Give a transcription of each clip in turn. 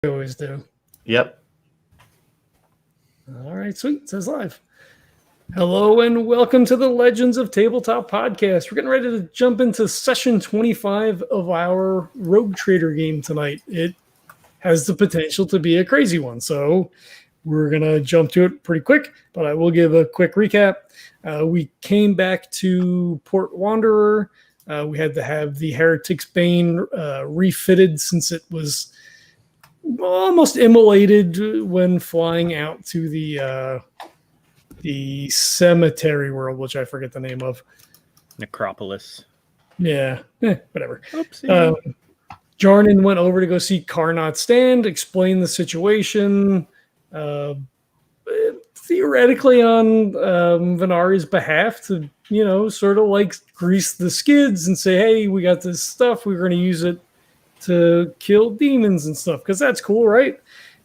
We always do. Yep. All right, sweet. It says live. Hello and welcome to the Legends of Tabletop podcast. We're getting ready to jump into session 25 of our Rogue Trader game tonight. It has the potential to be a crazy one, so we're going to jump to it pretty quick, but I will give a quick recap. We came back to Port Wanderer. We had to have the Heretic's Bane refitted since it was almost immolated when flying out to the cemetery world, which I forget the name of. Necropolis. Yeah, whatever. Oopsie. Jarnan went over to go see Kynnoch stand, explain the situation, theoretically on Venari's behalf to, sort of like grease the skids and say, hey, we got this stuff, we're going to use it to kill demons and stuff, because that's cool, right?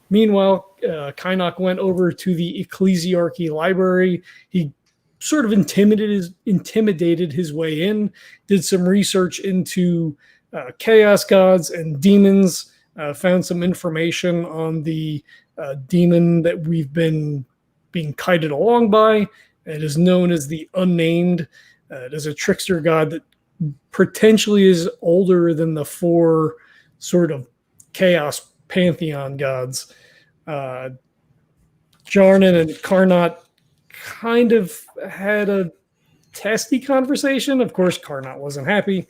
Meanwhile, Kynnoch went over to the Ecclesiarchy library. He sort of intimidated his way in, did some research into chaos gods and demons, found some information on the demon that we've been being kited along by. It is known as the Unnamed. It is a trickster god that potentially is older than the four sort of chaos pantheon gods. Jarnan and Kynnoch kind of had a testy conversation. Of course, Kynnoch wasn't happy.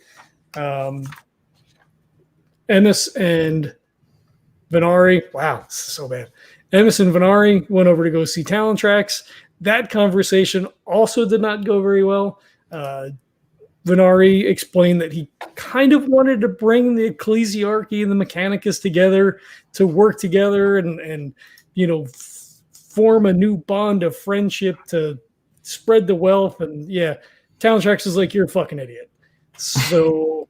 Emmaus and Venari, wow, this is so bad. Emmaus and Venari went over to go see Talon Tracks. That conversation also did not go very well. Venari explained that he kind of wanted to bring the Ecclesiarchy and the Mechanicus together to work together and form a new bond of friendship to spread the wealth. And yeah, Talon Tracks is like, you're a fucking idiot. So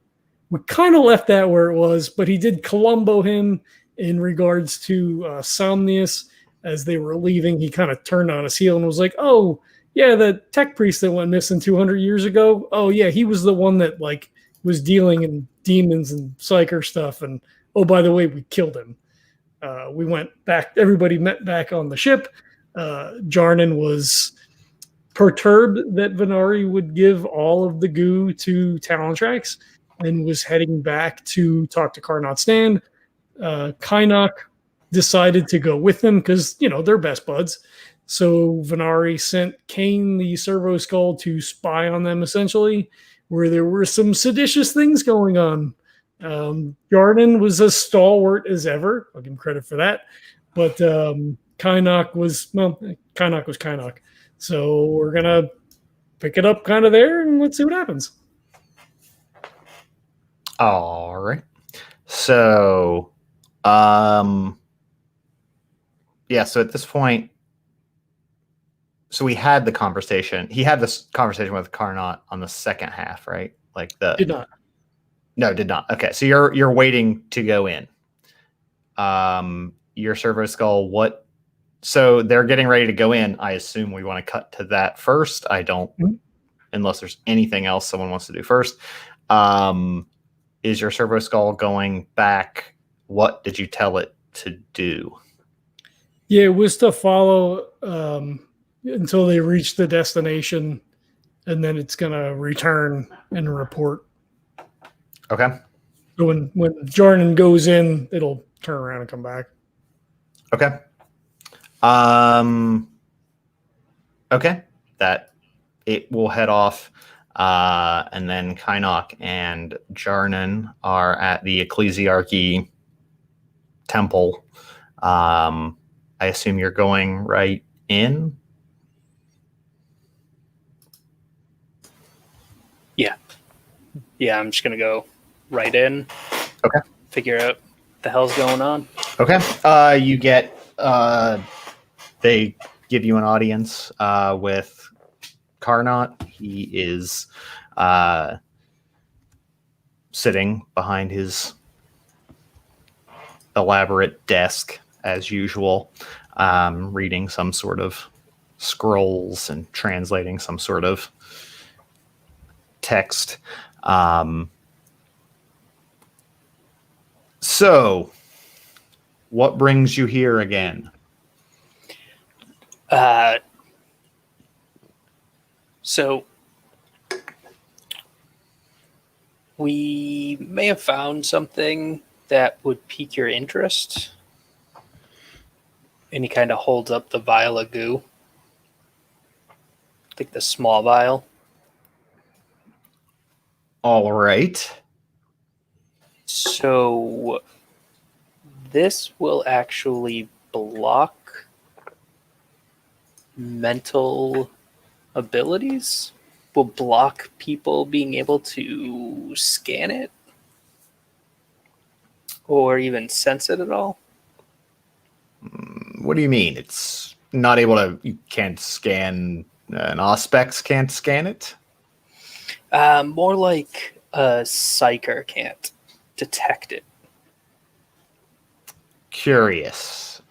we kind of left that where it was, but he did Columbo him in regards to Somnius. As they were leaving, he kind of turned on his heel and was like, oh, yeah, the tech priest that went missing 200 years ago. Oh, yeah, he was the one that was dealing in demons and psyker stuff. And oh, by the way, we killed him. We went back. Everybody met back on the ship. Jarnan was perturbed that Venari would give all of the goo to Talon Tracks and was heading back to talk to Kynnoch Stand. Kynnoch decided to go with them because, they're best buds. So Venari sent Kane, the servo skull, to spy on them, essentially, where there were some seditious things going on. Jarnan was as stalwart as ever. I'll give him credit for that. But Kynnoch was Kynnoch. So we're going to pick it up kind of there, and let's see what happens. All right. So, so at this point, so we had the conversation. He had this conversation with Kynnoch on the second half, right? Did not. No, did not. Okay, so you're waiting to go in. Your servo skull. What? So they're getting ready to go in. I assume we want to cut to that first. I don't, unless there's anything else someone wants to do first. Is your servo skull going back? What did you tell it to do? Yeah, it was to follow until they reach the destination, and then it's going to return and report. Okay. So when Jarnan goes in, it'll turn around and come back. Okay. Okay. That it will head off, and then Kynnoch and Jarnan are at the Ecclesiarchy temple. I assume you're going right in. Yeah, I'm just going to go right in. Okay. Figure out what the hell's going on. Okay. You get, they give you an audience with Kynnoch. He is sitting behind his elaborate desk as usual, reading some sort of scrolls and translating some sort of text. So What brings you here again? So we may have found something that would pique your interest. And he kind of holds up the vial of goo. I think the small vial. All right. So this will actually block mental abilities. Will block people being able to scan it or even sense it at all. What do you mean? It's not able to. You can't scan. An Auspex can't scan it. More like a psyker can't detect it. Curious.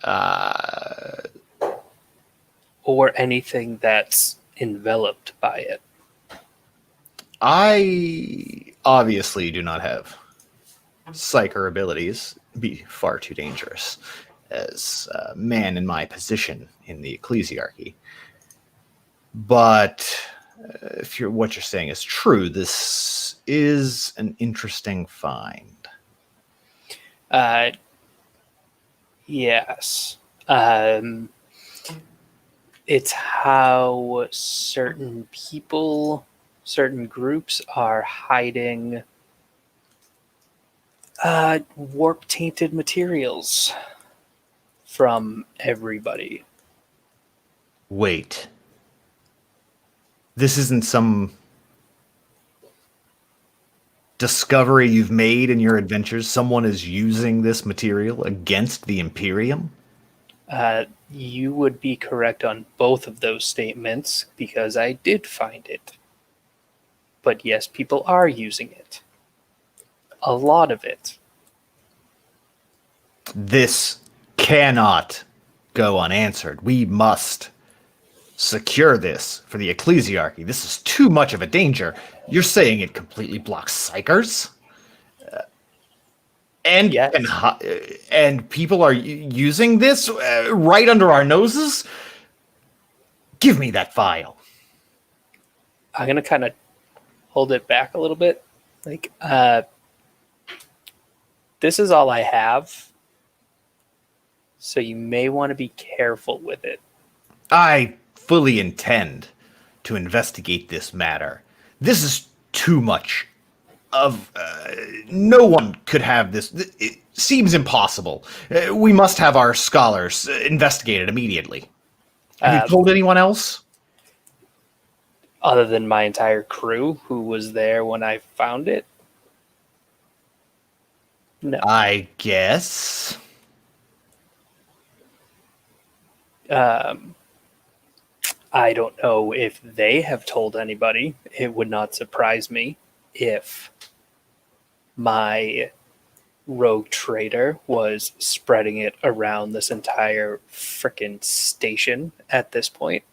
Or anything that's enveloped by it. I obviously do not have psyker abilities. It'd be far too dangerous as a man in my position in the ecclesiarchy. But if what you're saying is true, this is an interesting find. Yes. It's how certain people, certain groups are hiding warp-tainted materials from everybody. Wait. This isn't some discovery you've made in your adventures? Someone is using this material against the Imperium? You would be correct on both of those statements because I did find it. But yes, people are using it. A lot of it. This cannot go unanswered. We must secure this for the ecclesiarchy. This is too much of a danger. You're saying it completely blocks psychers? And, yes. and people are using this right under our noses? Give me that vial. I'm going to kind of hold it back a little bit. Like, this is all I have. So you may want to be careful with it. I fully intend to investigate this matter. This is too much of... no one could have this. It seems impossible. We must have our scholars investigate it immediately. Have you told anyone else? Other than my entire crew who was there when I found it? No. I guess. I don't know if they have told anybody. It would not surprise me if my rogue trader was spreading it around this entire frickin' station at this point.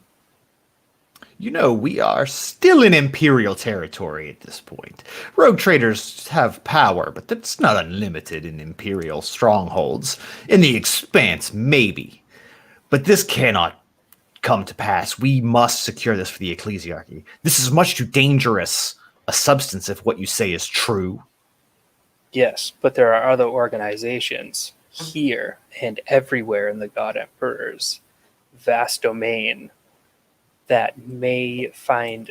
You know, we are still in Imperial territory at this point. Rogue traders have power, but that's not unlimited in Imperial strongholds. In the Expanse, maybe. But this cannot come to pass. We must secure this for the ecclesiarchy. This is much too dangerous a substance if what you say is true. Yes, but there are other organizations here and everywhere in the God Emperor's vast domain that may find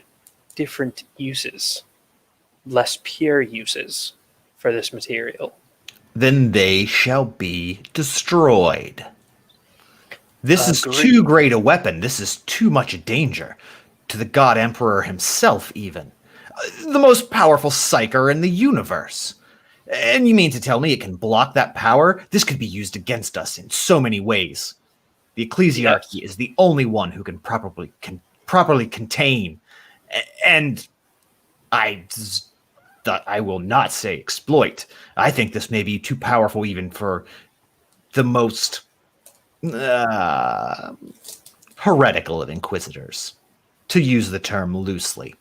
different uses, less pure uses for this material. Then they shall be destroyed. This is Agreed. too great a weapon. This is too much a danger. To the God Emperor himself, even. The most powerful psyker in the universe. And you mean to tell me it can block that power? This could be used against us in so many ways. The ecclesiarchy is the only one who can properly contain, and I will not say exploit. I think this may be too powerful even for the most heretical of inquisitors, to use the term loosely.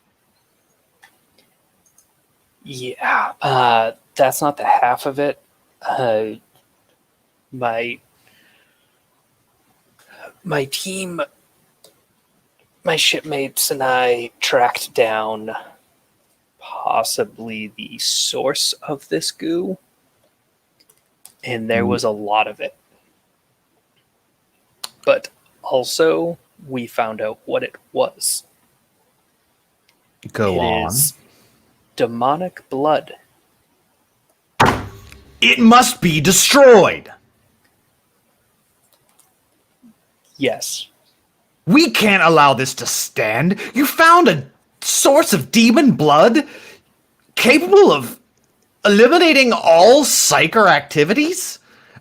Yeah, that's not the half of it. My My team, my shipmates and I tracked down possibly the source of this goo, and there was a lot of it. But also, we found out what it was. Go It on. is demonic blood. It must be destroyed. Yes. We can't allow this to stand. You found a source of demon blood capable of eliminating all psyker activities,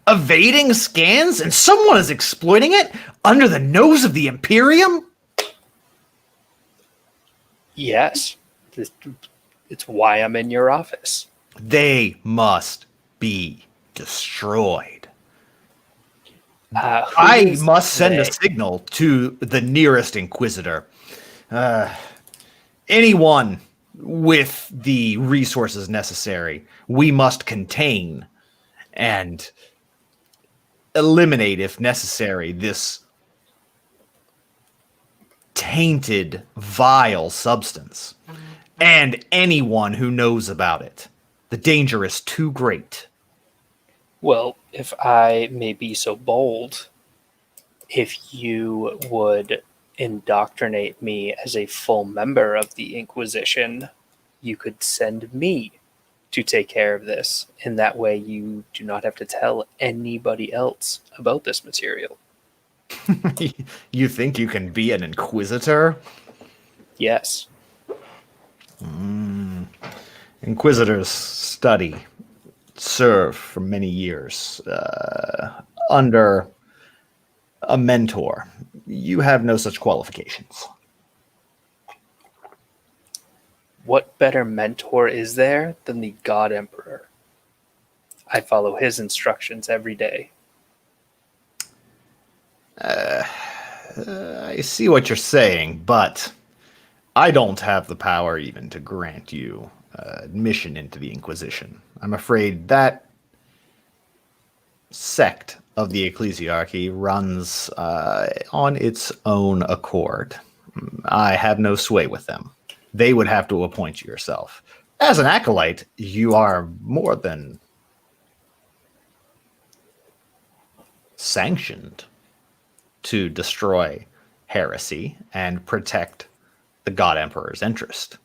evading scans, and someone is exploiting it under the nose of the Imperium? Yes. It's why I'm in your office. They must be destroyed. I must send a signal to the nearest Inquisitor. Anyone with the resources necessary, we must contain and eliminate, if necessary, this tainted, vile substance. And anyone who knows about it. The danger is too great. Well, if I may be so bold, if you would indoctrinate me as a full member of the Inquisition, you could send me to take care of this. And that way you do not have to tell anybody else about this material. You think you can be an Inquisitor? Yes. Inquisitors serve for many years under a mentor. You have no such qualifications. What better mentor is there than the God Emperor? I follow his instructions every day. I see what you're saying, but I don't have the power even to grant you admission into the Inquisition. I'm afraid that sect of the ecclesiarchy runs on its own accord. I have no sway with them. They would have to appoint you yourself. As an acolyte, you are more than sanctioned to destroy heresy and protect the God Emperor's interest.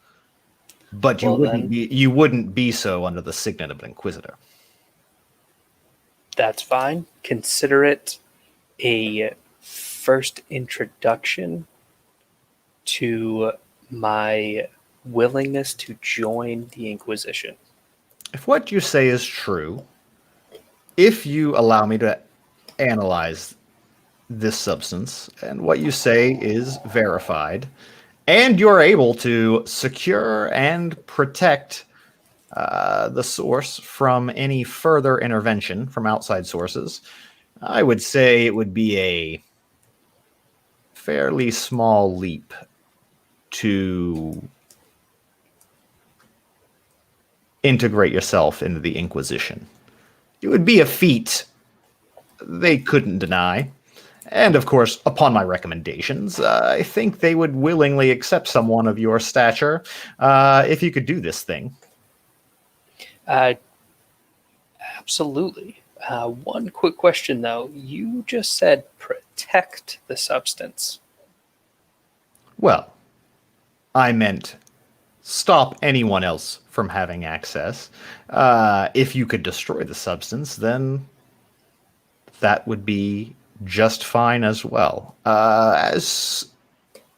But you wouldn't be so under the signet of an Inquisitor. That's fine. Consider it a first introduction to my willingness to join the Inquisition. If what you say is true, if you allow me to analyze this substance, and what you say is verified, and you're able to secure and protect the source from any further intervention from outside sources, I would say it would be a fairly small leap to integrate yourself into the Inquisition. It would be a feat they couldn't deny. And of course, upon my recommendations, I think they would willingly accept someone of your stature if you could do this thing. Absolutely. One quick question, though. You just said protect the substance. Well, I meant stop anyone else from having access. If you could destroy the substance, then that would be just fine as well. As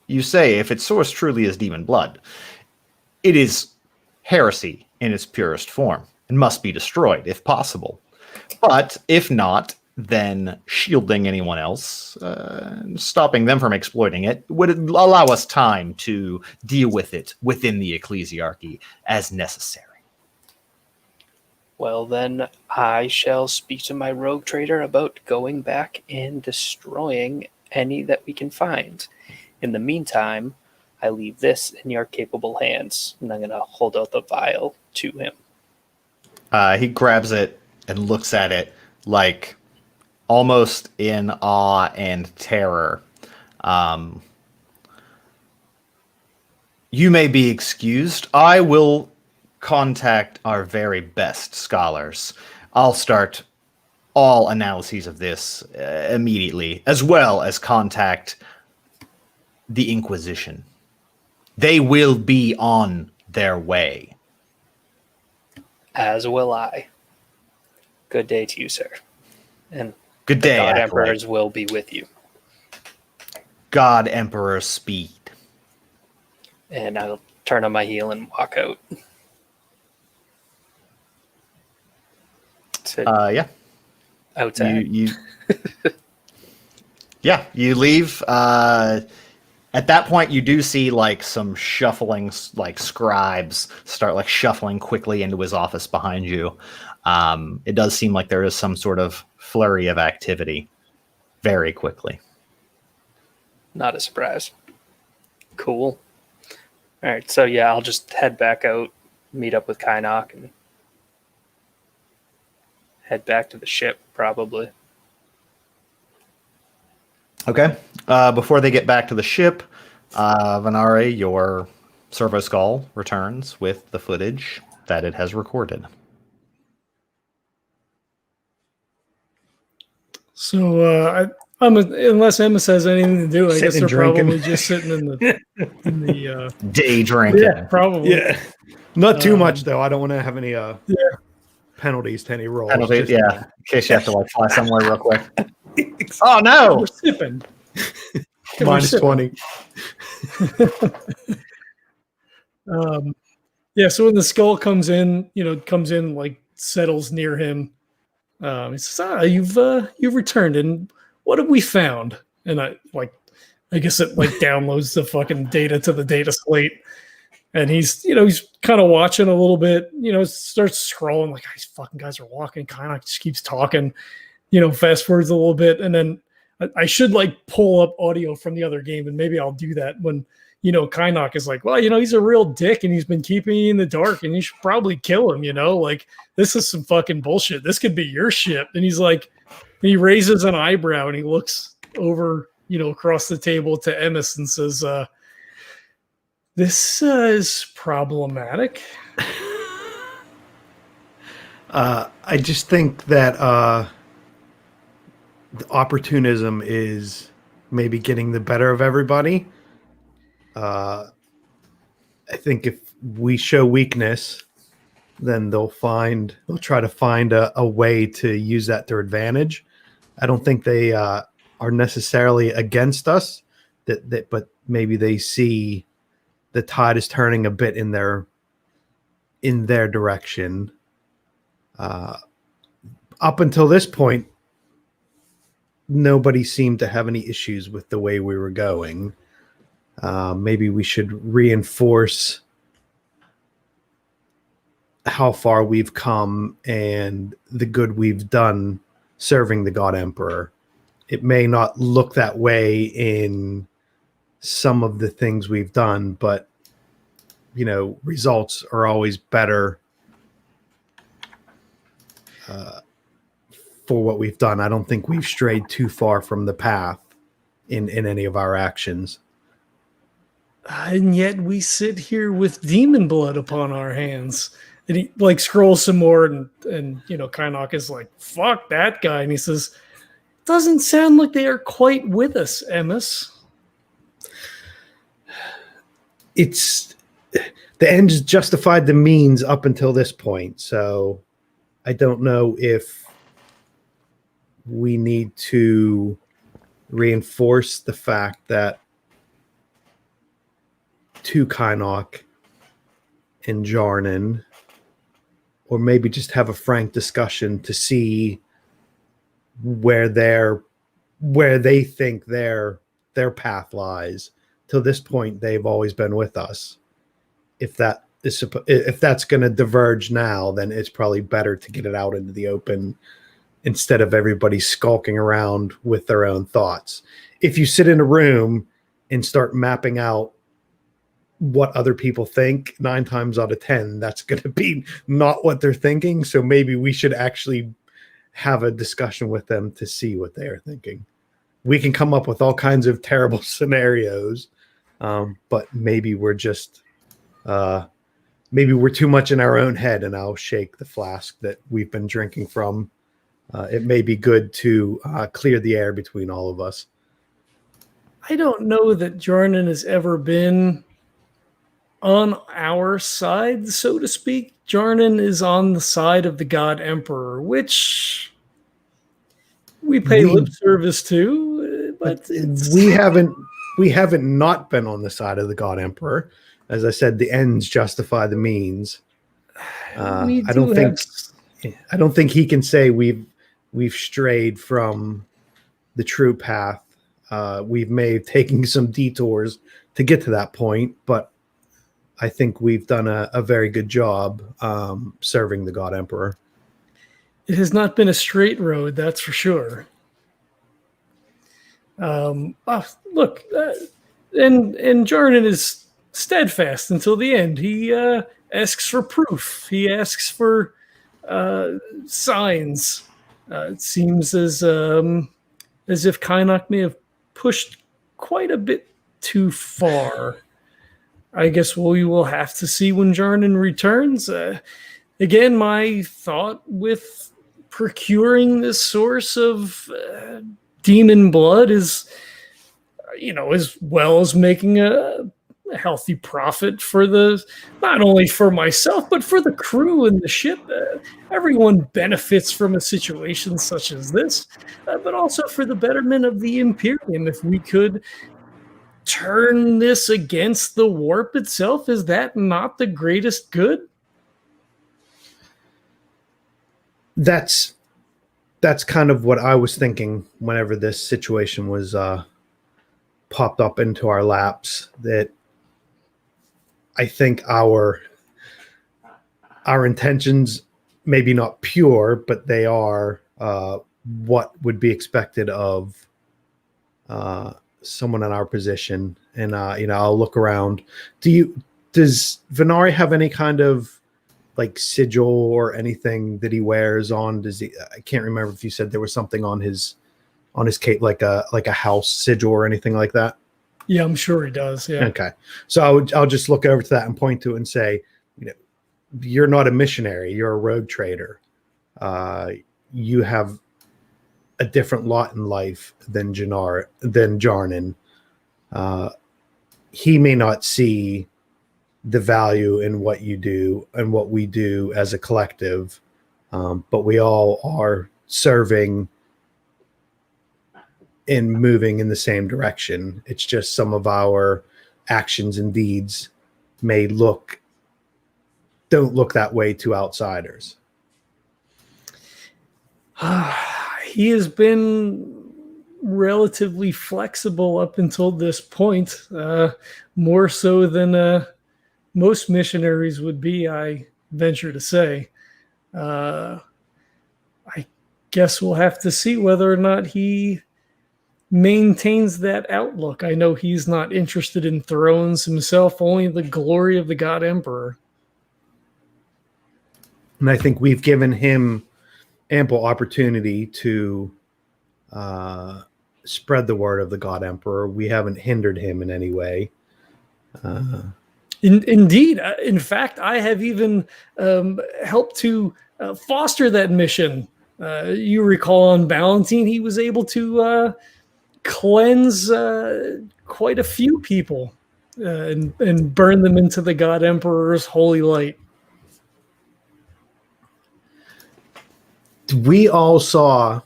you say, if its source truly is demon blood, it is heresy in its purest form and must be destroyed if possible. But if not, then shielding anyone else, stopping them from exploiting it, would allow us time to deal with it within the ecclesiarchy as necessary. Well, then I shall speak to my rogue trader about going back and destroying any that we can find. In the meantime, I leave this in your capable hands, and I'm going to hold out the vial to him. He grabs it and looks at it like almost in awe and terror. You may be excused. I will contact our very best scholars. I'll start all analyses of this immediately, as well as contact the Inquisition. They will be on their way. As will I. Good day to you, sir. And Good day, the God Acolyte. Emperors will be with you. God Emperor speed. And I'll turn on my heel and walk out. Yeah. Outside. You yeah, you leave. At that point, you do see like some shuffling, like scribes start like shuffling quickly into his office behind you. It does seem like there is some sort of flurry of activity very quickly. Not a surprise. Cool. All right, so yeah, I'll just head back out, meet up with Kynnoch, and head back to the ship, probably. Okay. Before they get back to the ship, Venari, your servo skull returns with the footage that it has recorded. So unless Emma says anything to do, I guess they're drinking. probably just sitting in the Day drinking. yeah, probably. Yeah. Not too much, though. I don't want to have any penalties to any rolls. Penalty, Just, yeah. In case you have to like fly somewhere real quick. Oh no! We're sipping. minus 20. Yeah, so when the skull comes in, like settles near him, he says, you've returned, and what have we found? And I guess it like downloads the fucking data to the data slate, and he's kind of watching a little bit, starts scrolling like these fucking guys are walking, kind of just keeps talking, fast forwards a little bit, and then I should like pull up audio from the other game, and maybe I'll do that when Kynnoch is like, well, he's a real dick and he's been keeping you in the dark and you should probably kill him, like this is some fucking bullshit. This could be your ship. And he's like, he raises an eyebrow and he looks over, across the table to Emmaus and says, this is problematic. I just think that the opportunism is maybe getting the better of everybody. I think if we show weakness, then they'll try to find a way to use that to advantage. I don't think they are necessarily against us, but maybe they see the tide is turning a bit in their direction. Up until this point, nobody seemed to have any issues with the way we were going. Maybe we should reinforce how far we've come and the good we've done serving the God Emperor. It may not look that way in some of the things we've done, but results are always better for what we've done. I don't think we've strayed too far from the path in any of our actions. And yet we sit here with demon blood upon our hands. And he like scrolls some more and Kynnoch is like, fuck that guy. And he says, doesn't sound like they are quite with us, Emmaus. It's the ends justified the means up until this point. So I don't know if we need to reinforce the fact that to Kynnoch and Jarnan, or maybe just have a frank discussion to see where they think their path lies. Till this point, they've always been with us. If that's going to diverge now, then it's probably better to get it out into the open instead of everybody skulking around with their own thoughts. If you sit in a room and start mapping out what other people think, 9 times out of 10, that's going to be not what they're thinking. So maybe we should actually have a discussion with them to see what they are thinking. We can come up with all kinds of terrible scenarios, but maybe we're just maybe we're too much in our own head. And I'll shake the flask that we've been drinking from. It may be good to clear the air between all of us. I don't know that Jarnan has ever been on our side, so to speak. Jarnan is on the side of the God Emperor, which we pay lip service to, but we haven't not been on the side of the God Emperor. As I said, the ends justify the means. I don't think he can say we've strayed from the true path. We may have taken some detours to get to that point, but I think we've done a very good job serving the God Emperor. It has not been a straight road, that's for sure. And Jarnan is steadfast until the end. He asks for proof. He asks for signs. It seems as if Kynnoch may have pushed quite a bit too far. I guess we will have to see when Jarnan returns. Again, my thought with procuring this source of demon blood is, as well as making a healthy profit for not only for myself, but for the crew and the ship. Everyone benefits from a situation such as this, but also for the betterment of the Imperium. If we could turn this against the warp itself, is that not the greatest good? That's kind of what I was thinking whenever this situation was popped up into our laps, that I think our intentions maybe not pure, but they are what would be expected of someone in our position. And I'll look around. Does Venari have any kind of like sigil or anything that he wears on? I can't remember if you said there was something on his cape, like a house sigil or anything like that. Yeah, I'm sure he does. Yeah. Okay. So I'll just look over to that and point to it and say, you're not a missionary. You're a rogue trader. You have a different lot in life than Jarnan. He may not see the value in what you do and what we do as a collective, but we all are serving and moving in the same direction. It's just some of our actions and deeds don't look that way to outsiders. He has been relatively flexible up until this point, more so than most missionaries would be, I venture to say. I guess we'll have to see whether or not he maintains that outlook. I know he's not interested in thrones himself, only the glory of the God Emperor. And I think we've given him ample opportunity to spread the word of the God Emperor. We haven't hindered him in any way. Indeed. In fact, I have even helped to foster that mission. You recall on Valentine, he was able to cleanse quite a few people and burn them into the God Emperor's holy light. We all saw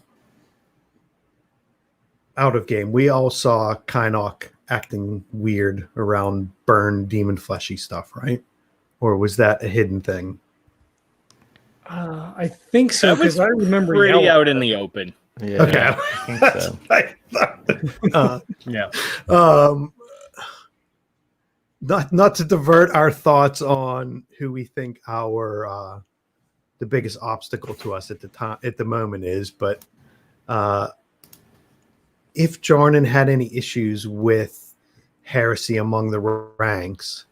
out of game. We all saw Kynnoch acting weird around burned demon fleshy stuff, right? Or was that a hidden thing? I think so, because I remember pretty out in the open. Yeah, okay. I think so. Yeah. Not to divert our thoughts on who we think our the biggest obstacle to us at the moment is, but if Jarnan had any issues with heresy among the ranks,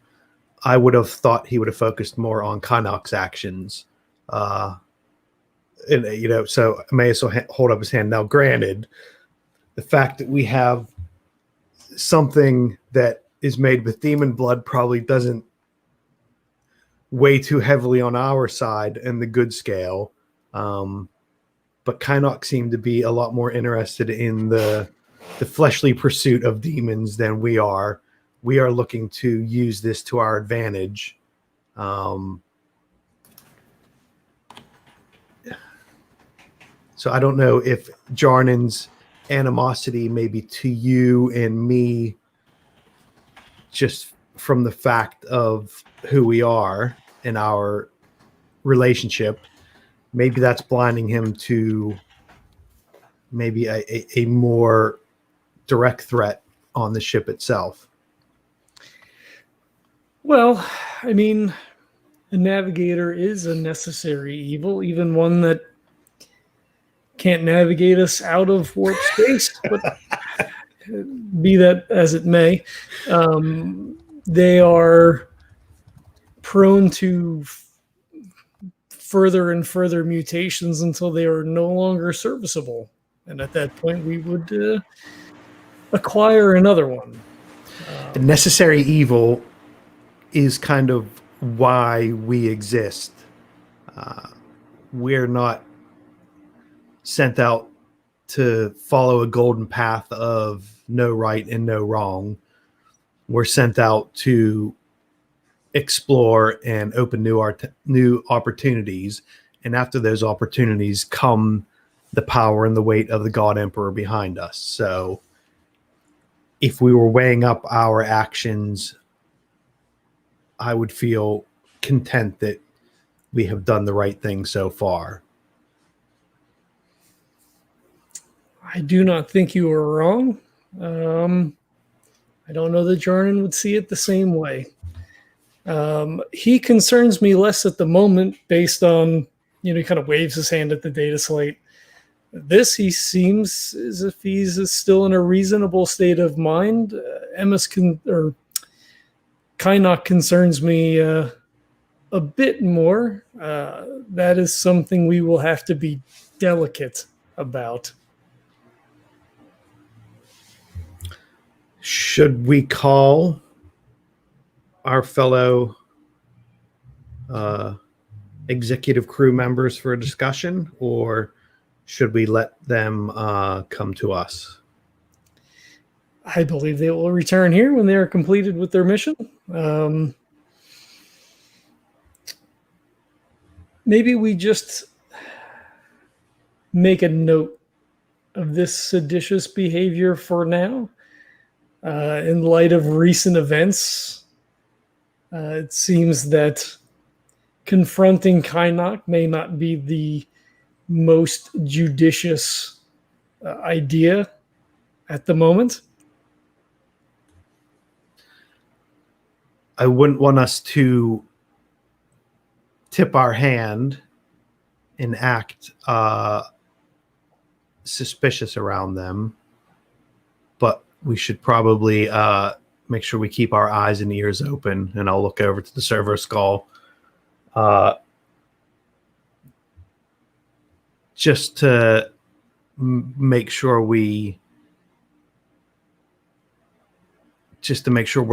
I would have thought he would have focused more on Kynnoch's actions and so Emmaus will hold up his hand. Now, granted, the fact that we have something that is made with demon blood probably doesn't weigh too heavily on our side in the good scale. But Kynnoch seemed to be a lot more interested in the fleshly pursuit of demons than we are. We are looking to use this to our advantage. So I don't know if Jarnan's animosity maybe to you and me, just from the fact of who we are and our relationship, maybe that's blinding him to maybe a more direct threat on the ship itself. Well, I mean, a navigator is a necessary evil, even one that can't navigate us out of warp space, but be that as it may, they are prone to further and further mutations until they are no longer serviceable. And at that point, we would acquire another one. The necessary evil is kind of why we exist. We're not sent out to follow a golden path of no right and no wrong. We're sent out to explore and open new opportunities. And after those opportunities come the power and the weight of the God Emperor behind us. So if we were weighing up our actions, I would feel content that we have done the right thing so far. I do not think you are wrong. I don't know that Jarnan would see it the same way. He concerns me less at the moment based on, he kind of waves his hand at the data slate. This, he seems as if he's still in a reasonable state of mind. Kynnoch concerns me a bit more. That is something we will have to be delicate about. Should we call our fellow executive crew members for a discussion, or should we let them come to us? I believe they will return here when they are completed with their mission. Maybe we just make a note of this seditious behavior for now. In light of recent events, it seems that confronting Kynnoch may not be the most judicious idea at the moment. I wouldn't want us to tip our hand and act suspicious around them, but we should probably make sure we keep our eyes and ears open. And I'll look over to the servo skull just to make sure we're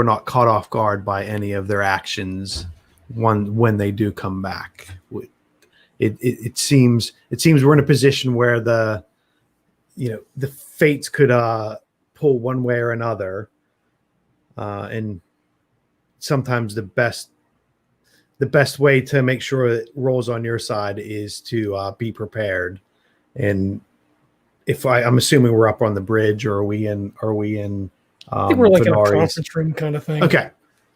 not caught off guard by any of their actions when they do come back. It seems we're in a position where the fates could pull one way or another, and sometimes the best way to make sure it rolls on your side is to be prepared. And if I'm assuming we're up on the bridge, or are we in I think we're like in a Venari's conference room kind of thing. Okay.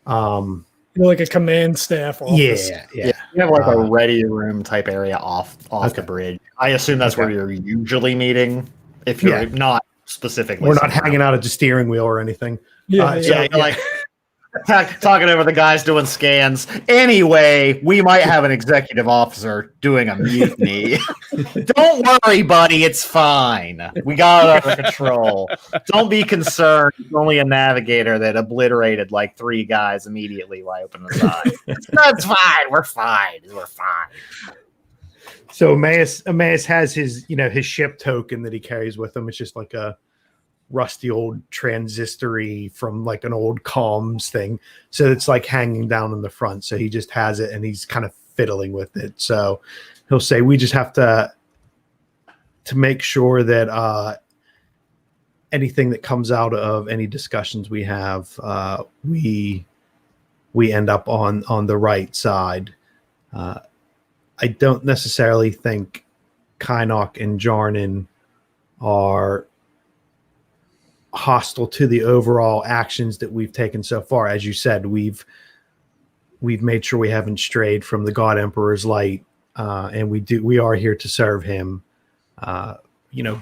Like a command staff office. Yeah. You have like a ready room type area off Okay. the bridge. I assume that's where you're usually meeting. If you're not specifically, We're not hanging out at the steering wheel or anything. Yeah, You're like talking over the guys doing scans. Anyway, we might have an executive officer doing a mutiny. Don't worry, buddy. It's fine. We got it under control. Don't be concerned. It's only a navigator that obliterated like 3 guys immediately while opening the side. That's fine. We're fine. So Emmaus has his, his ship token that he carries with him. It's just like a rusty old transistory from like an old comms thing. So it's like hanging down in the front. So he just has it and he's kind of fiddling with it. So he'll say, we just have to make sure that anything that comes out of any discussions we have, we end up on the right side. I don't necessarily think Kynnoch and Jarnan are hostile to the overall actions that we've taken so far. As you said, we've made sure we haven't strayed from the God Emperor's light, and we are here to serve him.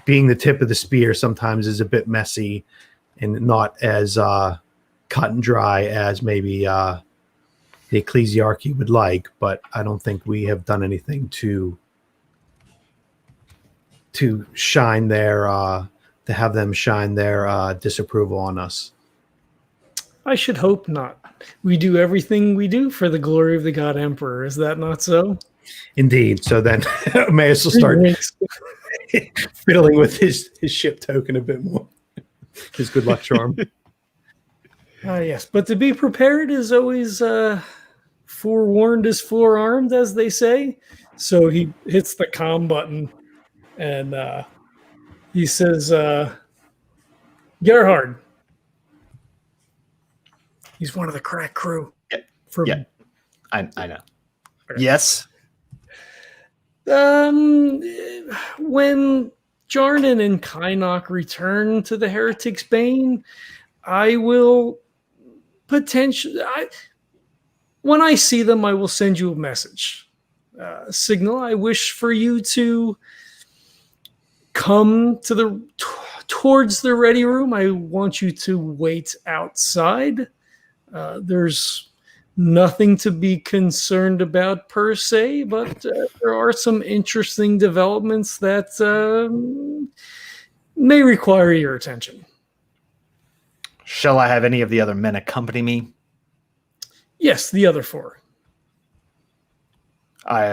Being the tip of the spear sometimes is a bit messy and not as cut and dry as maybe the ecclesiarchy would like, but I don't think we have done anything to shine their to have them shine their disapproval on us. I should hope not. We do everything we do for the glory of the God Emperor. Is that not so? Indeed. So then Emmaus will start fiddling with his ship token a bit more. His good luck charm. Yes, but to be prepared is always forewarned is forearmed, as they say. So he hits the comm button and he says, Gerhard. He's one of the crack crew. Yeah, I know. Okay. Yes. When Jarnan and Kynnoch return to the Heretic's Bane, I will potentially... when I see them, I will send you a message. Signal, I wish for you to come to towards the ready room. I want you to wait outside. There's nothing to be concerned about per se, but there are some interesting developments that may require your attention. Shall I have any of the other men accompany me? Yes, the other four.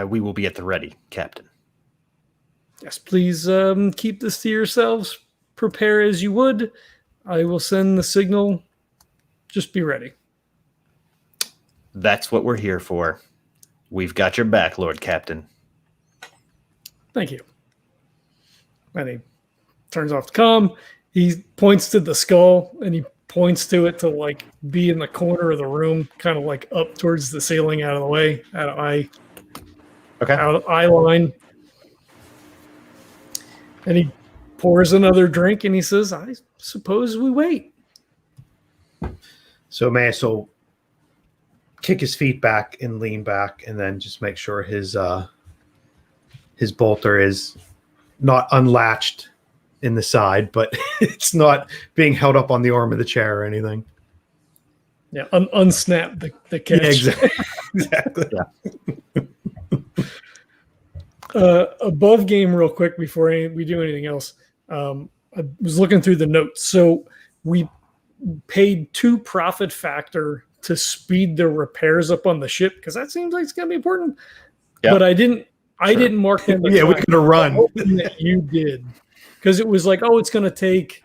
We will be at the ready, Captain. Yes, please keep this to yourselves. Prepare as you would. I will send the signal. Just be ready. That's what we're here for. We've got your back, Lord Captain. Thank you. And he turns off the comm. He points to the skull, and he points to it to like be in the corner of the room, kind of like up towards the ceiling, out of the way, out of eye line. And he pours another drink, and he says, "I suppose we wait." So Emmaus will kick his feet back and lean back, and then just make sure his bolter is not unlatched in the side, but it's not being held up on the arm of the chair or anything. Yeah, unsnap the catch. Yeah, exactly. Above game real quick before we do anything else. I was looking through the notes. So we paid 2 profit factor to speed the repairs up on the ship because that seems like it's going to be important. Yep. But I didn't mark them. Yeah, we're going to run. That you did. Because it was like, it's going to take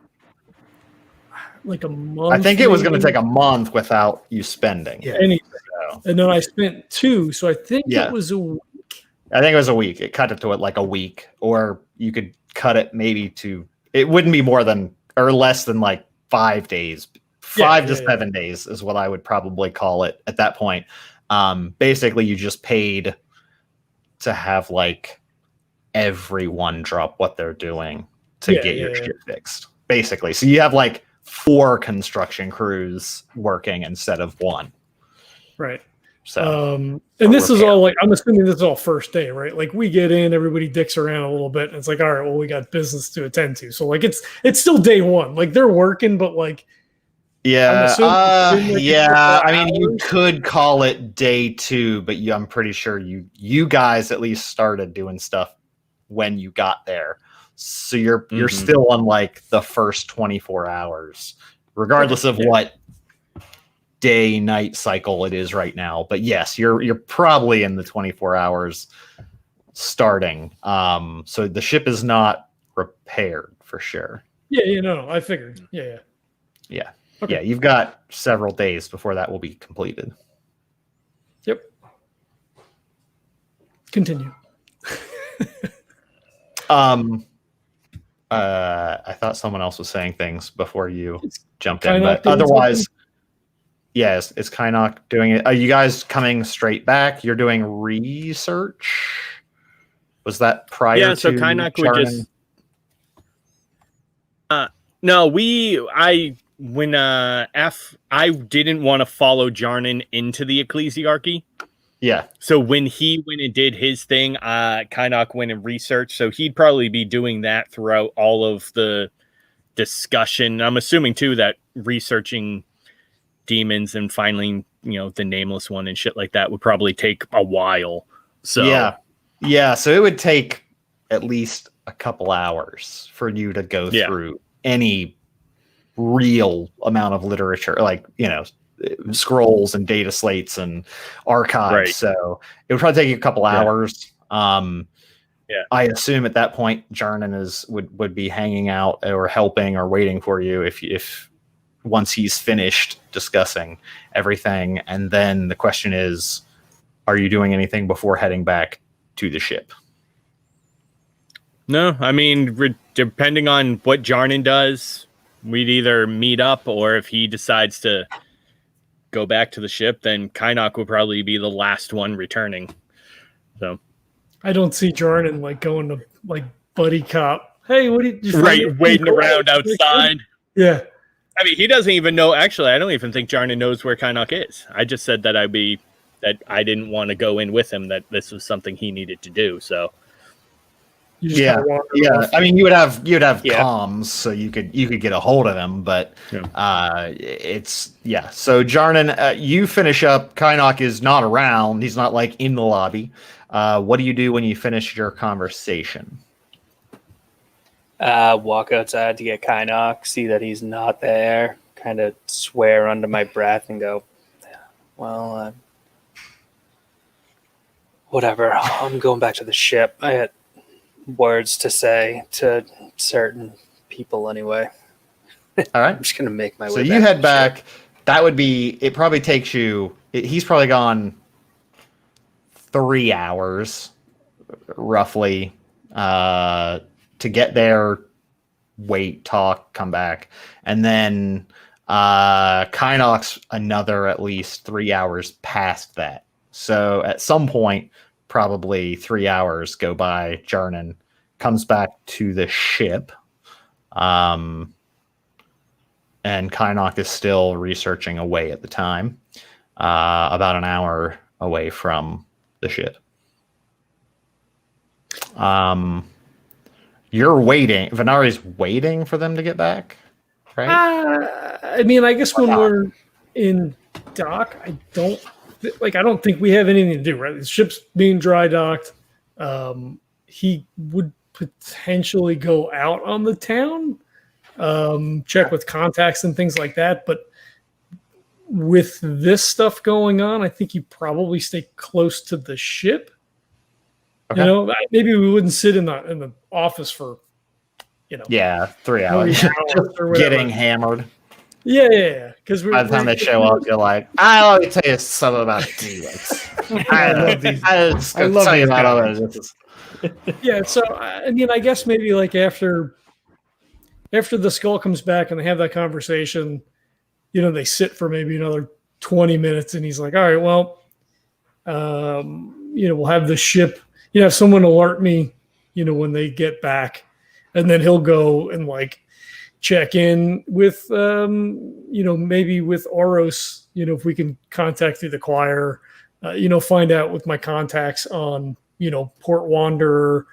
like a month. I think it was going to take a month without you spending anything. So. And then I spent 2. So I think it was a week. I think it was a week. It cut it to like a week. Or you could cut it maybe to, it wouldn't be more than or less than like 5 days. 5 to 7 days is what I would probably call it at that point. Basically, you just paid to have like everyone drop what they're doing to get your shit fixed. Basically, so you have like 4 construction crews working instead of 1. Right. So, and this is all like, I'm assuming this is all first day, right? Like we get in, everybody dicks around a little bit, and it's like, all right, well, we got business to attend to. So like, it's still day 1. Like they're working, but like. Yeah, I mean, you could call it day 2, but I'm pretty sure you guys at least started doing stuff when you got there. So you're still on like the first 24 hours, regardless of what day-night cycle it is right now. But yes, you're probably in the 24 hours starting. So the ship is not repaired for sure. Yeah, no, I figured. Yeah. Okay. Yeah, you've got several days before that will be completed. Yep. Continue. I thought someone else was saying things before you jumped in, Kynnoch but otherwise, something? yes, it's Kynnoch doing it. Are you guys coming straight back? You're doing research? Was that prior Yeah, to so Kynnoch would Jarnan? just. No, I didn't want to follow Jarnan into the ecclesiarchy. Yeah. So when he went and did his thing, Kynnoch went and researched. So he'd probably be doing that throughout all of the discussion. I'm assuming too that researching demons and finding, the nameless one and shit like that would probably take a while. So yeah. So it would take at least a couple hours for you to go through any real amount of literature, like scrolls and data slates and archives. Right. So it would probably take you a couple hours. I assume at that point Jarnan would be hanging out or helping or waiting for you if once he's finished discussing everything. And then the question is, are you doing anything before heading back to the ship? No, I mean, depending on what Jarnan does, we'd either meet up, or if he decides to go back to the ship, then Kynnoch would probably be the last one returning. So I don't see Jarnan going to buddy cop. Hey, what did you waiting around outside? Yeah. I mean, he doesn't even know. Actually, I don't even think Jarnan knows where Kynnoch is. I just said that I didn't want to go in with him, that this was something he needed to do. So yeah. I mean, you would have comms, so you could get a hold of him, but So Jarnan, you finish up. Kynnoch is not around. He's not in the lobby. What do you do when you finish your conversation? Walk outside to get Kynnoch, see that he's not there, kind of swear under my breath and go, well, whatever, I'm going back to the ship. I had words to say to certain people anyway. All right. I'm just going to make my way So back. you head back. That would be, it probably takes you, he's probably gone 3 hours, roughly, to get there, wait, talk, come back. And then Kynnoch's another at least 3 hours past that. So at some point, probably 3 hours go by, Jarnan comes back to the ship. And Kynnoch is still researching away at the time, about an hour away from the ship. You're waiting. Venari's waiting for them to get back, right? I mean, I guess when we're in dock, I don't think we have anything to do, right? The ship's being dry docked. He would potentially go out on the town, check with contacts and things like that. But with this stuff going on, I think you probably stay close to the ship. Okay. Maybe we wouldn't sit in the office for, 3 hours, just getting hammered. Yeah. Because by the time they show up, you're like, let me tell you something about Felix. I love these. I love tell you about all this. Yeah. So I mean, I guess maybe after the skull comes back and they have that conversation, they sit for maybe another 20 minutes, and he's like, all right, well, we'll have the ship. Have someone alert me, when they get back, and then he'll go and check in with, maybe with Oros, if we can contact through the choir, find out with my contacts on, Port Wanderer,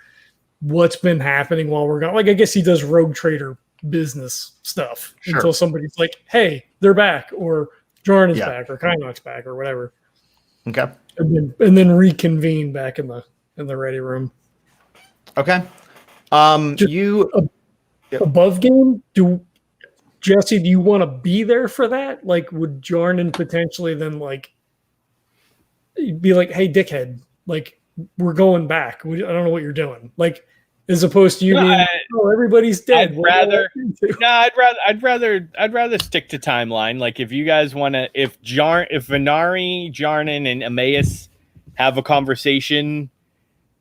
what's been happening while we're gone. I guess he does rogue trader business stuff until somebody's like, hey, they're back, or Jarnan's back, or Kynnoch's back, or whatever. Okay. And then reconvene back in the ready room. Okay. Above game, Jesse, do you want to be there for that? Would Jarnan potentially then be like, hey, dickhead, we're going back. I don't know what you're doing. Like, as opposed to you No, being, oh, everybody's dead. I'd What do I rather- walk into? No, I'd rather stick to timeline. Like if you guys want to, if Venari, Jarnan, and Emmaus have a conversation,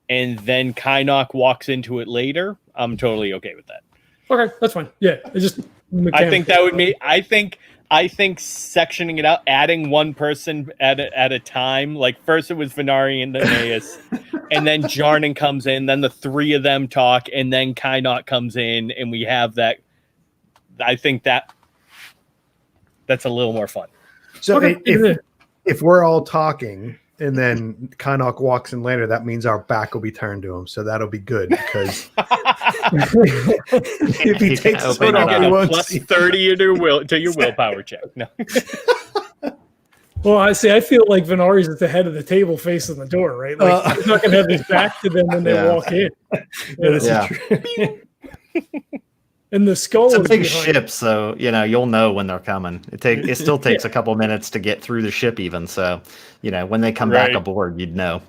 and then Kynnoch walks into it later, I'm totally okay with that. Okay, that's fine. Yeah, it's just. I think that would be. I think sectioning it out, adding one person at a time. Like first it was Venari and Emmaus, and then Jarnan comes in. Then the three of them talk, and then Kynnoch comes in, and we have that. I think that's a little more fun. So Okay, if we're all talking and then Kynnoch walks in later, that means our back will be turned to him. So that'll be good because if he takes us open off, it we up. won't Plus see. 30 to your willpower check. No. Well, I feel like Venari's at the head of the table facing the door, right? Like he's not going to have his back to them when they Yeah. walk in. This is Yeah. true. And the skull It's a is big behind. ship, so you'll know when they're coming. It still takes a couple minutes to get through the ship, even. So, when they come back Right. aboard, you'd know.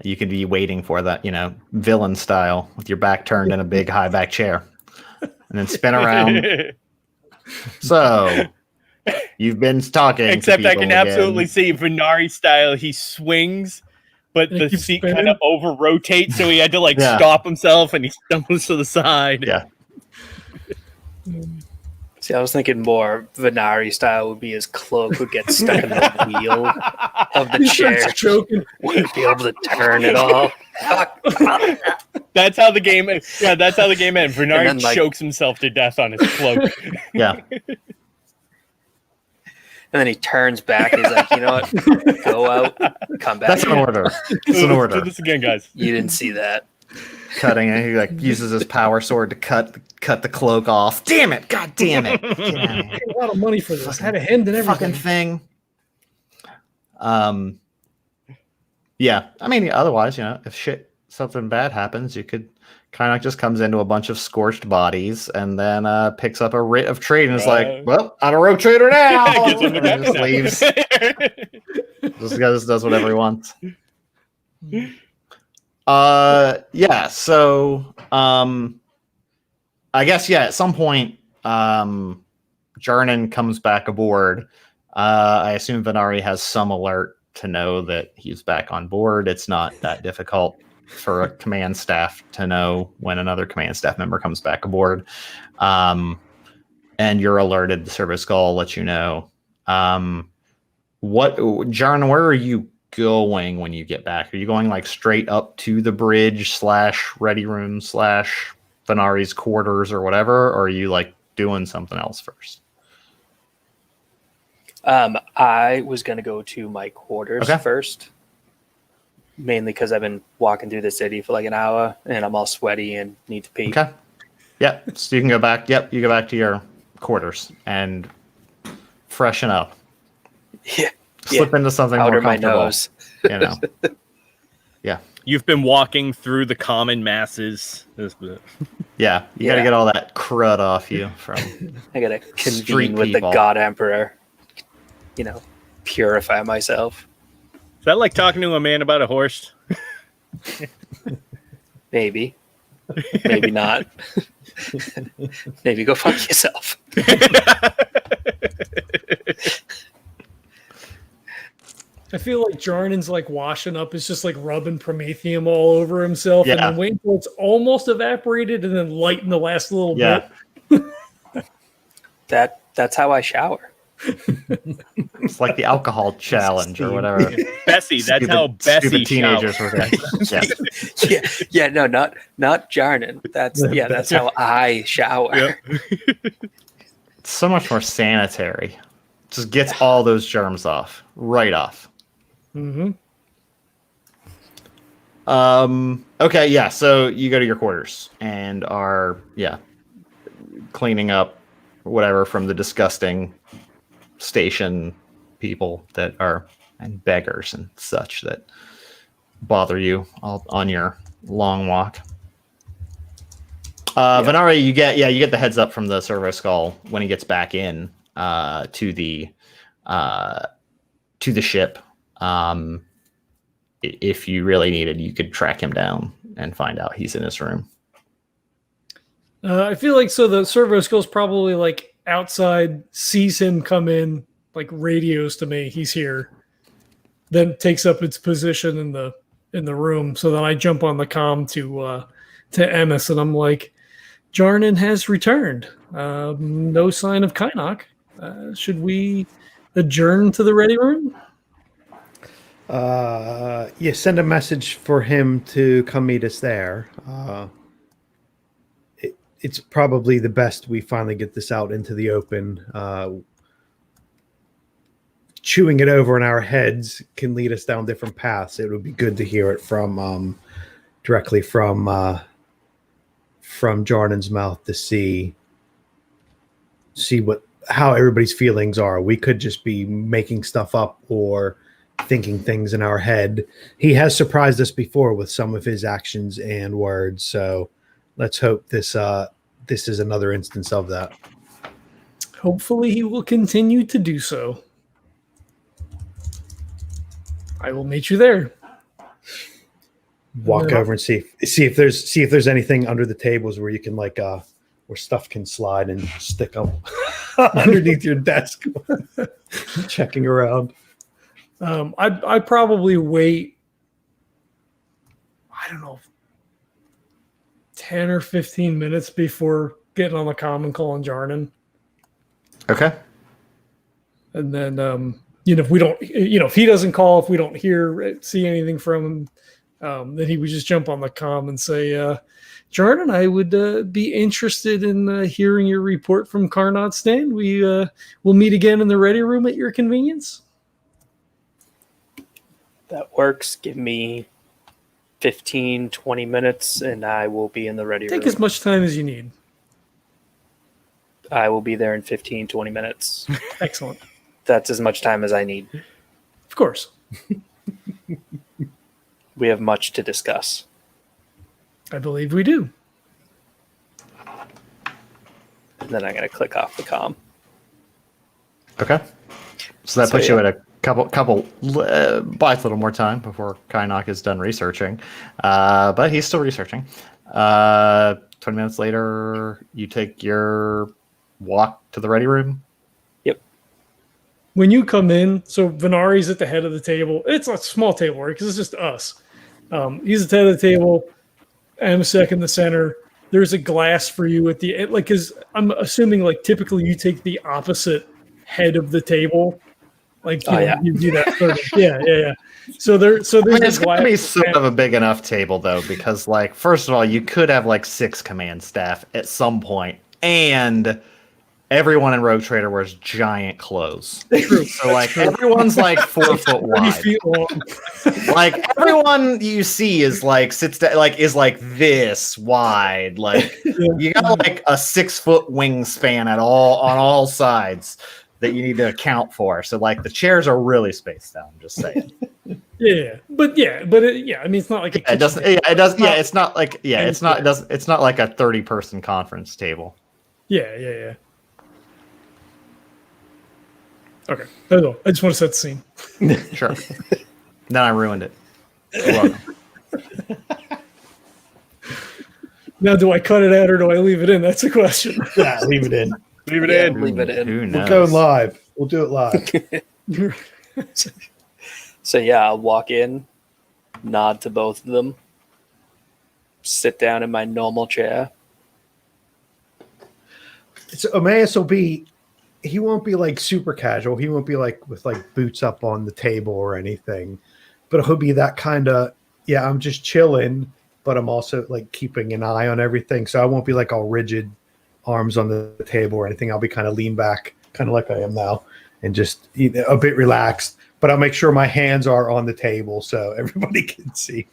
You could be waiting for that, villain style with your back turned in a big high back chair, and then spin around. So, you've been talking. to Except I people can again. absolutely see Venari style. He swings, but And the it keeps seat spinning? kind of over rotates, so he had to Yeah. stop himself, and he stumbles to the side. Yeah. See, I was thinking more Venari style would be his cloak would get stuck in the wheel of the He chair. starts choking. Wouldn't be able to turn at all. That's how the game. Yeah, that's how the game ends. Venari then, like- chokes himself to death on his cloak. Yeah. And then he turns back. He's like, you know what? Go out, come back. That's an order. It's an order. Do this again, guys. You didn't see that. Cutting it. He uses his power sword to cut the cloak off. Damn it! God damn it! Get out of here. Paid a lot of money for this. Had a hand and everything. Fucking thing. Yeah. I mean, otherwise, if something bad happens, you could kind of just comes into a bunch of scorched bodies and then picks up a writ of trade and is like, well, I'm a rogue trader now. Gets him the And just leaves. Just does whatever he wants. Yeah. So, I guess, at some point, Jarnan comes back aboard. I assume Venari has some alert to know that he's back on board. It's not that difficult for a command staff to know when another command staff member comes back aboard. And you're alerted. The service call lets you know. Jarnan, where are you going when you get back? Are you going like straight up to the bridge / ready room / Venari's quarters or whatever? Or are you like doing something else first? I was going to go to my quarters Okay. first, mainly because I've been walking through the city for like an hour and I'm all sweaty and need to pee. Okay. Yep. So you can go back. Yep. You go back to your quarters and freshen up. Yeah. Slip into something Powder more my comfortable. nose. Yeah. You've been walking through the common masses. Yeah. You got to Yeah. get all that crud off you from. I got to Street convene with people. the God Emperor, purify myself. Is that like talking to a man about a horse? Maybe. Maybe not. Maybe go fuck yourself. I feel like Jarnan's like washing up. It's just like rubbing Promethium all over himself and Yeah. then waiting until it's almost evaporated and then lighten the last little Yeah. bit. That's how I shower. It's like the alcohol challenge or whatever. Bessie, that's how Bessie stupid teenagers showers. were doing. Yeah. No, not Jarnan. That's how I shower. It's so much more sanitary. Just gets all those germs off. Right off. Mm-hmm. Okay, yeah, so you go to your quarters and are cleaning up whatever from the disgusting station people that are and beggars and such that bother you all on your long walk. Venari, you get the heads up from the servo skull when he gets back in to the ship. if you really needed, you could track him down and find out he's in his room. I feel like so the servo skill's probably like outside, sees him come in, like radios to me, he's here, then takes up its position in the room. So then I jump on the comm to Emmaus, and I'm like, Jarnan has returned. No sign of Kynnoch. Should we adjourn to the ready room? Yeah, send a message for him to come meet us there. It's probably the best we finally get this out into the open. Chewing it over in our heads can lead us down different paths. It would be good to hear it from directly from Jarnan's mouth to see how everybody's feelings are. We could just be making stuff up or thinking things in our head. He has surprised us before with some of his actions and words, so let's hope this is another instance of that. Hopefully he will continue to do so. I will meet you there. Walk over and see if there's anything under the tables where you can where stuff can slide and stick them underneath your desk. Checking around. I'd probably wait, I don't know, 10 or 15 minutes before getting on the comm and calling Jarnan. Okay. And then, if we don't, if he doesn't call, if we don't see anything from him, then he would just jump on the comm and say, Jarnan, I would be interested in hearing your report from Carnot's stand. We'll meet again in the ready room at your convenience. That works. Give me 15, 20 minutes, and I will be in the ready room. Take as much time as you need. I will be there in 15, 20 minutes. Excellent. That's as much time as I need. Of course. We have much to discuss. I believe we do. And then I'm going to click off the comm. Okay. So that puts you at a couple buys a little more time before Kynnoch is done researching. But he's still researching. 20 minutes later, you take your walk to the ready room. Yep. When you come in, so Venari's at the head of the table. It's a small table, right? Because it's just us. He's at the head of the table. Amsec in the center. There's a glass for you at the end. Because I'm assuming, typically you take the opposite head of the table. You do that. Yeah. So there's it's going to be sort of a big enough table, though, because, first of all, you could have, 6 command staff at some point, and everyone in Rogue Trader wears giant clothes. True. So, everyone's, 4 foot wide. 30 feet long. Everyone you see is, sits down, is, this wide. You got, a 6 foot wingspan on all sides that you need to account for. So the chairs are really spaced out. I'm just saying. It's not like it's not like a 30-person conference table. Yeah. Okay. That's all. I just want to set the scene. Sure. Then I ruined it. You're welcome. Now, do I cut it out or do I leave it in? That's the question. Yeah, leave it in. Leave it in. Leave it in. Who knows? We'll go live. We'll do it live. So I'll walk in, nod to both of them, sit down in my normal chair. So Emmaus he won't be super casual. He won't be with boots up on the table or anything, but he'll be that kind of, I'm just chilling, but I'm also keeping an eye on everything. So I won't be all rigid, arms on the table or anything. I'll be kind of lean back, kind of like I am now, and just a bit relaxed. But I'll make sure my hands are on the table so everybody can see.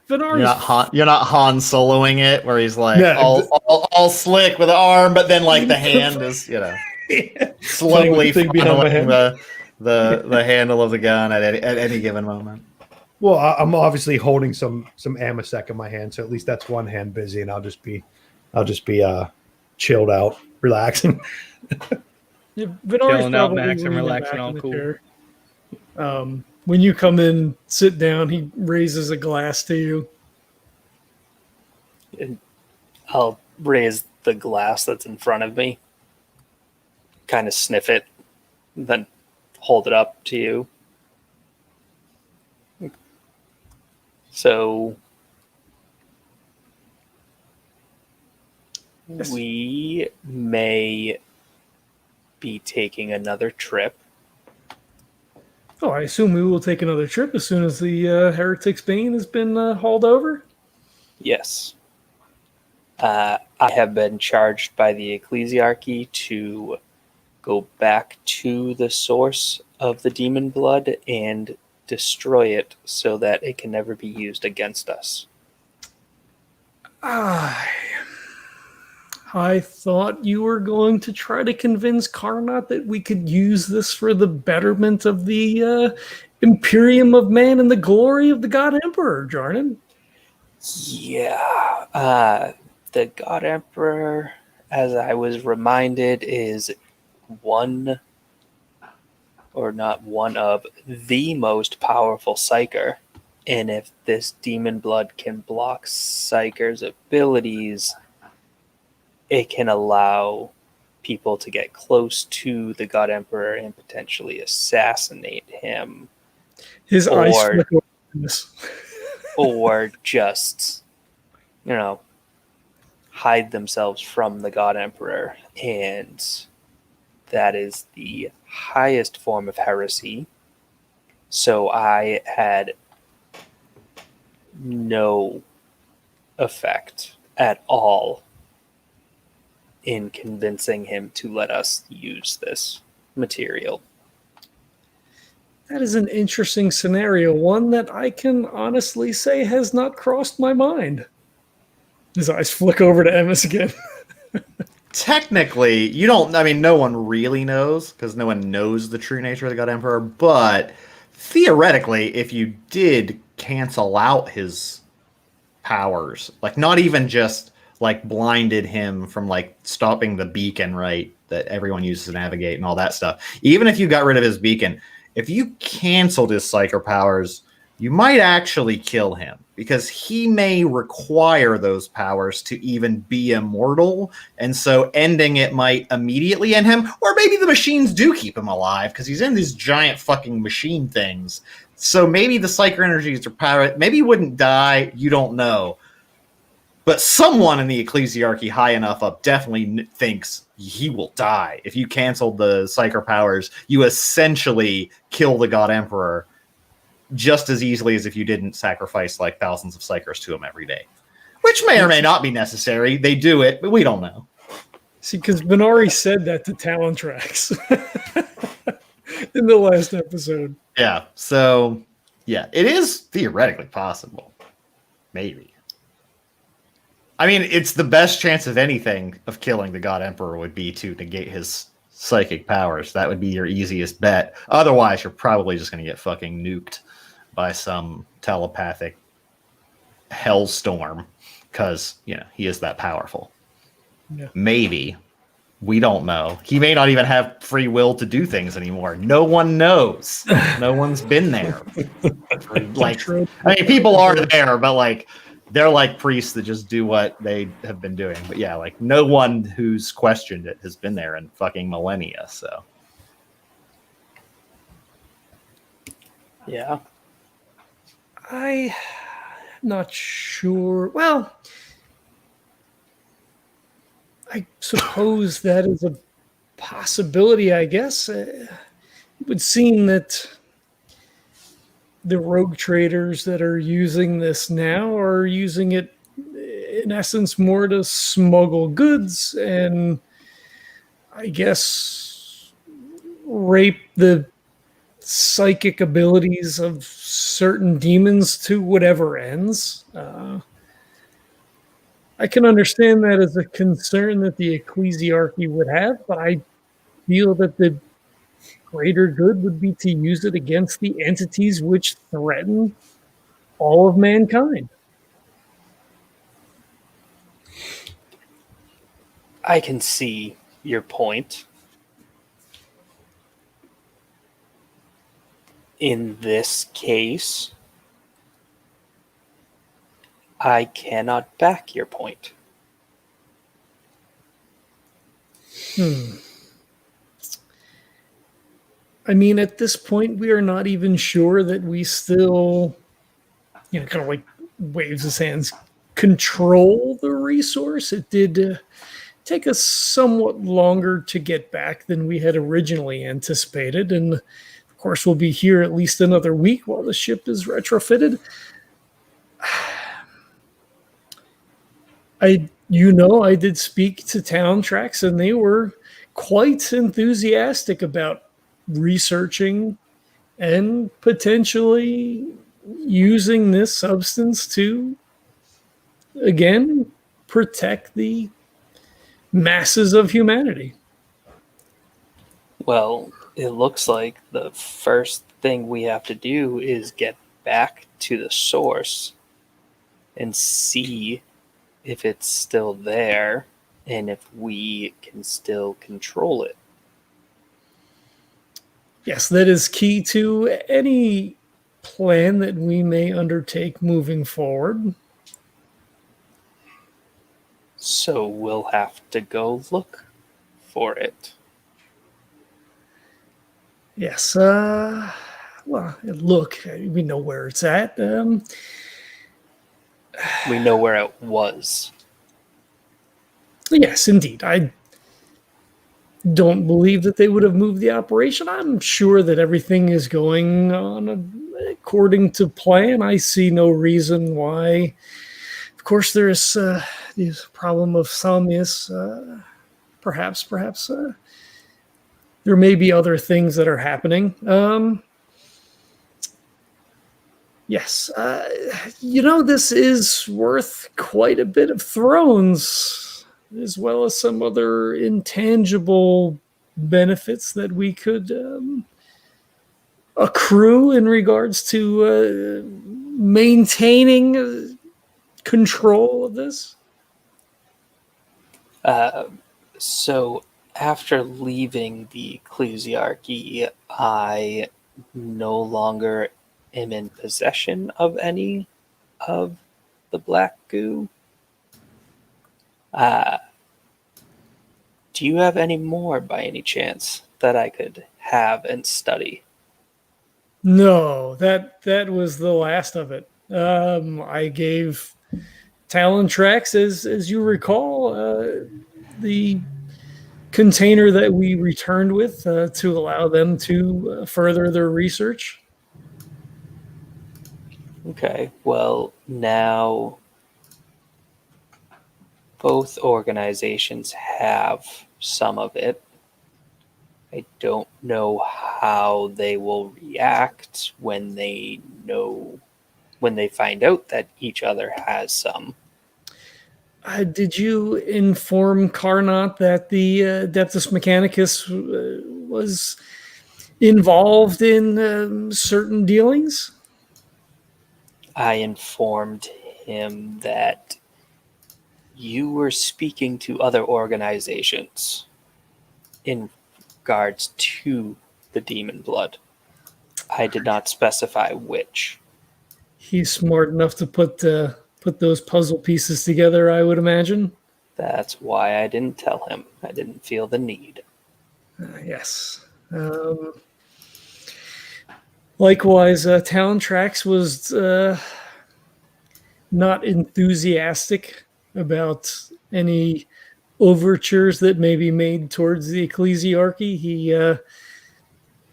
You're not Han Soloing it, where he's all slick with the arm, but then the hand is slowly following the handle of the gun at any given moment. Well, I'm obviously holding some Amsec in my hand, so at least that's one hand busy, and I'll just be chilled out, relaxing. Yeah, Venari's chilling out, probably Max, and leaning relaxing, back all in the cool. chair. When you come in, sit down, he raises a glass to you. And I'll raise the glass that's in front of me, kind of sniff it, then hold it up to you. So Yes. we may be taking another trip. Oh, I assume we will take another trip as soon as the Heretic's Bane has been hauled over. Yes. I have been charged by the Ecclesiarchy to go back to the source of the demon blood and destroy it so that it can never be used against us. I thought you were going to try to convince Karnot that we could use this for the betterment of the Imperium of Man and the glory of the God Emperor, Jarnan. Yeah. The God Emperor, as I was reminded, is one, or not one of, the most powerful Psyker. And if this demon blood can block Psyker's abilities, it can allow people to get close to the God Emperor and potentially assassinate him. His eyes Or- flicker over this. Or just, hide themselves from the God Emperor. And that is the highest form of heresy. So I had no effect at all in convincing him to let us use this material. That is an interesting scenario, one that I can honestly say has not crossed my mind. His eyes flick over to Emmaus again. Technically, you don't. I mean, no one really knows because no one knows the true nature of the God Emperor. But theoretically, if you did cancel out his powers, like not even just like blinded him from like stopping the beacon, right, that everyone uses to navigate and all that stuff. Even if you got rid of his beacon, if you canceled his psyker powers, you might actually kill him because he may require those powers to even be immortal. And so ending it might immediately end him, or maybe the machines do keep him alive because he's in these giant fucking machine things. So maybe the psyker energies are power. Maybe he wouldn't die. You don't know. But someone in the Ecclesiarchy high enough up definitely thinks he will die. If you canceled the psyker powers, you essentially kill the God Emperor just as easily as if you didn't sacrifice like thousands of psychers to him every day. Which may or may not be necessary. They do it, but we don't know. See, because Venari said that to Talontrax in the last episode. Yeah, so, yeah, it is theoretically possible. Maybe. I mean, it's the best chance of anything of killing the God Emperor would be to negate his psychic powers. That would be your easiest bet. Otherwise, you're probably just going to get fucking nuked by some telepathic hellstorm because, he is that powerful. Yeah. Maybe. We don't know. He may not even have free will to do things anymore. No one knows. No one's been there. People are there, but they're like priests that just do what they have been doing. But yeah, no one who's questioned it has been there in fucking millennia. So Yeah. I'm not sure. Well, I suppose that is a possibility, I guess. It would seem that the rogue traders that are using this now are using it, in essence, more to smuggle goods and, I guess, rape the psychic abilities of certain demons to whatever ends. I can understand that as a concern that the Ecclesiarchy would have, but I feel that the greater good would be to use it against the entities which threaten all of mankind. I can see your point. In this case, I cannot back your point. I mean, at this point, we are not even sure that we still, kind of like waves his hands, control the resource. It did take us somewhat longer to get back than we had originally anticipated. And of course, we'll be here at least another week while the ship is retrofitted. I did speak to Town Tracks, and they were quite enthusiastic about researching and potentially using this substance to, again, protect the masses of humanity. Well, it looks like the first thing we have to do is get back to the source and see if it's still there and if we can still control it. Yes, that is key to any plan that we may undertake moving forward. So we'll have to go look for it. Yes, well, look, we know where it's at. We know where it was. Yes, indeed. I don't believe that they would have moved the operation. I'm sure that everything is going on according to plan. I see no reason why. Of course, there is this problem of Salmius. Perhaps there may be other things that are happening. Yes, this is worth quite a bit of thrones, as well as some other intangible benefits that we could accrue in regards to maintaining control of this. So after leaving the ecclesiarchy, I no longer am in possession of any of the black goo. Do you have any more by any chance that I could have and study? No, that was the last of it. I gave Talon Tracks, as you recall, the container that we returned with to allow them to further their research. Okay, well, now both organizations have some of it. I don't know how they will react when they find out that each other has some. Did you inform Carnot that the Adeptus Mechanicus was involved in certain dealings? I informed him that you were speaking to other organizations in regards to the demon blood. I did not specify which. He's smart enough to put those puzzle pieces together, I would imagine. That's why I didn't tell him. I didn't feel the need. Yes. Likewise, Talon Tracks was not enthusiastic about any overtures that may be made towards the ecclesiarchy. He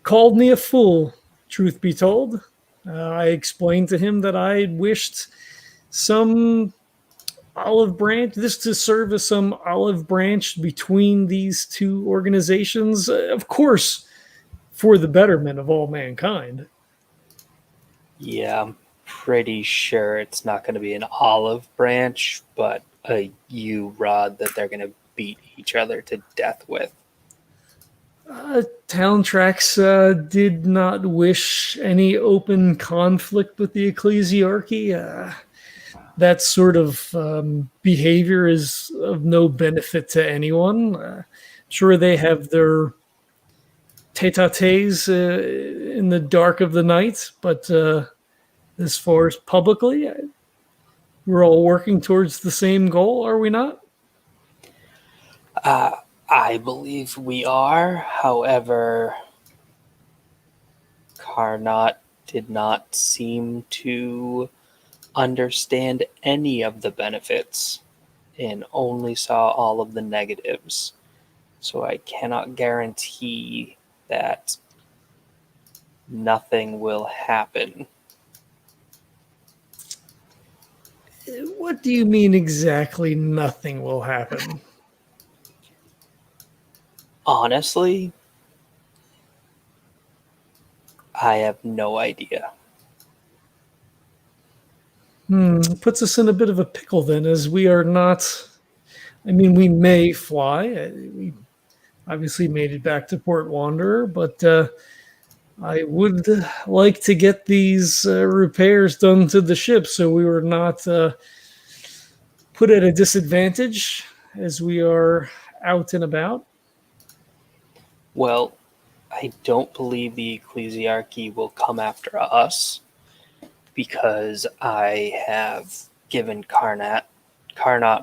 called me a fool, truth be told. I explained to him that I wished some olive branch, this to serve as some olive branch between these two organizations, of course, for the betterment of all mankind. Yeah, I'm pretty sure it's not going to be an olive branch, but a yew rod that they're going to beat each other to death with. Town Tracks did not wish any open conflict with the ecclesiarchy. That sort of behavior is of no benefit to anyone. Sure, they have their tete-a-tetes in the dark of the night, but as far as publicly, we're all working towards the same goal, are we not? I believe we are. However, Kynnoch did not seem to understand any of the benefits and only saw all of the negatives. So I cannot guarantee that nothing will happen. What do you mean exactly nothing will happen? Honestly, I have no idea. It puts us in a bit of a pickle then, as we are not. I mean, we may fly. We obviously made it back to Port Wanderer, but I would like to get these repairs done to the ship so we were not put at a disadvantage as we are out and about. Well, I don't believe the ecclesiarchy will come after us because I have given Kynnoch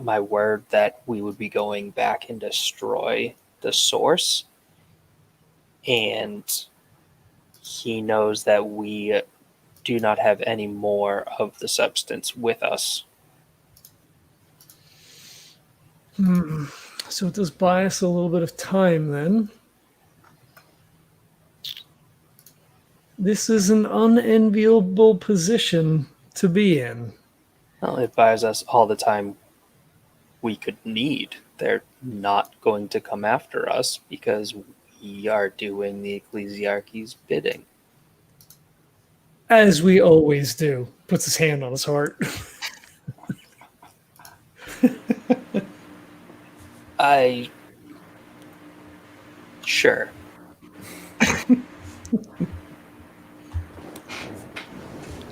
my word that we would be going back and destroy the source. And he knows that we do not have any more of the substance with us. So it does buy us a little bit of time then. This is an unenviable position to be in. Well, it buys us all the time we could need. They're not going to come after us because we are doing the ecclesiarchy's bidding. As we always do. Puts his hand on his heart. Sure.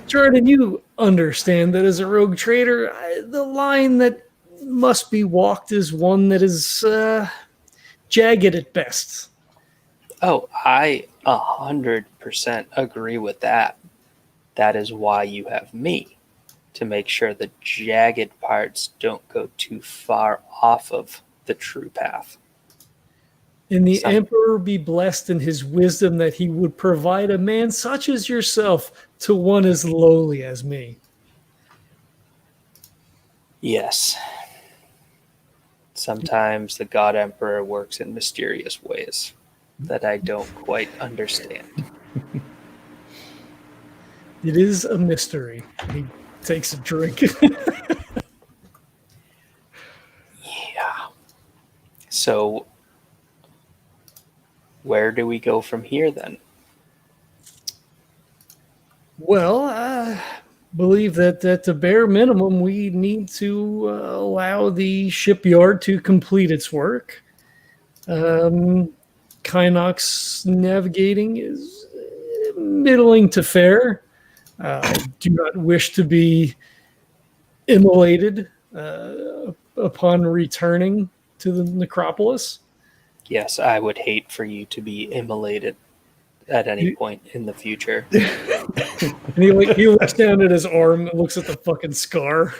Jordan, you understand that as a rogue trader, the line that must be walked is one that is jagged at best. Oh, I 100% agree with that. That is why you have me, to make sure the jagged parts don't go too far off of the true path. And the Emperor be blessed in his wisdom that he would provide a man such as yourself to one as lowly as me. Yes. Sometimes the God Emperor works in mysterious ways that I don't quite understand. It is a mystery. He takes a drink. Yeah. So, where do we go from here then? Well, I believe that at the bare minimum, we need to allow the shipyard to complete its work. Kynnoch's navigating is middling to fair. I do not wish to be immolated upon returning to the necropolis. Yes, I would hate for you to be immolated at any point in the future. And he looks down at his arm and looks at the fucking scar.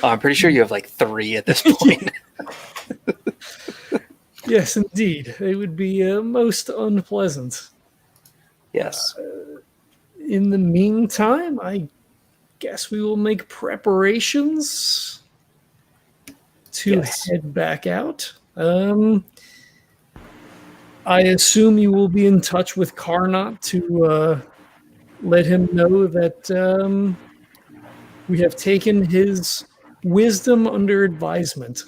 I'm pretty sure you have like 3 at this point. Yes, indeed. It would be most unpleasant. Yes. In the meantime, I guess we will make preparations to head back out. I assume you will be in touch with Kynnoch to let him know that we have taken his wisdom under advisement.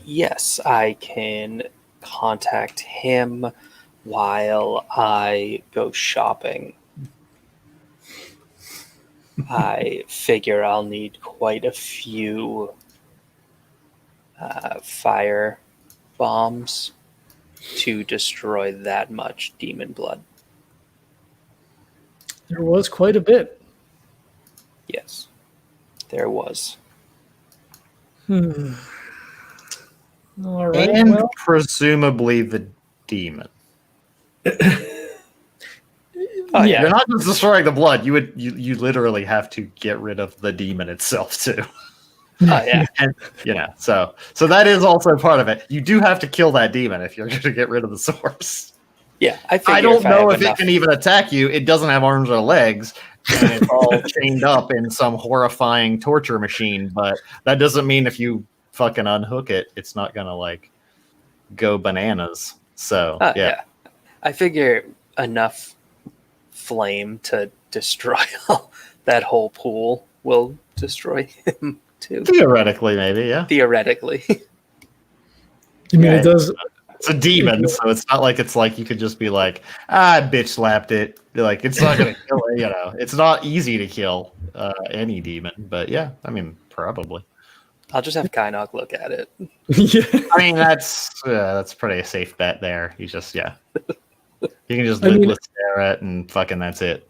Yes, I can contact him while I go shopping. I figure I'll need quite a few fire bombs to destroy that much demon blood. There was quite a bit. Yes, there was. All right. And well, presumably the demon. Oh yeah. You're not just destroying the blood. You literally have to get rid of the demon itself too. Oh yeah. And so that is also part of it. You do have to kill that demon if you're going to get rid of the source. Yeah. I don't know if it it can even attack you. It doesn't have arms or legs, and it's all chained up in some horrifying torture machine. But that doesn't mean if you fucking unhook it, it's not gonna like go bananas. So yeah. I figure enough flame to destroy that whole pool will destroy him too. Theoretically, maybe, yeah. Theoretically. I mean, it does. It's a demon, so it's not like you could just be like, bitch slapped it. Like, it's not gonna kill it, It's not easy to kill any demon, but yeah, I mean, probably. I'll just have Kynnoch look at it. Yeah. I mean, that's pretty a safe bet there. You just you can just lidless stare at and fucking that's it.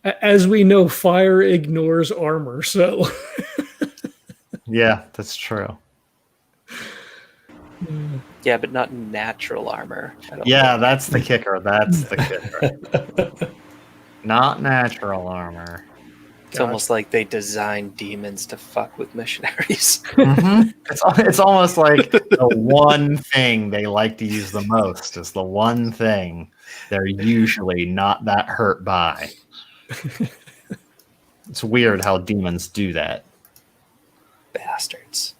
As we know, fire ignores armor, so Yeah, that's true. Yeah, but not natural armor. Yeah, that's the kicker. That's the kicker. Not natural armor. It's almost like they designed demons to fuck with missionaries. Mm-hmm. It's almost like the one thing they like to use the most is the one thing they're usually not that hurt by. It's weird how demons do that. Bastards.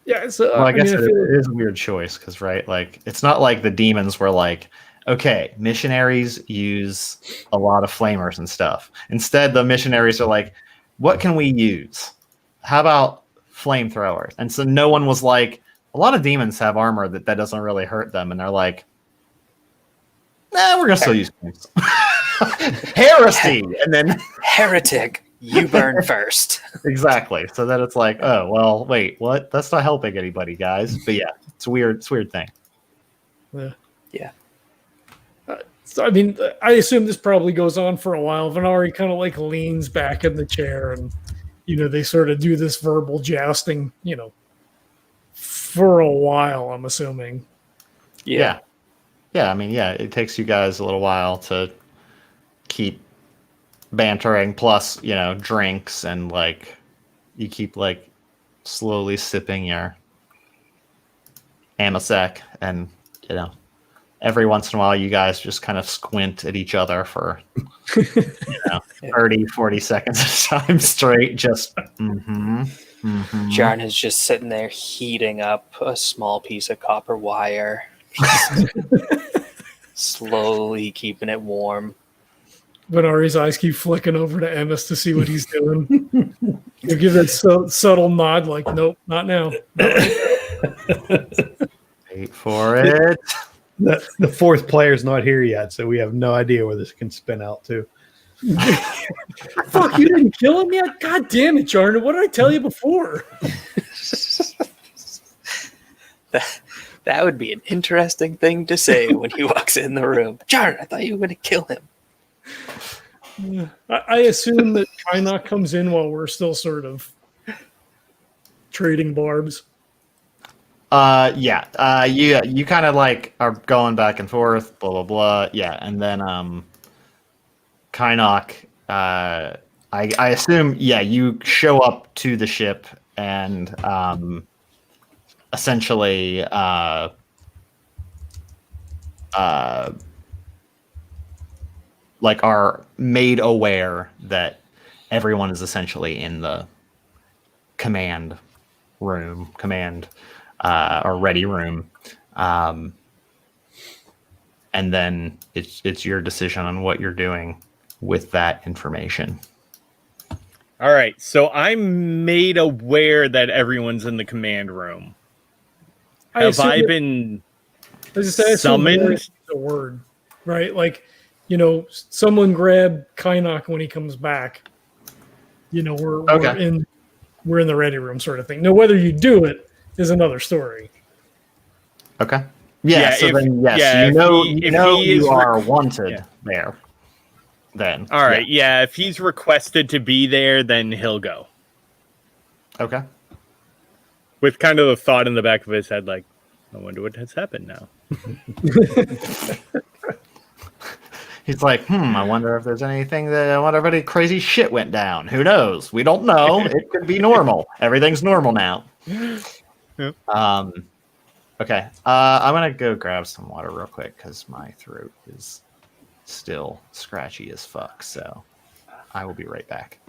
yeah. So Well, I guess mean, it is a weird choice because, right, like it's not like the demons were like, okay, missionaries use a lot of flamers and stuff. Instead, the missionaries are like, what can we use? How about flamethrowers? And so no one was like, a lot of demons have armor that doesn't really hurt them. And they're like, nah, we're going to still use flames. Heresy! And then... Heretic, you burn first. Exactly. So then it's like, oh, well, wait, what? That's not helping anybody, guys. But yeah, it's a weird thing. Yeah. So, I mean, I assume this probably goes on for a while. Venari kind of like leans back in the chair and, they sort of do this verbal jousting, for a while, I'm assuming. Yeah. Yeah, I mean, yeah, it takes you guys a little while to keep bantering, plus, drinks, and, like, you keep, like, slowly sipping your Amasec, and, every once in a while, you guys just kind of squint at each other for, 30, 40 seconds at a time straight. Just, Jarnan is just sitting there heating up a small piece of copper wire, slowly keeping it warm. Venari's eyes keep flicking over to Emmaus to see what he's doing. He'll give that subtle nod, like, nope, not now. Wait for it. The fourth player's not here yet, so we have no idea where this can spin out to. Fuck, you didn't kill him yet? God damn it, Jarnan. What did I tell you before? That would be an interesting thing to say when he walks in the room. Jarnan, I thought you were going to kill him. I assume that Kynnoch comes in while we're still sort of trading barbs. You kind of like are going back and forth, blah blah blah. Yeah, and then Kynnoch, I assume, you show up to the ship and essentially like are made aware that everyone is essentially in the command room, or ready room, and then it's your decision on what you're doing with that information. All right, so I'm made aware that everyone's in the command room. Have I been summoned? The word, right? Like, someone grab Kynnoch when he comes back. We're in the ready room, sort of thing. Now, whether you do it is another story. Okay. Yeah. So then, yes, you are wanted there. Then. All right. Yeah. If he's requested to be there, then he'll go. Okay. With kind of the thought in the back of his head, like, I wonder what has happened now. He's like, I wonder if there's anything I wonder if any crazy shit went down. Who knows? We don't know. It could be normal. Everything's normal now. Yep. Okay. I'm gonna go grab some water real quick because my throat is still scratchy as fuck. So I will be right back.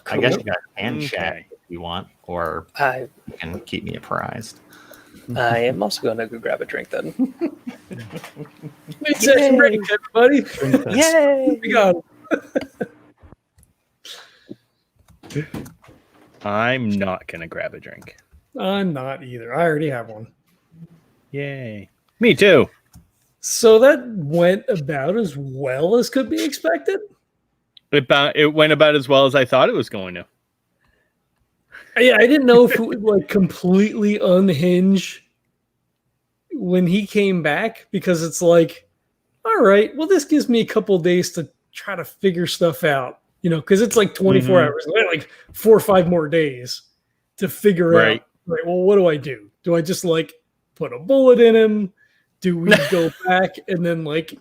I guess you guys can chat if you want, or you can keep me apprised. I am also going to go grab a drink then. Mid-session break, everybody. Yay! We got it. I'm not gonna grab a drink. I'm not either. I already have one. Yay! Me too. So that went about as well as could be expected. It went about as well as I thought it was going to. Yeah, I didn't know if it would like completely unhinge when he came back, because it's like, all right, well, this gives me a couple days to try to figure stuff out, because it's like 24 hours, like 4 or 5 more days to figure out. Right, well, what do I do? Do I just like put a bullet in him? Do we go back and then like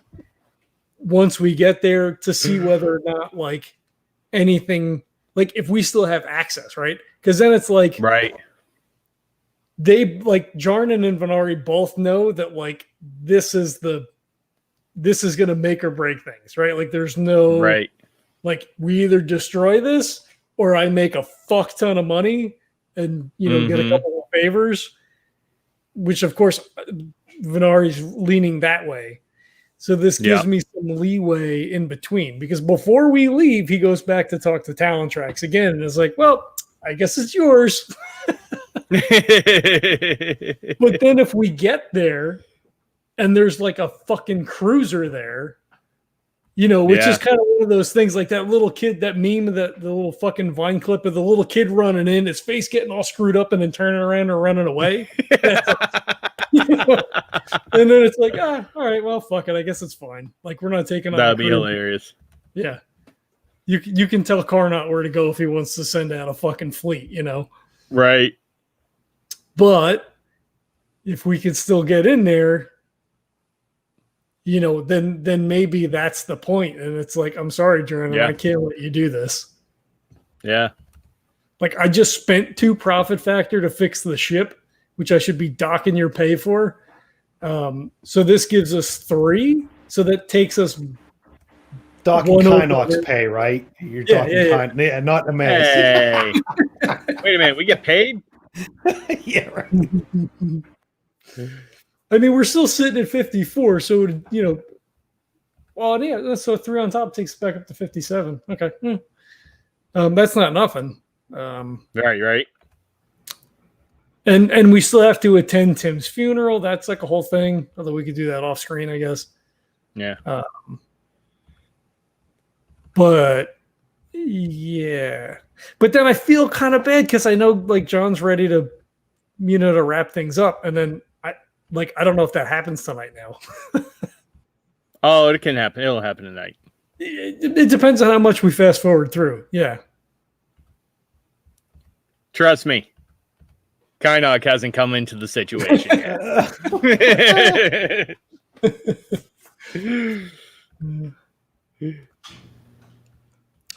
once we get there to see whether or not like anything, like if we still have access, right? Because then it's like they like Jarnan and Venari both know that like this is gonna make or break things, right? Like there's no like we either destroy this or I make a fuck ton of money and get a couple of favors, which of course Venari's leaning that way. So this gives me some leeway in between, because before we leave, he goes back to talk to Talon Tracks again. And it's like, well, I guess it's yours. But then if we get there and there's like a fucking cruiser there, which is kind of one of those things like that little kid, that meme, that the little fucking Vine clip of the little kid running in, his face getting all screwed up and then turning around or running away. And then it's like, all right, well, fuck it. I guess it's fine. Like, we're not taking on. That'd be hilarious. Yeah. You can tell Kynnoch where to go if he wants to send out a fucking fleet, Right. But if we could still get in there, then maybe that's the point. And it's like, I'm sorry, Jarnan, I can't let you do this. Yeah. Like, I just spent 2 profit factor to fix the ship, which I should be docking your pay for. So this gives us 3. So that takes us docking Kynnoch's pay, right? You're talking not Emmaus. Hey. Wait a minute, we get paid? Yeah, right. I mean, we're still sitting at 54, so well, yeah. So 3 on top takes us back up to 57. Okay, that's not nothing. Right. And we still have to attend Tim's funeral. That's like a whole thing. Although we could do that off screen, I guess. Yeah. But yeah. But then I feel kind of bad because I know like John's ready to, to wrap things up, and then I don't know if that happens tonight now. Oh, it can happen. It'll happen tonight. It depends on how much we fast forward through. Yeah. Trust me. Kynnoch hasn't come into the situation yet.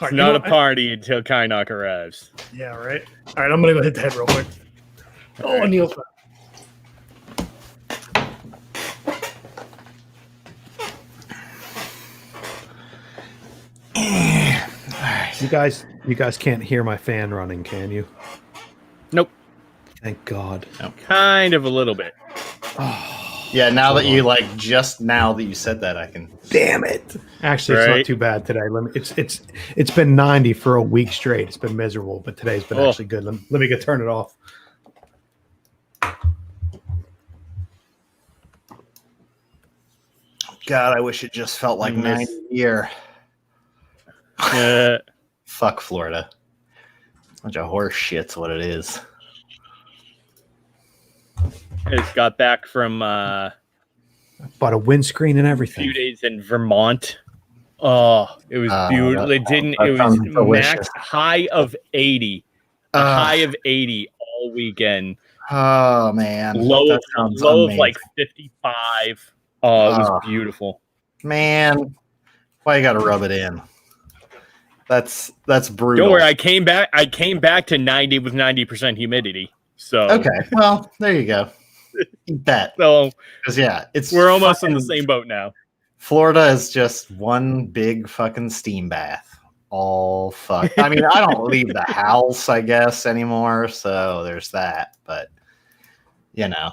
It's not a party until Kynnoch arrives. Yeah, right. All right, I'm going to go hit the head real quick. Oh, Neil's back. You guys can't hear my fan running, can you? Nope. Thank God. Nope. Kind of a little bit. Yeah, now that you just now that you said that, I can. Damn it! Actually, it's not too bad today. It's been 90 for a week straight. It's been miserable, but today's been actually good. Let me go turn it off. God, I wish it just felt like 90 here. Fuck Florida. Bunch of horse shit's what it is. I just got back from bought a windscreen and everything. A few days in Vermont. Oh, it was beautiful. It was max high of 80. A high of 80 all weekend. Oh man, Low that sounds of amazing. like 55. Oh, it was beautiful. Man, why you got to rub it in? That's brutal. Don't worry, I came back to 90 with 90% humidity. So okay, well there you go. Eat that. So Because yeah, we're almost in the same boat now. Florida is just one big fucking steam bath. All fuck. I mean, I don't leave the house, I guess, anymore. So there's that. But you know,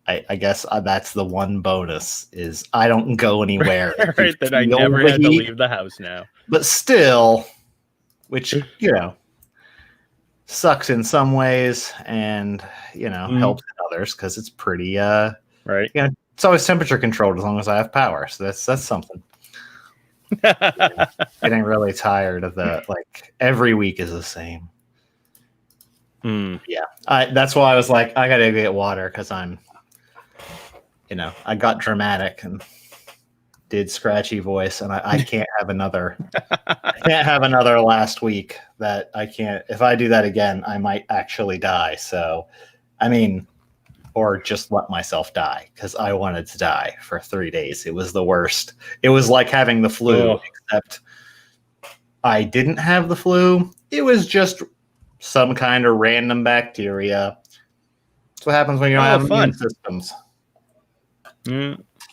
I guess that's the one bonus is I don't go anywhere. Right, that I never had to leave the house now. But still, which you know, sucks in some ways, and you know, helps in others because it's pretty. Right. You know, it's always temperature controlled as long as I have power. So that's something. Getting really tired of the like every week is the same. Yeah, that's why I was like, I gotta get water because I'm, you know, I got dramatic and did scratchy voice, and I can't have another. I can't have another last week that I can't. If I do that again, I might actually die. So, I mean, or just let myself die because I wanted to die for 3 days. It was the worst. It was like having the flu, except I didn't have the flu. It was just some kind of random bacteria. That's what happens when you don't have immune systems.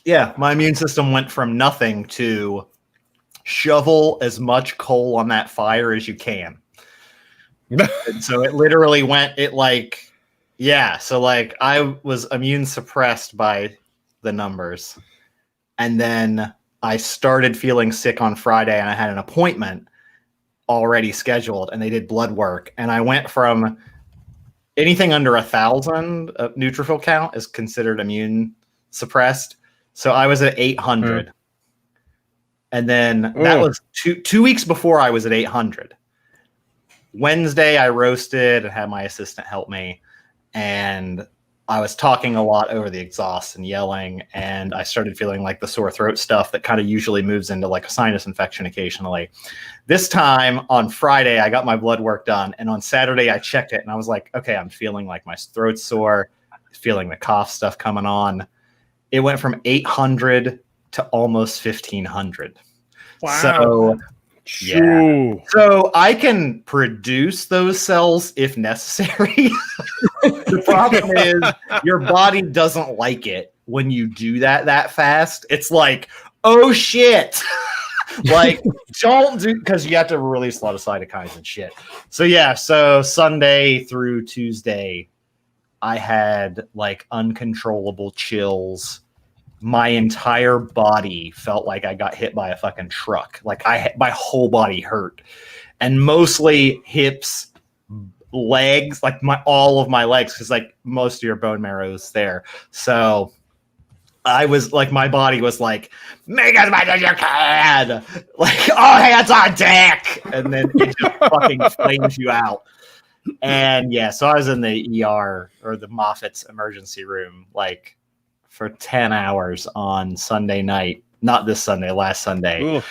Yeah, my immune system went from nothing to shovel as much coal on that fire as you can. And so it literally went, so like I was immune suppressed by the numbers. And then I started feeling sick on Friday and I had an appointment already scheduled and they did blood work. And I went from anything under 1,000 neutrophil count is considered immune suppressed. So I was at 800. And then that was two weeks before I was at 800. Wednesday, I roasted and had my assistant help me. And I was talking a lot over the exhaust and yelling. And I started feeling like the sore throat stuff that kind of usually moves into like a sinus infection occasionally. This time on Friday, I got my blood work done. And on Saturday, I checked it. And I was like, okay, I'm feeling like my throat's sore, feeling the cough stuff coming on. It went from 800 to almost 1,500. Wow. So, yeah. So I can produce those cells if necessary. The problem is your body doesn't like it when you do that fast. It's like, oh shit. Like, don't do, because you have to release a lot of cytokines and shit. So yeah, so Sunday through Tuesday, I had like uncontrollable chills. My entire body felt like I got hit by a fucking truck. Like my whole body hurt, and mostly hips, legs, like all of my legs, because like most of your bone marrow is there. So I was like, my body was like, make as much as you can, like all hands on deck, and then it just fucking flames you out. And yeah, so I was in the ER or the Moffitt's emergency room, like for 10 hours on Sunday night. Not this Sunday, last Sunday.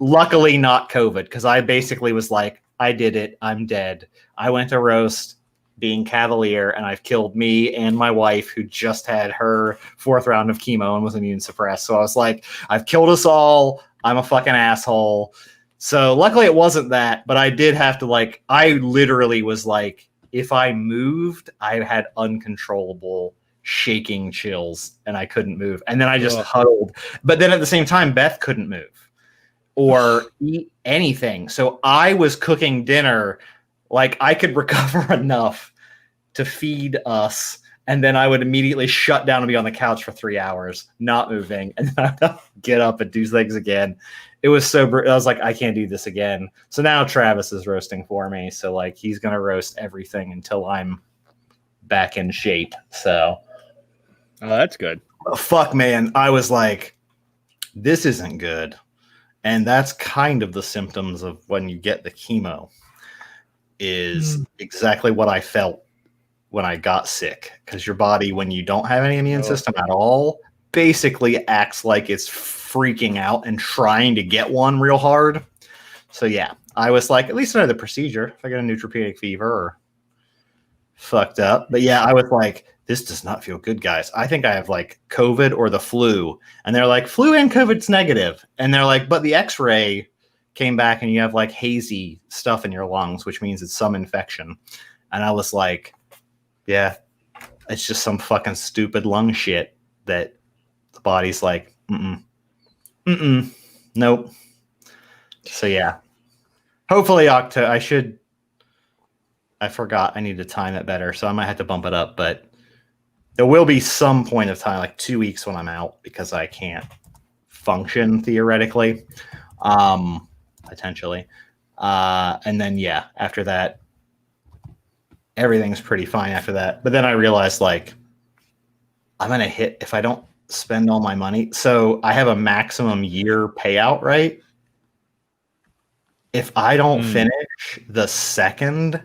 Luckily not COVID, because I basically was like, I did it, I'm dead. I went to roast being cavalier, and I've killed me and my wife, who just had her 4th round of chemo and was immune suppressed. So I was like, I've killed us all. I'm a fucking asshole. So luckily it wasn't that, but I did have to like, I literally was like, if I moved, I had uncontrollable shaking chills and I couldn't move. And then I just huddled. But then at the same time, Beth couldn't move or eat anything. So I was cooking dinner, like I could recover enough to feed us. And then I would immediately shut down and be on the couch for 3 hours, not moving. And then I'd get up and do things again. It was so I was like, I can't do this again. So now Travis is roasting for me. So like, he's going to roast everything until I'm back in shape. So. Oh, that's good. Fuck, man. I was like, this isn't good. And that's kind of the symptoms of when you get the chemo is exactly what I felt when I got sick. Because your body, when you don't have any immune system at all, basically acts like it's freaking out and trying to get one real hard. So yeah, I was like, at least another procedure. If I get a neutropenic fever or fucked up. But yeah, I was like, this does not feel good, guys. I think I have like COVID or the flu. And they're like, flu and COVID's negative. And they're like, but the x-ray came back and you have like hazy stuff in your lungs, which means it's some infection. And I was like, yeah, it's just some fucking stupid lung shit that the body's like, nope. So yeah, hopefully October. I forgot I need to time it better, so I might have to bump it up, but there will be some point of time, like 2 weeks when I'm out, because I can't function theoretically, potentially. And then, yeah, after that, everything's pretty fine after that. But then I realized, like, I'm going to hit if I don't spend all my money. So I have a maximum year payout, right? If I don't finish the second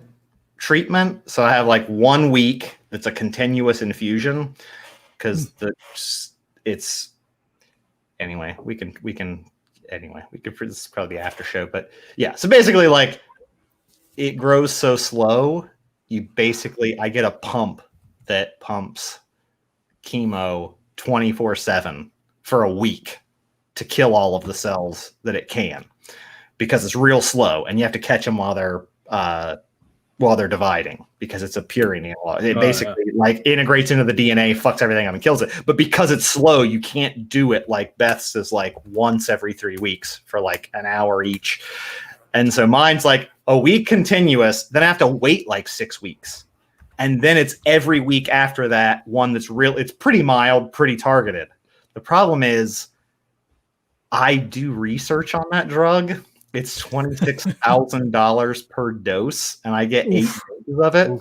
treatment, so I have like 1 week that's a continuous infusion, because it's anyway, we could this is probably the after show, but yeah, so basically, like, it grows so slow, I get a pump that pumps chemo 24/7 for a week to kill all of the cells that it can, because it's real slow and you have to catch them while they're dividing, because it's a purine analog. It basically like integrates into the DNA, fucks everything up and kills it. But because it's slow, you can't do it like Beth's is like once every 3 weeks for like an hour each. And so mine's like a week continuous, then I have to wait like 6 weeks. And then it's every week after that one that's real. It's pretty mild, pretty targeted. The problem is I do research on that drug. It's $26,000 per dose, and I get 8 doses of it,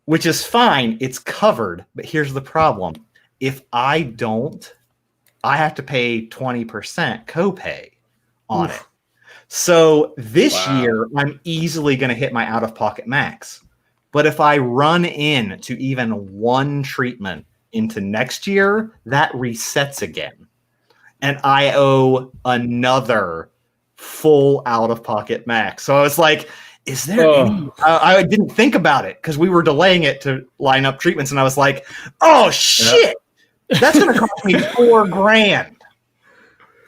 which is fine. It's covered. But here's the problem. If I don't, I have to pay 20% copay on it. So this year, I'm easily going to hit my out-of-pocket max. But if I run into even one treatment into next year, that resets again. And I owe another full out-of-pocket max. So I was like, is there any... I didn't think about it because we were delaying it to line up treatments. And I was like, oh, shit. That's going to cost me $4,000.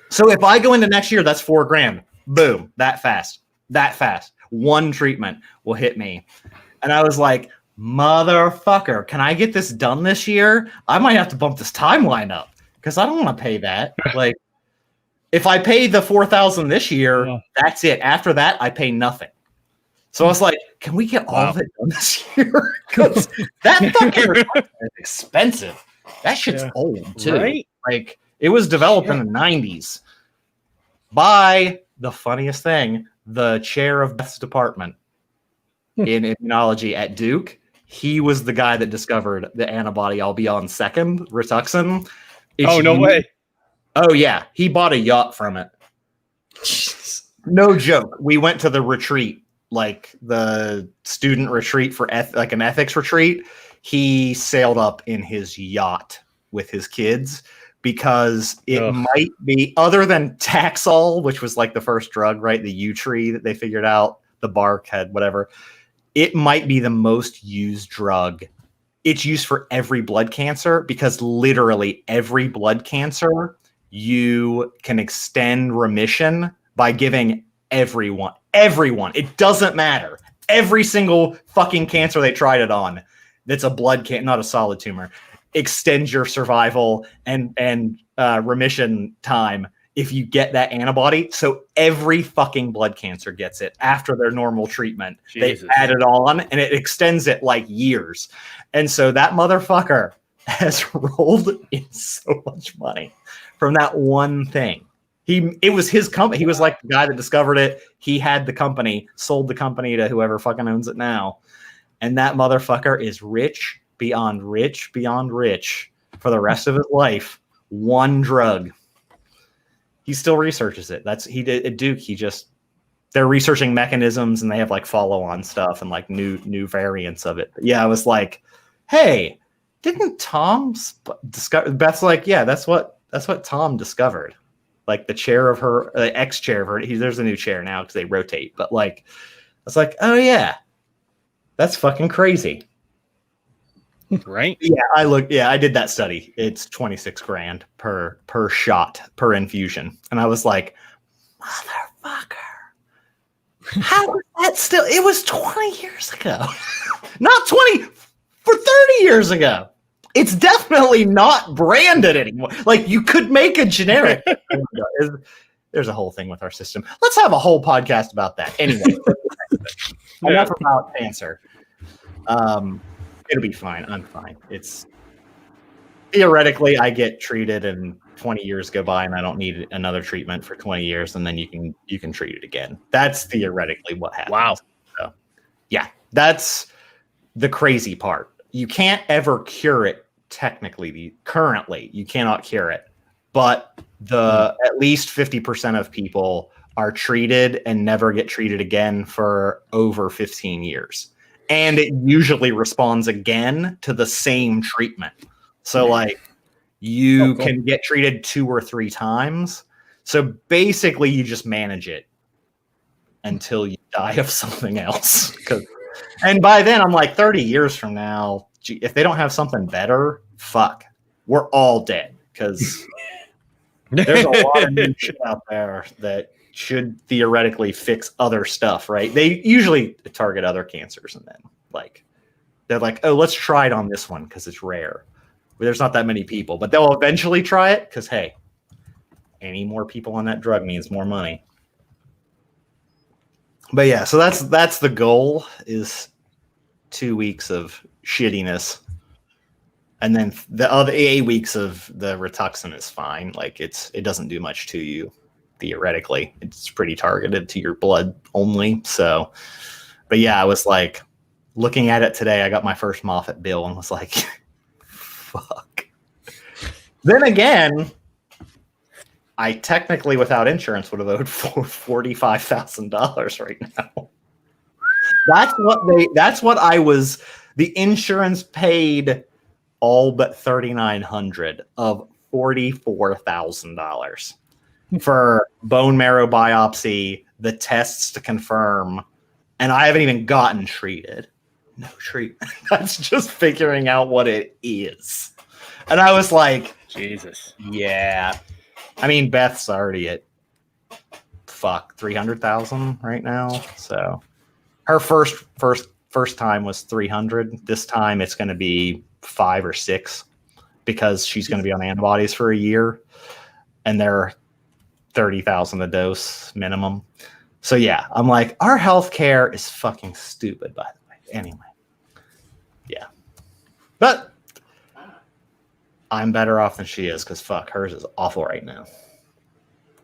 So if I go into next year, that's $4,000. Boom. That fast. One treatment will hit me. And I was like, motherfucker, can I get this done this year? I might have to bump this timeline up because I don't want to pay that. Like, if I pay the $4,000 this year, that's it. After that, I pay nothing. So I was like, can we get all of it done this year? Because that fucking is expensive. That shit's old, too. Right? Like, it was developed in the 90s by the funniest thing, the chair of Beth's department in immunology at Duke. He was the guy that discovered the antibody I'll be on second, Rituxan. No way. Oh, yeah. He bought a yacht from it. No joke. We went to the retreat, like the student retreat for like an ethics retreat. He sailed up in his yacht with his kids because it might be, other than Taxol, which was like the first drug, right? The yew tree that they figured out, the bark had whatever. It might be the most used drug. It's used for every blood cancer because literally every blood cancer you can extend remission by giving everyone. It doesn't matter. Every single fucking cancer they tried it on that's a blood cancer, not a solid tumor, extends your survival and remission time if you get that antibody. So every fucking blood cancer gets it after their normal treatment. Jesus. They add it on and it extends it like years. And so that motherfucker has rolled in so much money from that one thing. It was his company. He was like the guy that discovered it. He had the company, sold the company to whoever fucking owns it now. And that motherfucker is rich beyond rich for the rest of his life. One drug. He still researches it. He did at Duke. They're researching mechanisms and they have like follow-on stuff and like new variants of it. But yeah, I was like, hey, didn't Tom discover? Beth's like, yeah, that's what Tom discovered. Like the chair of her, ex-chair of her. There's a new chair now because they rotate. But like, I was like, oh yeah, That's fucking crazy. Right? I did that study. It's 26 grand per shot per infusion. And I was like, motherfucker. How is that still? It was 20 years ago. Not 20 for 30 years ago. It's definitely not branded anymore. Like, you could make a generic. There's a whole thing with our system. Let's have a whole podcast about that. Anyway, enough about cancer. It'll be fine. I'm fine. It's theoretically, I get treated and 20 years go by and I don't need another treatment for 20 years, and then you can treat it again. That's theoretically what happens. Wow. So, yeah, that's the crazy part. You can't ever cure it technically. Currently, you cannot cure it. But at least 50% of people are treated and never get treated again for over 15 years. And it usually responds again to the same treatment. So like you can get treated 2 or 3 times. So basically you just manage it until you die of something else. And by then I'm like 30 years from now, if they don't have something better, fuck, we're all dead. Because there's a lot of new shit out there that should theoretically fix other stuff, right? They usually target other cancers and then they're like, oh, let's try it on this one because it's rare. There's not that many people, but they'll eventually try it because, hey, any more people on that drug means more money. But yeah, so that's the goal, is 2 weeks of shittiness. And then the other 8 weeks of the Rituxan is fine. Like it doesn't do much to you theoretically. It's pretty targeted to your blood only. So, but yeah, I was like looking at it today. I got my first Moffitt bill and was like, fuck. Then again, I technically without insurance would have owed $45,000 right now. That's what I was. The insurance paid all but $3,900 of $44,000 for bone marrow biopsy, the tests to confirm, and I haven't even gotten treated. No treatment. That's just figuring out what it is. And I was like, Jesus. Yeah. I mean, Beth's already at 300,000 right now. So her first time was 300. This time it's going to be 5 or 6 because she's going to be on antibodies for a year, and they're 30,000 a dose minimum. So yeah, I'm like, our healthcare is fucking stupid, by the way. Anyway, yeah, but I'm better off than she is because fuck, hers is awful right now.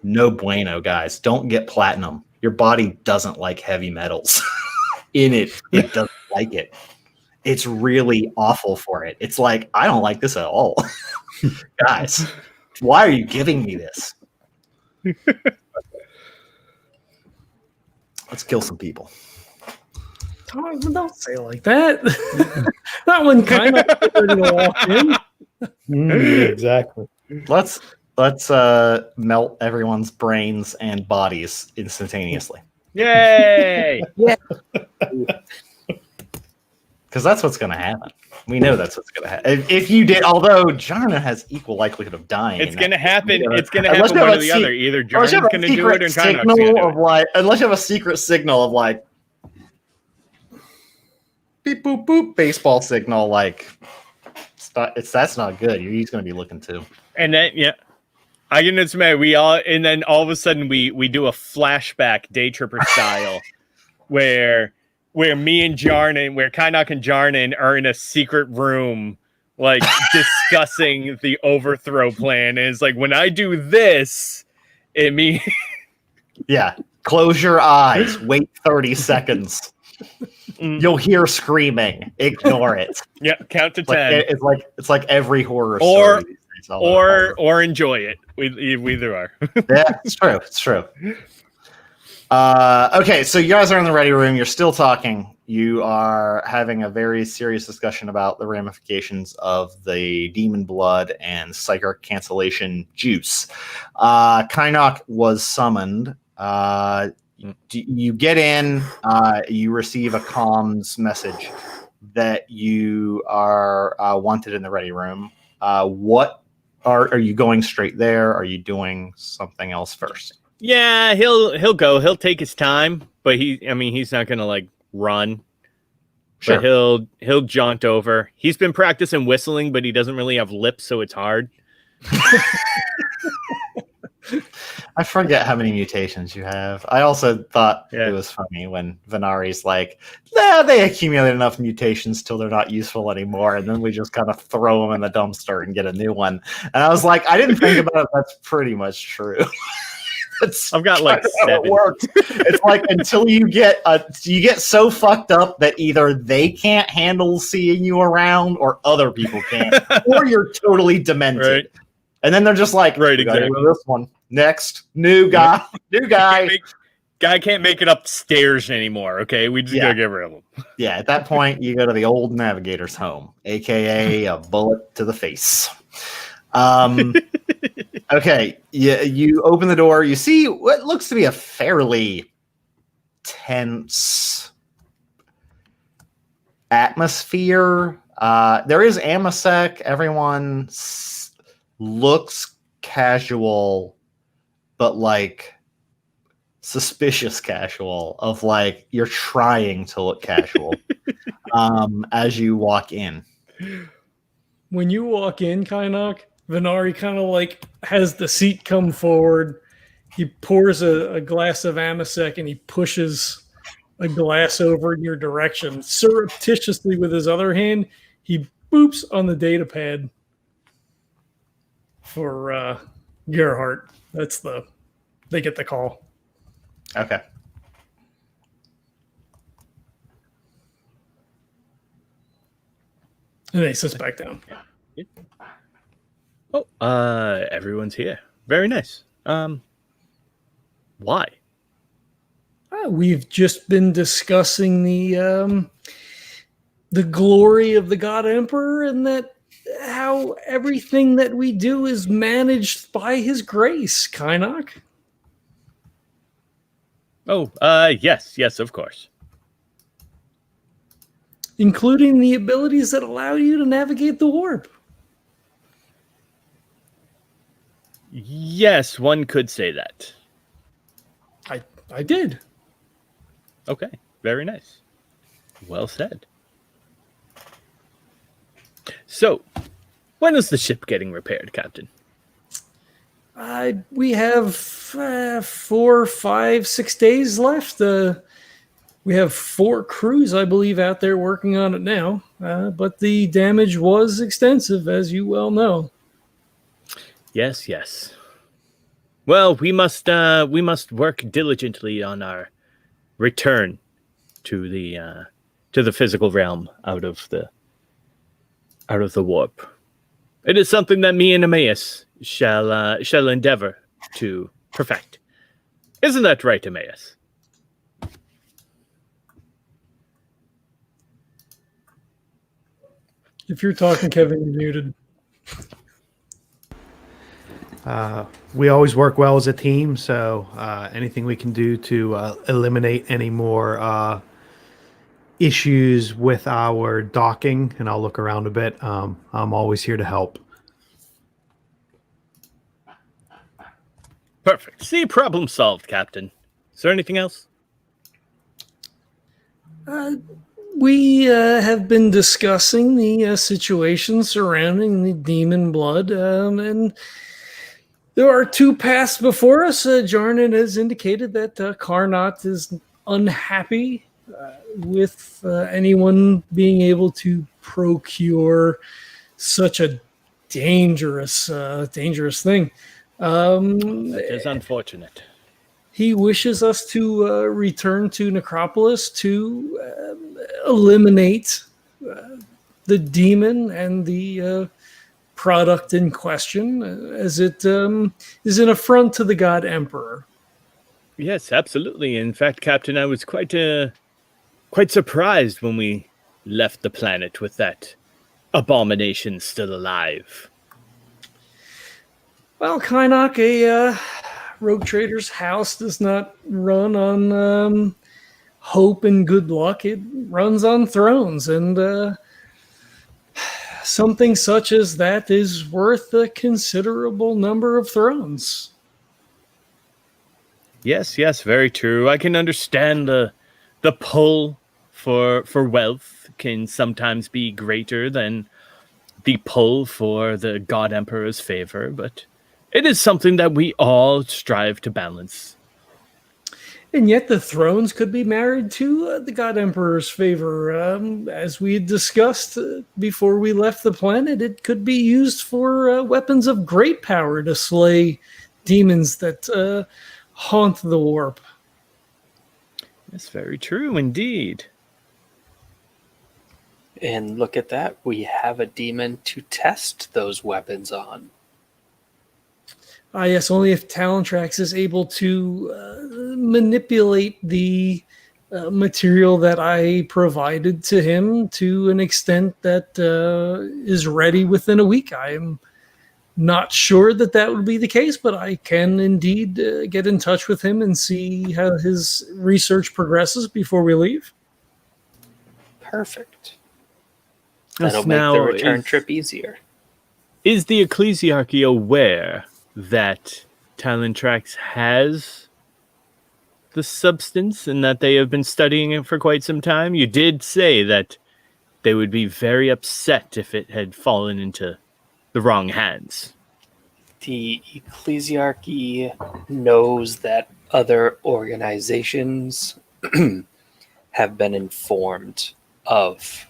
No bueno, guys. Don't get platinum. Your body doesn't like heavy metals in it. It doesn't like it. It's really awful for it. It's like, I don't like this at all. Guys, why are you giving me this? Let's kill some people. Don't say it like that. That one kind of ready to walk in. Exactly. Let's melt everyone's brains and bodies instantaneously. Yay! Yeah. Because that's what's going to happen. We know that's what's going to happen. If you did, although Jarnan has equal likelihood of dying. It's going to happen. It's going to happen one or the other. Either Jarnan's going to do it or Kynnoch's going to do it. Unless you have a secret signal of like, beep, boop, boop, baseball signal, like, that's not good. He's going to be looking too. And then, yeah. I can admit, and then all of a sudden we do a flashback Day Tripper style where me and Jarnan, where Kynnoch and Jarnan are in a secret room, like discussing the overthrow plan. And it's like, when I do this, it means. Yeah. Close your eyes. Wait 30 seconds. You'll hear screaming. Ignore it. Yeah. Count to 10. It's like every horror story. Or enjoy it. We either are. Yeah, it's true. It's true. Okay, so you guys are in the ready room. You're still talking. You are having a very serious discussion about the ramifications of the demon blood and psychic cancellation juice. Kynnoch was summoned. You get in, you receive a comms message that you are wanted in the ready room. What are you going straight there? Are you doing something else first? Yeah, he'll go. He'll take his time, but he's not gonna like run. Sure. But he'll jaunt over. He's been practicing whistling, but he doesn't really have lips, so it's hard. I forget how many mutations you have. I also thought Yeah. it was funny when Venari's like, nah, they accumulate enough mutations till they're not useful anymore, and then we just kind of throw them in the dumpster and get a new one. And I was like, I didn't think about it. That's pretty much true. I've got like how 7. it works. It's like until you get so fucked up that either they can't handle seeing you around or other people can't, or you're totally demented. Right. And then they're just like, Right, we gotta exactly. go this one. Next, new guy, new guy. Guy can't make it upstairs anymore. Okay, we just gotta get rid of him. Yeah, at that point, you go to the old Navigator's home, aka a bullet to the face. Okay, you open the door. You see what looks to be a fairly tense atmosphere. There is AMASEC. Everyone looks casual, but like suspicious casual of like you're trying to look casual as you walk in. When you walk in, Kynnoch, Venari kind of like has the seat come forward. He pours a glass of AMASEC and he pushes a glass over in your direction. Surreptitiously with his other hand, he boops on the data pad for Gerhardt. They get the call. Okay. And they sit back down. Oh, everyone's here. Very nice. Why? We've just been discussing the glory of the God Emperor and that how everything that we do is managed by his grace, Kynnoch. Oh, yes, of course. Including the abilities that allow you to navigate the warp. Yes, one could say that. I did. Okay, very nice. Well said. So, when is the ship getting repaired, Captain? We have 4, 5, 6 days left. We have 4 crews, I believe, out there working on it now. But the damage was extensive, as you well know. Yes. Well, we must work diligently on our return to the physical realm out of the warp. It is something that me and Emmaus shall endeavor to perfect. Isn't that right, Emmaus? If you're talking, Kevin, you're muted. We always work well as a team, so anything we can do to eliminate any more issues with our docking, and I'll look around a bit. I'm always here to help. Perfect. See, problem solved, Captain. Is there anything else? We have been discussing the situation surrounding the demon blood, and there are 2 paths before us. Jarnan has indicated that Carnot is unhappy with anyone being able to procure such a dangerous thing. It is unfortunate. He wishes us to return to Necropolis to eliminate the demon and the product in question, as it is an affront to the God Emperor. Yes, absolutely. In fact, Captain, I was quite surprised when we left the planet with that abomination still alive. Well, Kynnoch, a Rogue Trader's house does not run on hope and good luck. It runs on thrones, and something such as that is worth a considerable number of thrones. Yes, very true. I can understand the pull for wealth can sometimes be greater than the pull for the God Emperor's favor, but it is something that we all strive to balance. And yet the thrones could be married to the God Emperor's favor. As we had discussed before we left the planet, it could be used for weapons of great power to slay demons that haunt the warp. That's very true indeed. And look at that. We have a demon to test those weapons on. Yes, only if Talontrax is able to manipulate the material that I provided to him to an extent that is ready within a week. I am not sure that would be the case, but I can indeed get in touch with him and see how his research progresses before we leave. Perfect. Yes, That'll make the return trip easier. Is the Ecclesiarchy aware that Talontrax has the substance and that they have been studying it for quite some time? You did say that they would be very upset if it had fallen into the wrong hands. The Ecclesiarchy knows that other organizations have been informed of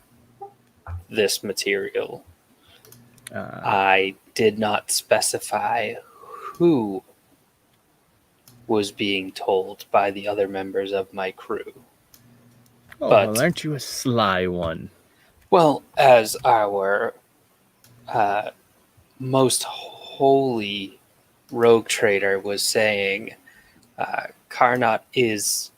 this material. I did not specify who was being told by the other members of my crew. Oh, But- well, aren't you a sly one? Well, as our most holy rogue trader was saying, Kynnoch is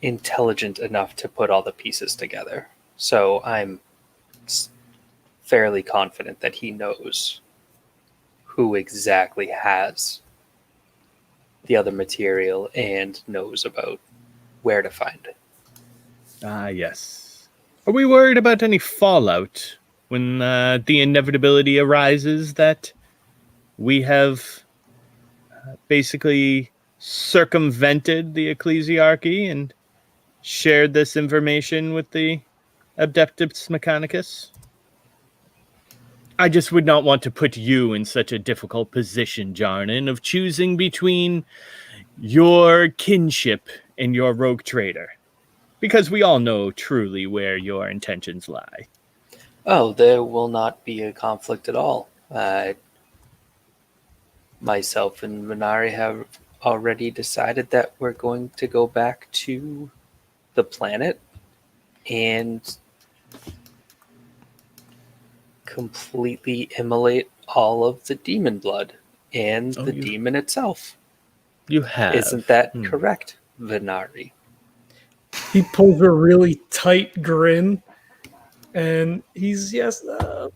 intelligent enough to put all the pieces together. So I'm fairly confident that he knows who exactly has the other material and knows about where to find it. Yes. Are we worried about any fallout when the inevitability arises that we have basically circumvented the Ecclesiarchy and shared this information with the Adeptus Mechanicus? I just would not want to put you in such a difficult position, Jarnan, of choosing between your kinship and your rogue trader, because we all know truly where your intentions lie. Oh, there will not be a conflict at all. Myself and Venari have already decided that we're going to go back to the planet and completely immolate all of the demon blood and the demon itself. You have. Isn't that correct, Venari? He pulls a really tight grin, and he's, yes, yeah,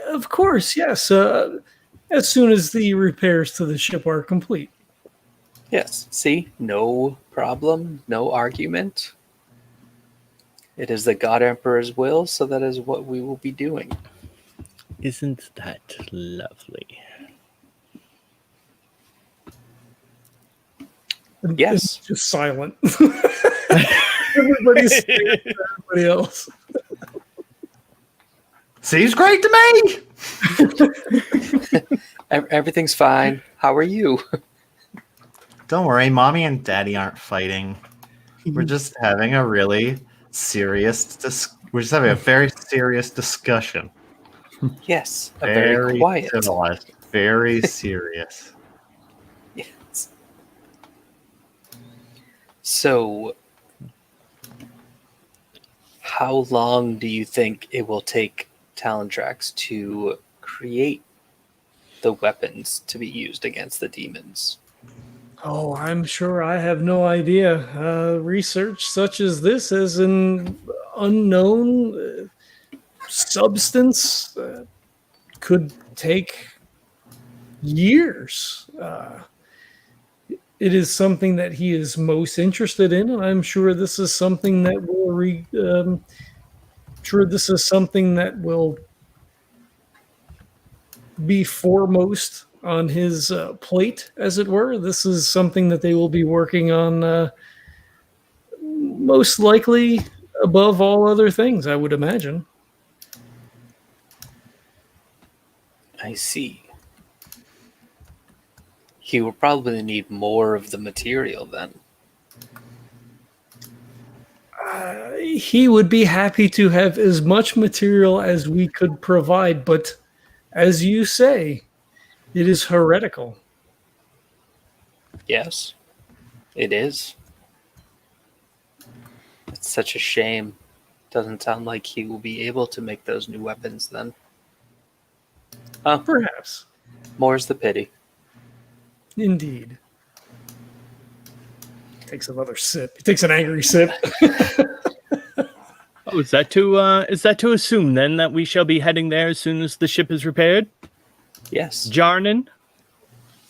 of course, yes. As soon as the repairs to the ship are complete. Yes. See? No problem, no argument. It is the God Emperor's will, so that is what we will be doing. Isn't that lovely? And Yes. it's just silent. Everybody's staring at everybody else. Seems great to me. Everything's fine. How are you? Don't worry, mommy and daddy aren't fighting. We're just having a really serious. We're just having a very serious discussion. Yes, a very quiet. Civilized, very serious. Yes. So, how long do you think it will take Talontrax to create the weapons to be used against the demons? Oh, I'm sure I have no idea. Research such as this as an unknown substance could take years. it is something that he is most interested in, and I'm sure this is something that will be foremost on his plate, as it were. This is something that they will be working on most likely above all other things, I would imagine. I see. He will probably need more of the material then. He would be happy to have as much material as we could provide, but as you say, it is heretical. Yes, it is. It's such a shame. Doesn't sound like he will be able to make those new weapons then. Perhaps. More's the pity. Indeed. Takes another sip. He takes an angry sip. Oh, is that to assume then that we shall be heading there as soon as the ship is repaired? Yes. Jarnan?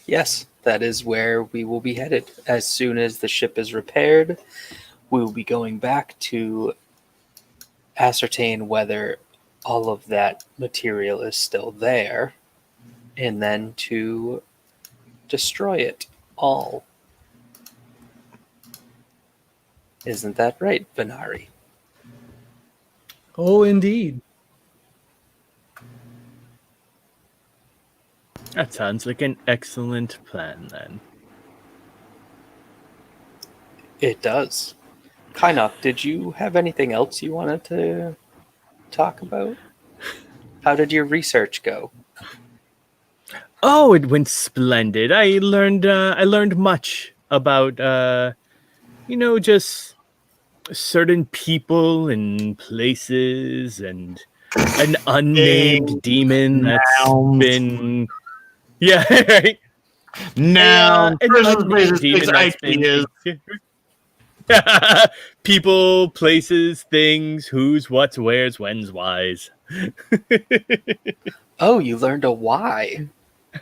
Yes, that is where we will be headed. As soon as the ship is repaired, we will be going back to ascertain whether all of that material is still there, and then to destroy it all. Isn't that right, Venari? Oh, indeed. That sounds like an excellent plan then. It does. Kynnoch, did you have anything else you wanted to talk about? How did your research go? Oh, it went splendid. I learned much about just certain people and places and an unnamed demon that's been right. Now, An unnamed demon that's been people, places, things, who's, what's, where's, when's, why's. Oh, you learned a why.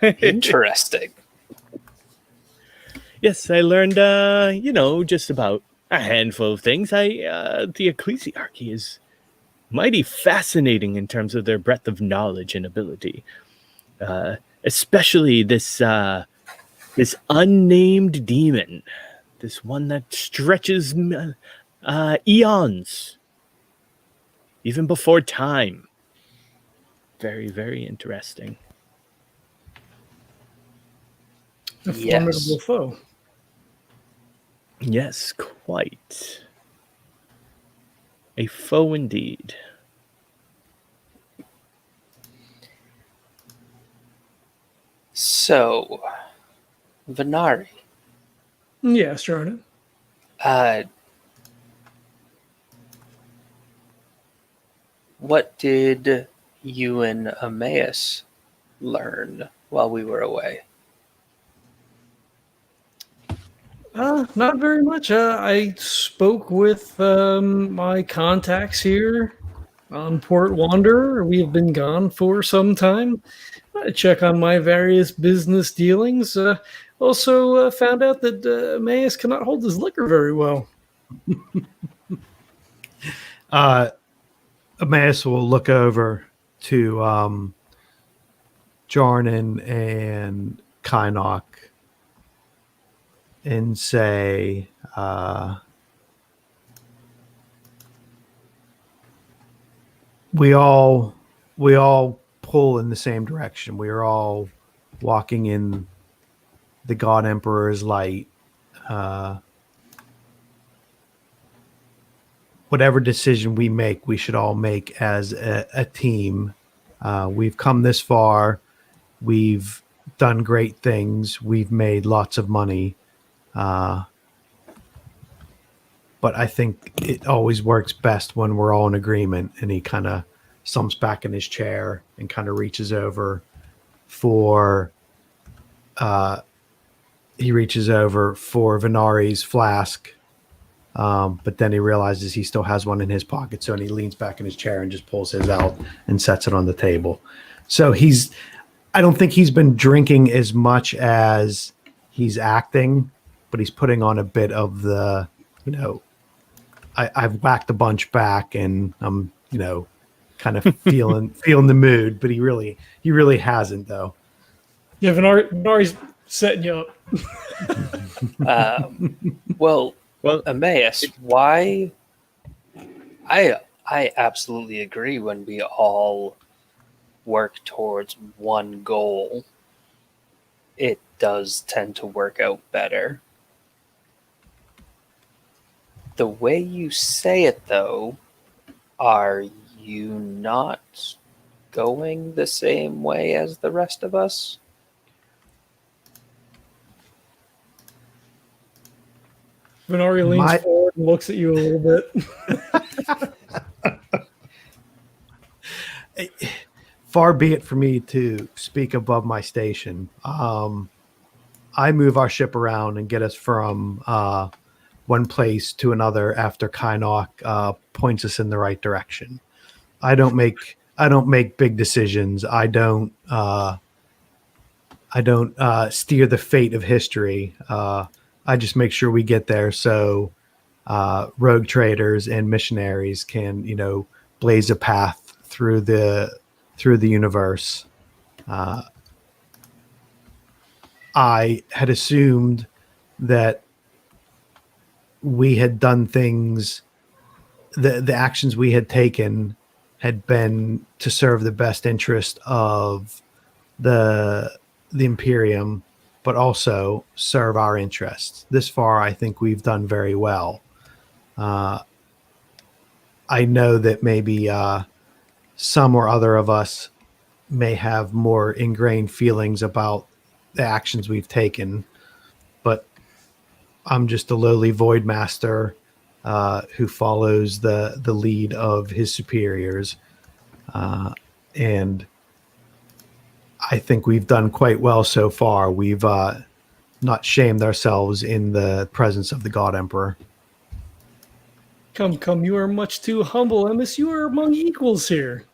Interesting. Yes, I learned, just about a handful of things. The ecclesiarchy is mighty fascinating in terms of their breadth of knowledge and ability. Especially this unnamed demon. This one that stretches eons, even before time. Very, very interesting. A formidable foe. Yes, quite. A foe indeed. So, Venari. Yes, Jarnan. What did you and Emmaus learn while we were away? Not very much. I spoke with my contacts here on Port Wanderer. We have been gone for some time. I check on my various business dealings. Also found out that Emmaus cannot hold his liquor very well. Emmaus will look over to Jarnan and Kynnoch and say, we all pull in the same direction. We are all walking in the God Emperor's light. Whatever decision we make, we should all make as a team. We've come this far. We've done great things. We've made lots of money. But I think it always works best when we're all in agreement. And he kind of slumps back in his chair and kind of reaches over for Venari's flask. But then he realizes he still has one in his pocket. So he leans back in his chair and just pulls his out and sets it on the table. So I don't think he's been drinking as much as he's acting. but he's putting on a bit of the, I've whacked a bunch back, and I'm, kind of feeling the mood, but he really hasn't though. Yeah, Venari's setting you up. Well, Well, Emmaus, why? I absolutely agree. When we all work towards one goal, it does tend to work out better. The way you say it, though, are you not going the same way as the rest of us? Venari leans forward and looks at you a little bit. Far be it for me to speak above my station. I move our ship around and get us from one place to another after Kynnoch points us in the right direction. I don't make big decisions. I don't steer the fate of history. I just make sure we get there so rogue traders and missionaries can, blaze a path through the universe. I had assumed that we had done things, the actions we had taken had been to serve the best interest of the Imperium, but also serve our interests. This far, I think we've done very well. I know that maybe some or other of us may have more ingrained feelings about the actions we've taken, but I'm just a lowly void master who follows the lead of his superiors. And I think we've done quite well so far. We've not shamed ourselves in the presence of the God Emperor. Come, you are much too humble, Emmaus. You are among equals here.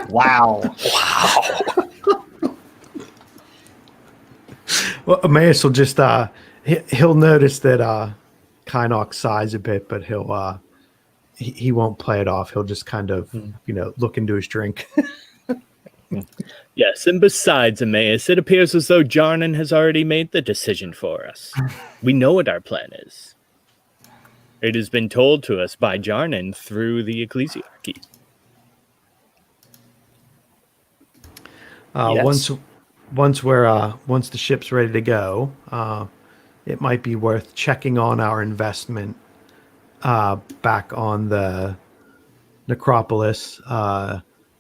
Wow. Well, Emmaus will just he'll notice that Kynnoch sighs a bit, but he won't play it off. He'll just kind of look into his drink. Yes, and besides, Emmaus, it appears as though Jarnan has already made the decision for us. We know what our plan is. It has been told to us by Jarnan through the ecclesiarchy. Yes. Once the ship's ready to go, it might be worth checking on our investment back on the necropolis.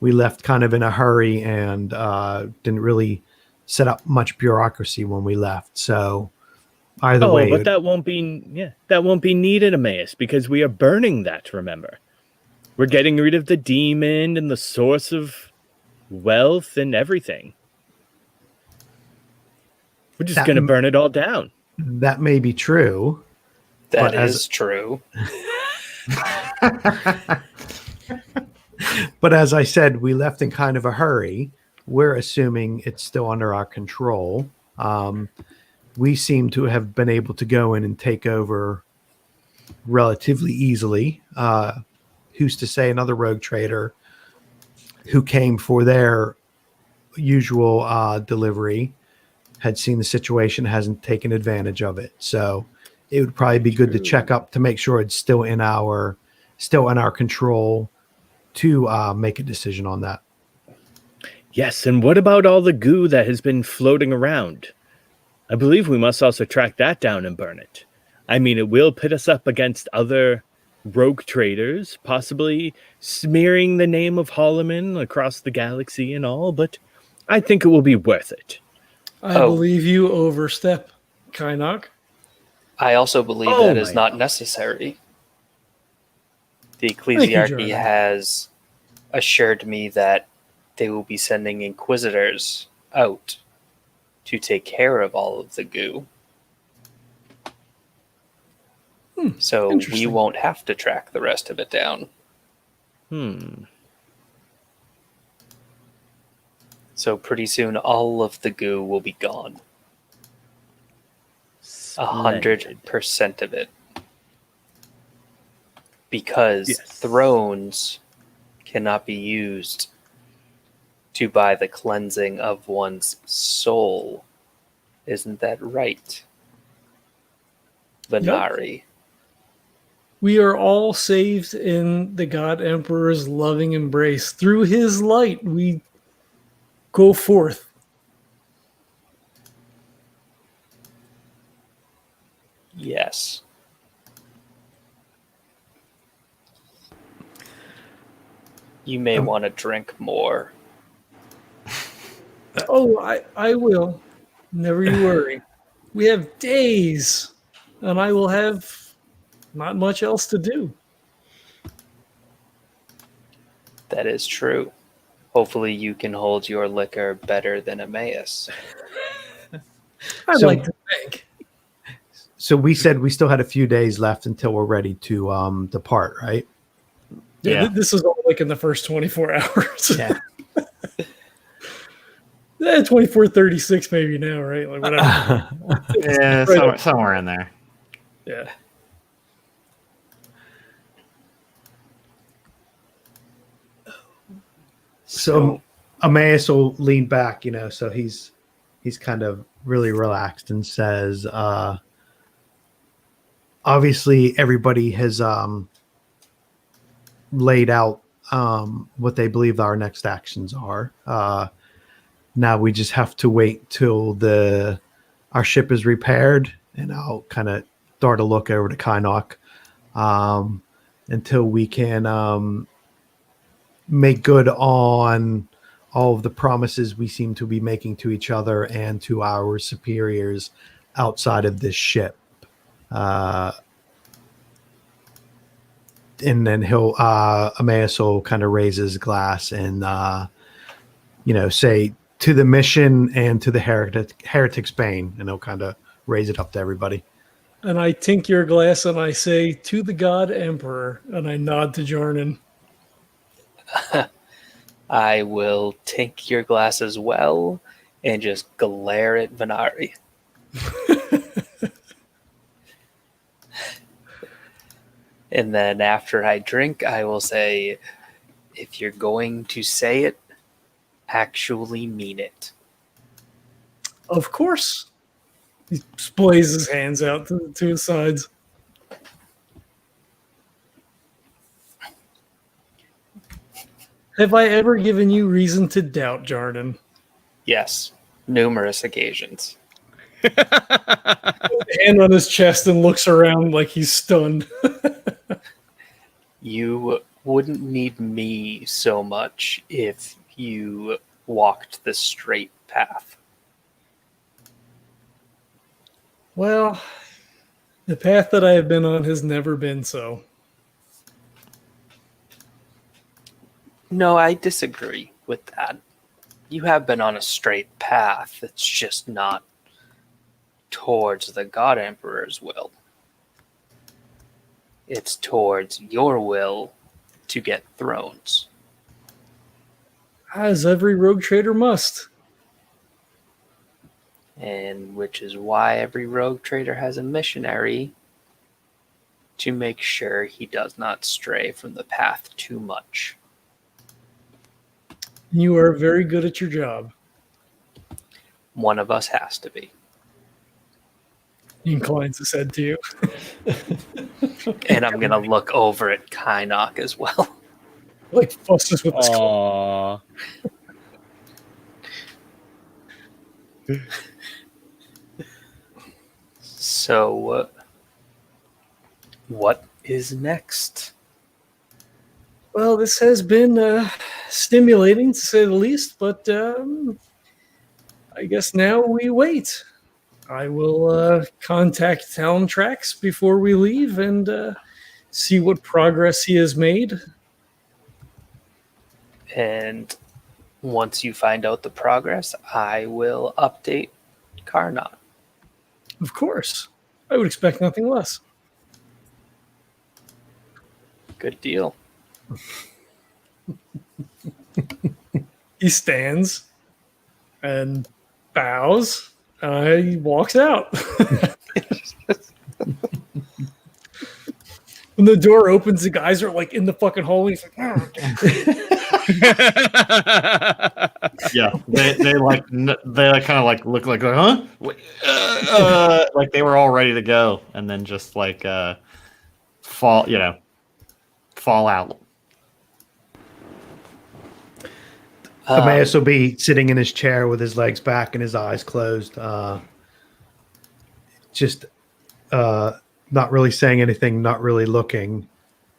We left kind of in a hurry and didn't really set up much bureaucracy when we left. So either way, but that won't be needed, Emmaus, because we are burning that, remember. We're getting rid of the demon and the source of wealth and everything. We're just going to burn it all down. That may be true. That is true. But as I said, we left in kind of a hurry. We're assuming it's still under our control. We seem to have been able to go in and take over relatively easily. Who's to say another rogue trader who came for their usual delivery had seen the situation, hasn't taken advantage of it. So it would probably be good to check up to make sure it's still in our control to make a decision on that. Yes, and what about all the goo that has been floating around? I believe we must also track that down and burn it. I mean, it will pit us up against other rogue traders, possibly smearing the name of Hallerman across the galaxy and all, but I think it will be worth it. I believe you overstep, Kynnoch. I also believe that is not necessary. The ecclesiarchy has assured me that they will be sending inquisitors out to take care of all of the goo. So we won't have to track the rest of it down. So pretty soon all of the goo will be gone. 100% of it. Because Yes. thrones cannot be used to buy the cleansing of one's soul. Isn't that right? Venari. We are all saved in the God Emperor's loving embrace. Through his light, we go forth. Yes. You may want to drink more. Oh, I will. Never you worry. We have days, and I will have not much else to do. That is true. Hopefully you can hold your liquor better than Emmaus. I'd So- like to think. So we said we still had a few days left until we're ready to depart, right? Yeah, Yeah. this is all like in the first 24 hours. Yeah. 24:36 maybe now, right? Like whatever. Yeah, Right. somewhere in there. Yeah. So Emmaus will lean back, so he's kind of really relaxed and says, obviously everybody has laid out what they believe our next actions are. Now we just have to wait till our ship is repaired, and I'll kind of start a look over to Kynnoch until we can make good on all of the promises we seem to be making to each other and to our superiors outside of this ship. And then he'll Emmaus will kind of raise his glass and say to the mission and to the heretic Spain, and he'll kind of raise it up to everybody. And I tink your glass and I say, to the God Emperor, and I nod to Jarnan. I will take your glass as well and just glare at Venari. And then after I drink, I will say, if you're going to say it, actually mean it. Of course. He splays his hands out to his sides. Have I ever given you reason to doubt, Jarnan? Yes, numerous occasions. Hand on his chest and looks around like he's stunned. You wouldn't need me so much if you walked the straight path. Well, the path that I have been on has never been so. No, I disagree with that. You have been on a straight path. It's just not towards the God Emperor's will. It's towards your will to get thrones. As every rogue trader must. And which is why every rogue trader has a missionary to make sure he does not stray from the path too much. You are very good at your job. One of us has to be. He inclines his head to you. And I'm going to look over at Kynnoch as well. Like fusses with his claw. Aww. So, what is next? Well, this has been stimulating to say the least, but I guess now we wait. I will contact Talon Tracks before we leave and see what progress he has made. And once you find out the progress, I will update Karnot. Of course. I would expect nothing less. Good deal. He stands, and bows. He walks out. When the door opens, the guys are like in the fucking hallway. He's like, "Oh, Yeah, they like kind of like look like, huh? Like they were all ready to go, and then just like fall out. Emmaus will be sitting in his chair with his legs back and his eyes closed, just not really saying anything, not really looking,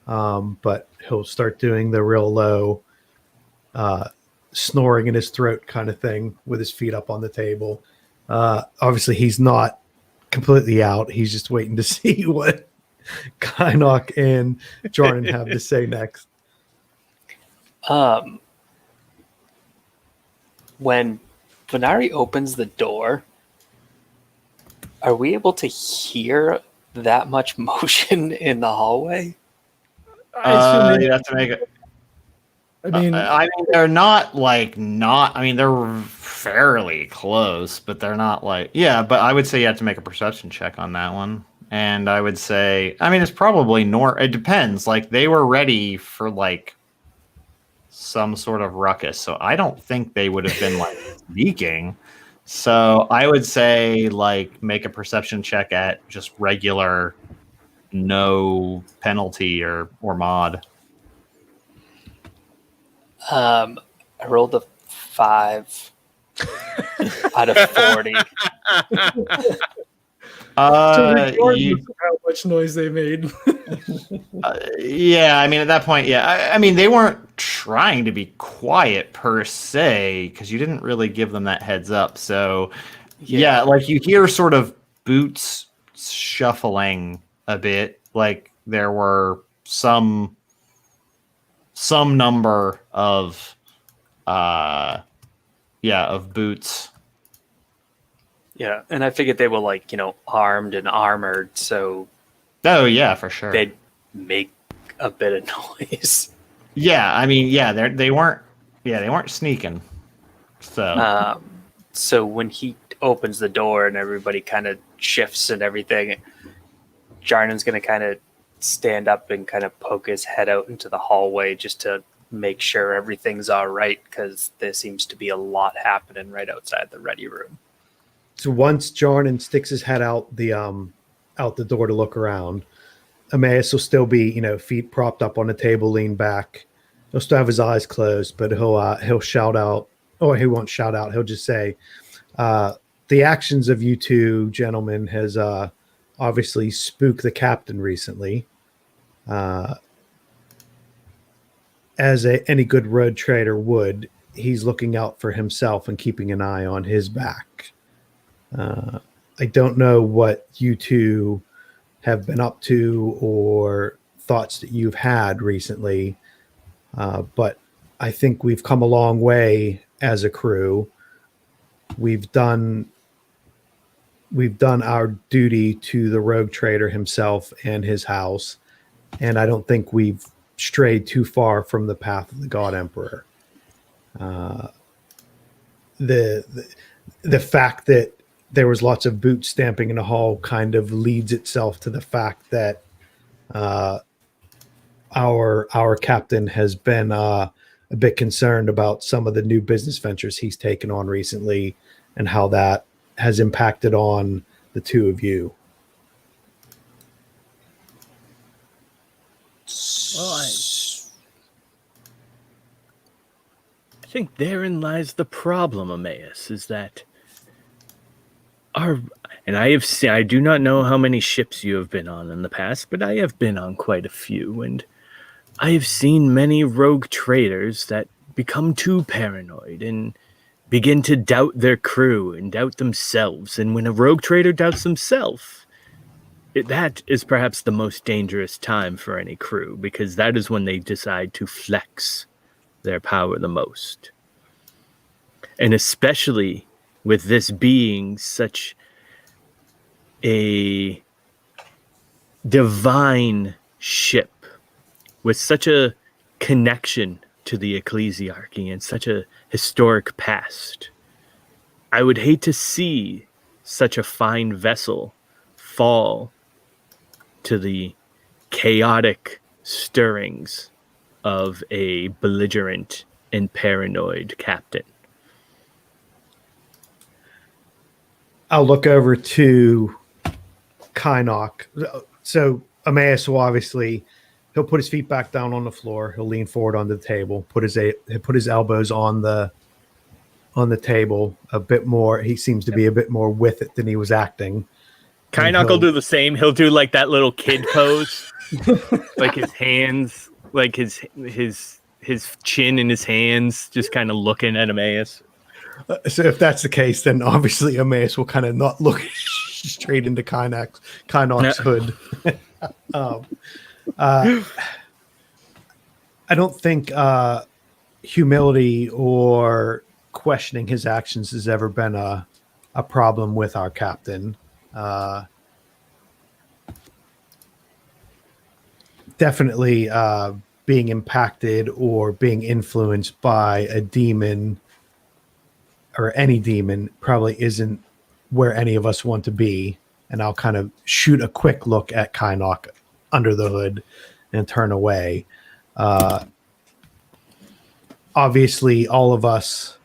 but he'll start doing the real low snoring in his throat kind of thing with his feet up on the table. Obviously, he's not completely out. He's just waiting to see what Kynnoch and Jarnan have to say next. When Venari opens the door, are we able to hear that much motion in the hallway? You'd have to make it. I mean, they're not. I mean, they're fairly close, but they're not like. Yeah, but I would say you have to make a perception check on that one. And I would say, I mean, it's probably it depends. Like they were ready for like some sort of ruckus, so I don't think they would have been like sneaking. So I would say like make a perception check at just regular, no penalty or mod. I rolled a 5 out of 40. regardless of how much noise they made. Yeah, I mean, at that point, yeah. I mean, they weren't trying to be quiet per se, because you didn't really give them that heads up. So, yeah, like you hear sort of boots shuffling a bit. Like there were some number of, of boots. Yeah, and I figured they were like, armed and armored, so Oh yeah, for sure. they'd make a bit of noise. Yeah, I mean, yeah, they weren't sneaking. So So when he opens the door and everybody kind of shifts and everything, Jarnan's going to kind of stand up and kind of poke his head out into the hallway just to make sure everything's all right, because there seems to be a lot happening right outside the ready room. So once Jarnan sticks his head out the door to look around, Emmaus will still be, feet propped up on the table, lean back. He'll still have his eyes closed, but he'll shout out, or he won't shout out. He'll just say, "The actions of you two gentlemen has obviously spooked the captain recently. As any good road trader would, he's looking out for himself and keeping an eye on his back. I don't know what you two have been up to or thoughts that you've had recently, but I think we've come a long way as a crew. We've done our duty to the rogue trader himself and his house, and I don't think we've strayed too far from the path of the God Emperor. The fact that there was lots of boot stamping in the hall kind of leads itself to the fact that our captain has been a bit concerned about some of the new business ventures he's taken on recently and how that has impacted on the two of you." Well, I think therein lies the problem, Emmaus, is that I do not know how many ships you have been on in the past, but I have been on quite a few, and I have seen many rogue traders that become too paranoid and begin to doubt their crew and doubt themselves. And when a rogue trader doubts himself, that is perhaps the most dangerous time for any crew, because that is when they decide to flex their power the most. And especially with this being such a divine ship with such a connection to the ecclesiarchy and such a historic past, I would hate to see such a fine vessel fall to the chaotic stirrings of a belligerent and paranoid captain. I'll look over to Kynnoch. So Emmaus will obviously, he'll put his feet back down on the floor. He'll lean forward onto the table, put his elbows on the table a bit more. He seems to be a bit more with it than he was acting. Kynnoch will do the same. He'll do like that little kid pose, like his hands, like his chin in his hands, just kind of looking at Emmaus. So if that's the case, then obviously Emmaus will kind of not look straight into Kynnoch's hood. I don't think humility or questioning his actions has ever been a problem with our captain. Definitely being impacted or being influenced by a demon or any demon probably isn't where any of us want to be. And I'll kind of shoot a quick look at Kynnoch under the hood and turn away. Obviously, all of us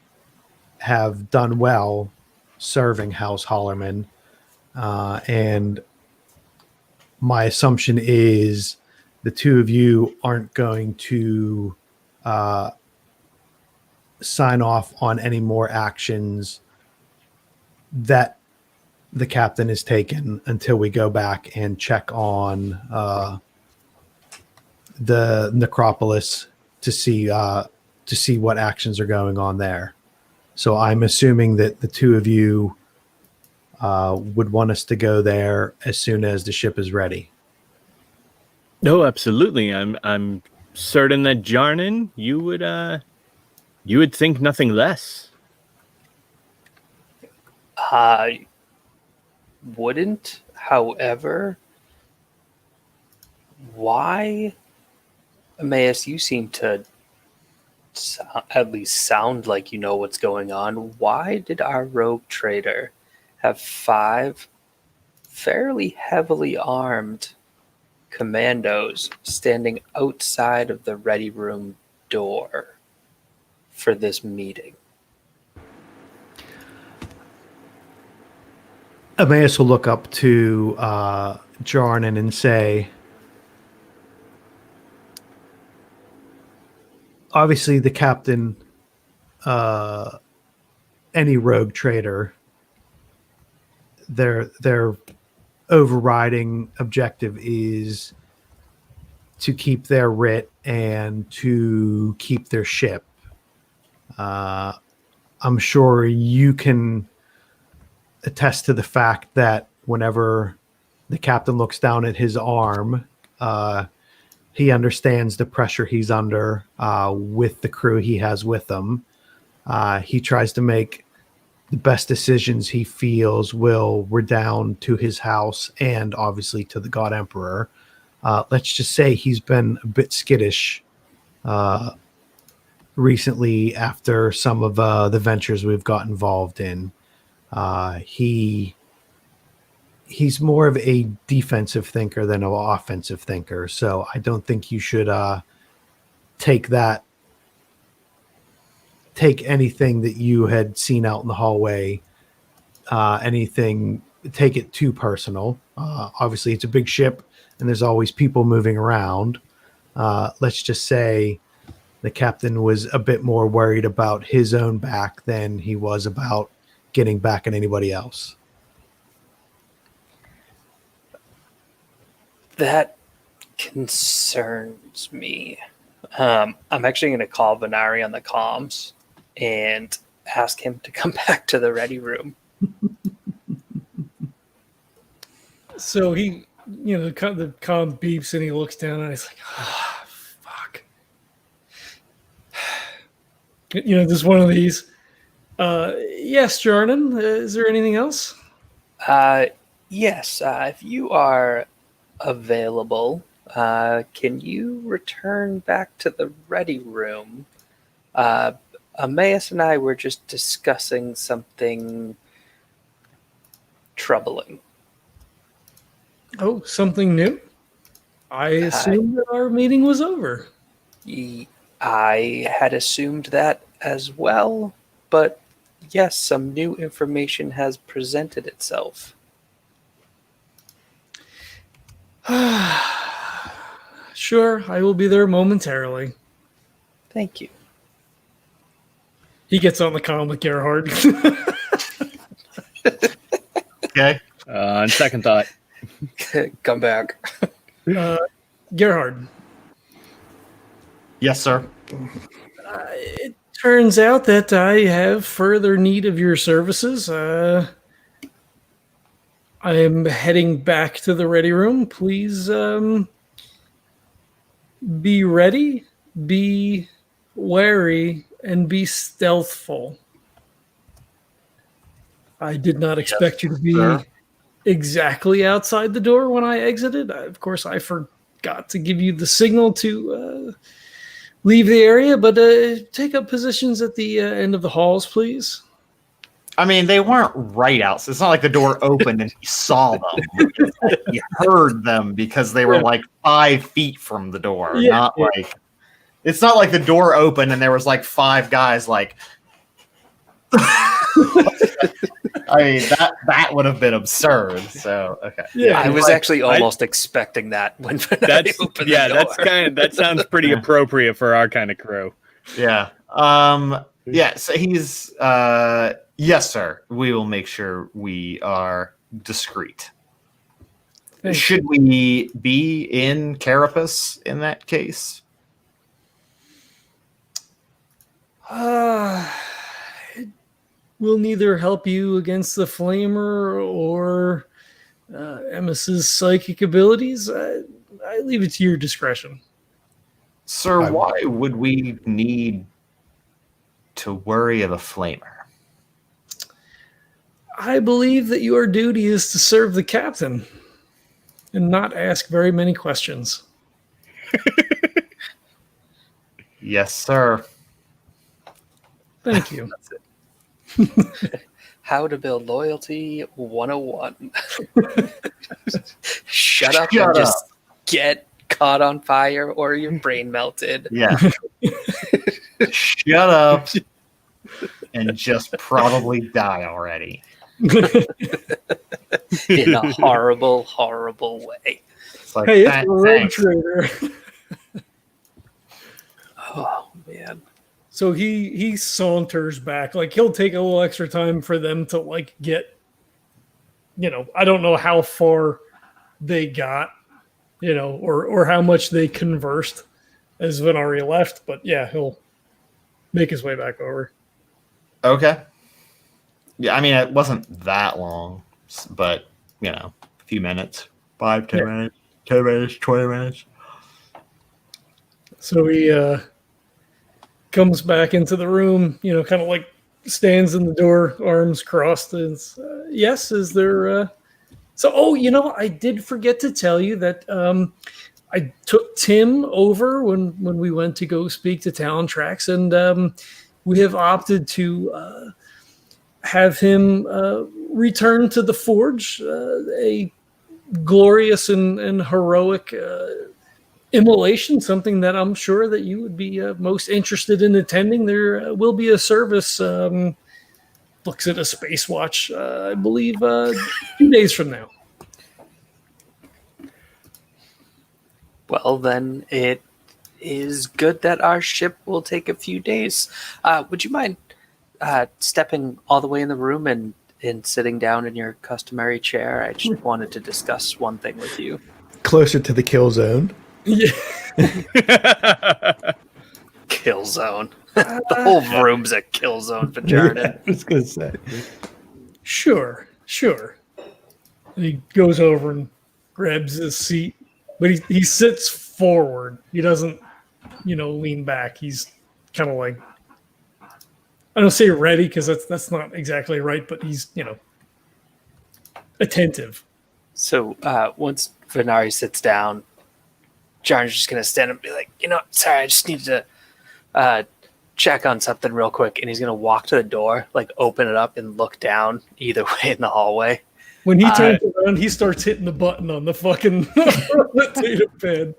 have done well serving House Hallerman. And my assumption is the two of you aren't going to sign off on any more actions that the captain has taken until we go back and check on the necropolis to see what actions are going on there. So I'm assuming that the two of you would want us to go there as soon as the ship is ready. No, absolutely. I'm certain that Jarnan, you would think nothing less. I wouldn't. However, why, Emmaus, you seem to at least sound like you know what's going on. Why did our rogue trader have 5 fairly heavily armed commandos standing outside of the ready room door for this meeting? Emmaus will look up to Jarnan and say, obviously the captain, any rogue trader, their overriding objective is to keep their writ and to keep their ship. I'm sure you can attest to the fact that whenever the captain looks down at his arm, he understands the pressure he's under with the crew he has with him. He tries to make the best decisions he feels will redound to his house and obviously to the God Emperor. Let's just say he's been a bit skittish recently after some of the ventures we've got involved in. He's more of a defensive thinker than an offensive thinker. So I don't think you should take anything that you had seen out in the hallway, take it too personal. Obviously it's a big ship and there's always people moving around. Let's just say the captain was a bit more worried about his own back than he was about getting back at anybody else. That concerns me. I'm actually going to call Venari on the comms and ask him to come back to the ready room. So he, the comm beeps and he looks down and he's like, oh, fuck. Just one of these. Yes, Jarnan, is there anything else? Yes, if you are available, can you return back to the ready room Emmaus and I were just discussing something troubling. Oh, something new? I assumed that our meeting was over. I had assumed that as well, but yes, some new information has presented itself. Sure, I will be there momentarily. Thank you. He gets on the comm with Gerhard. Okay. On second thought. Come back. Gerhard, Yes, sir. it turns out that I have further need of your services. I am heading back to the ready room. Please be ready, be wary, and be stealthful. I did not expect you to be sir. exactly outside the door when I exited. Of course, I forgot to give you the signal to leave the area, but take up positions at the end of the halls, please. I mean, they weren't right out. So it's not like the door opened and he saw them. He heard them because they were like 5 feet from the door. Like it's not like the door opened and there was like 5 guys like. I mean, that would have been absurd. So okay. Yeah, I was actually almost expecting that when I opened the door. That sounds pretty appropriate for our kind of crew. Yeah. Yeah. So he's. Yes, sir. We will make sure we are discreet. Should we be in Carapace in that case? It will neither help you against the Flamer or Emmaus's psychic abilities. I leave it to your discretion. Sir, why would we need to worry of a Flamer? I believe that your duty is to serve the captain and not ask very many questions. Yes, sir. Thank you. That's it. How to build loyalty 101. Shut up and just get caught on fire or your brain melted. Yeah. Shut up and just probably die already. In a horrible, horrible way. It's like, hey, it's a road trader. Oh, man. So he saunters back. Like, he'll take a little extra time for them to, like, get, I don't know how far they got, or how much they conversed as Venari left. But, yeah, he'll make his way back over. Okay. Yeah, I mean, it wasn't that long, but, a few minutes. 5, 10 minutes, 10 minutes, 20 minutes. So he comes back into the room, kind of like stands in the door, arms crossed. And yes, is there... I did forget to tell you that I took Tim over when we went to go speak to Talon Trax, and we have opted to... have him return to the Forge, a glorious and heroic immolation, something that I'm sure that you would be most interested in attending. There will be a service, looks at a space watch, I believe 2 days from now. Well, then it is good that our ship will take a few days. Would you mind stepping all the way in the room and sitting down in your customary chair? I just wanted to discuss one thing with you. Closer to the kill zone. Yeah. Kill zone. The whole room's a kill zone for Jarnan. Yeah, I was going to say. Sure. And he goes over and grabs his seat, but he sits forward. He doesn't, lean back. He's kind of like, I don't say ready because that's not exactly right, but he's, attentive. So once Venari sits down, Jarnan's just going to stand up and be like, sorry, I just needed to check on something real quick, and he's gonna walk to the door, like open it up and look down either way in the hallway. When he turns around, he starts hitting the button on the fucking data pad.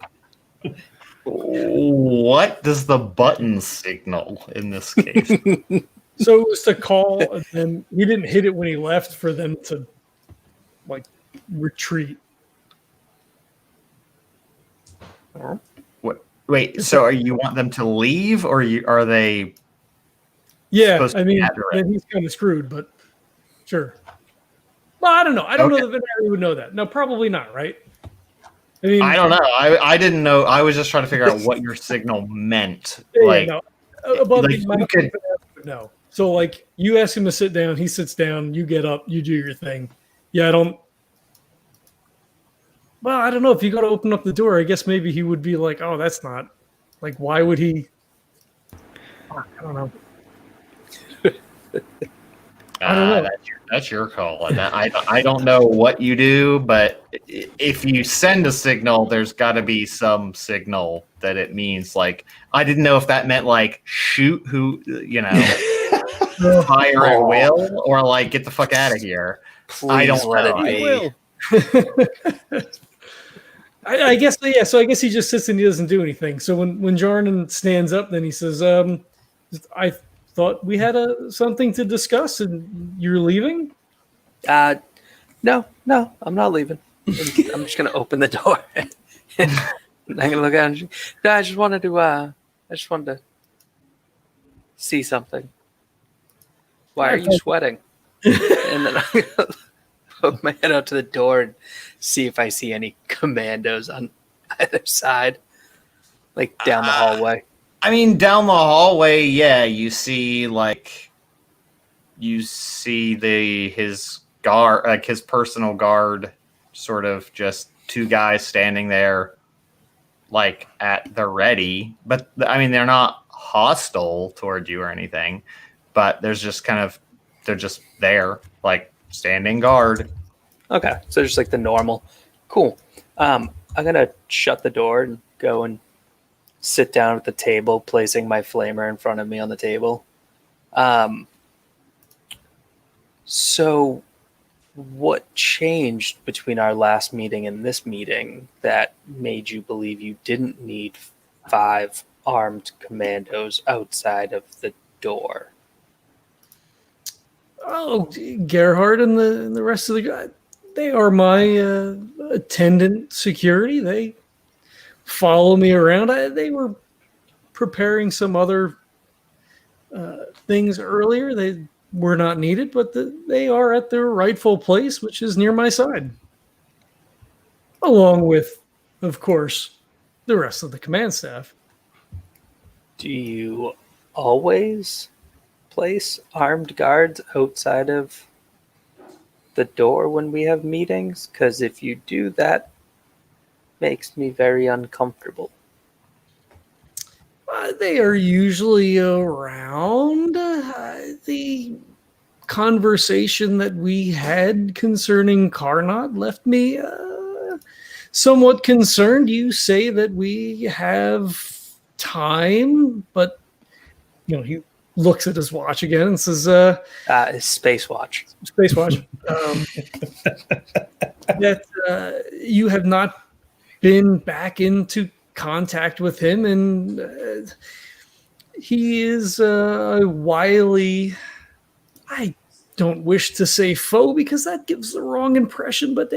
What does the button signal in this case? So it was to call, and then he didn't hit it when he left for them to like retreat. What? Wait, so you want them to leave, or are they? Yeah, supposed to I mean, gather it? then he's kind of screwed, but sure. Well, I don't know. I don't know that Venari would know that. No, probably not, right? I mean, I don't know. I didn't know. I was just trying to figure out what your signal meant. No. Above like, the mouth, could- no. So, like, you ask him to sit down, he sits down, you get up, you do your thing. Yeah, I don't. Well, I don't know. If you got to open up the door, I guess maybe he would be like, oh, that's not. Like, why would he? I don't know. I don't know. That's your call. And I don't know what you do, but if you send a signal, there's got to be some signal that it means. Like, I didn't know if that meant like shoot fire at will, or like get the fuck out of here. Please I don't let know. it be. I guess, yeah. So I guess he just sits and he doesn't do anything. So when Jarnan stands up, then he says, I thought we had something to discuss, and you're leaving. No, I'm not leaving. I'm just gonna open the door. I'm gonna look at him. No, I just wanted to see something. Why are you sweating? And then I'm gonna poke my head out to the door and see if I see any commandos on either side, like down the hallway. I mean, down the hallway, yeah, you see his guard, like his personal guard, sort of just two guys standing there, like at the ready. But I mean, they're not hostile toward you or anything, but they're just there, like standing guard. Okay, so just like the normal. Cool. I'm gonna shut the door and go and sit down at the table, placing my flamer in front of me on the table. So what changed between our last meeting and this meeting that made you believe you didn't need 5 armed commandos outside of the door? Oh, Gerhard and the rest of the guys, they are my attendant security. They follow me around. They were preparing some other things earlier. They were not needed, but they are at their rightful place, which is near my side. Along with, of course, the rest of the command staff. Do you always place armed guards outside of the door when we have meetings? Because if you do, that makes me very uncomfortable. They are usually around. The conversation that we had concerning Carnot left me somewhat concerned. You say that we have time, but he looks at his watch again and says, Space Watch. Space Watch. That you have not been back into contact with him, and he is a wily, I don't wish to say foe because that gives the wrong impression, but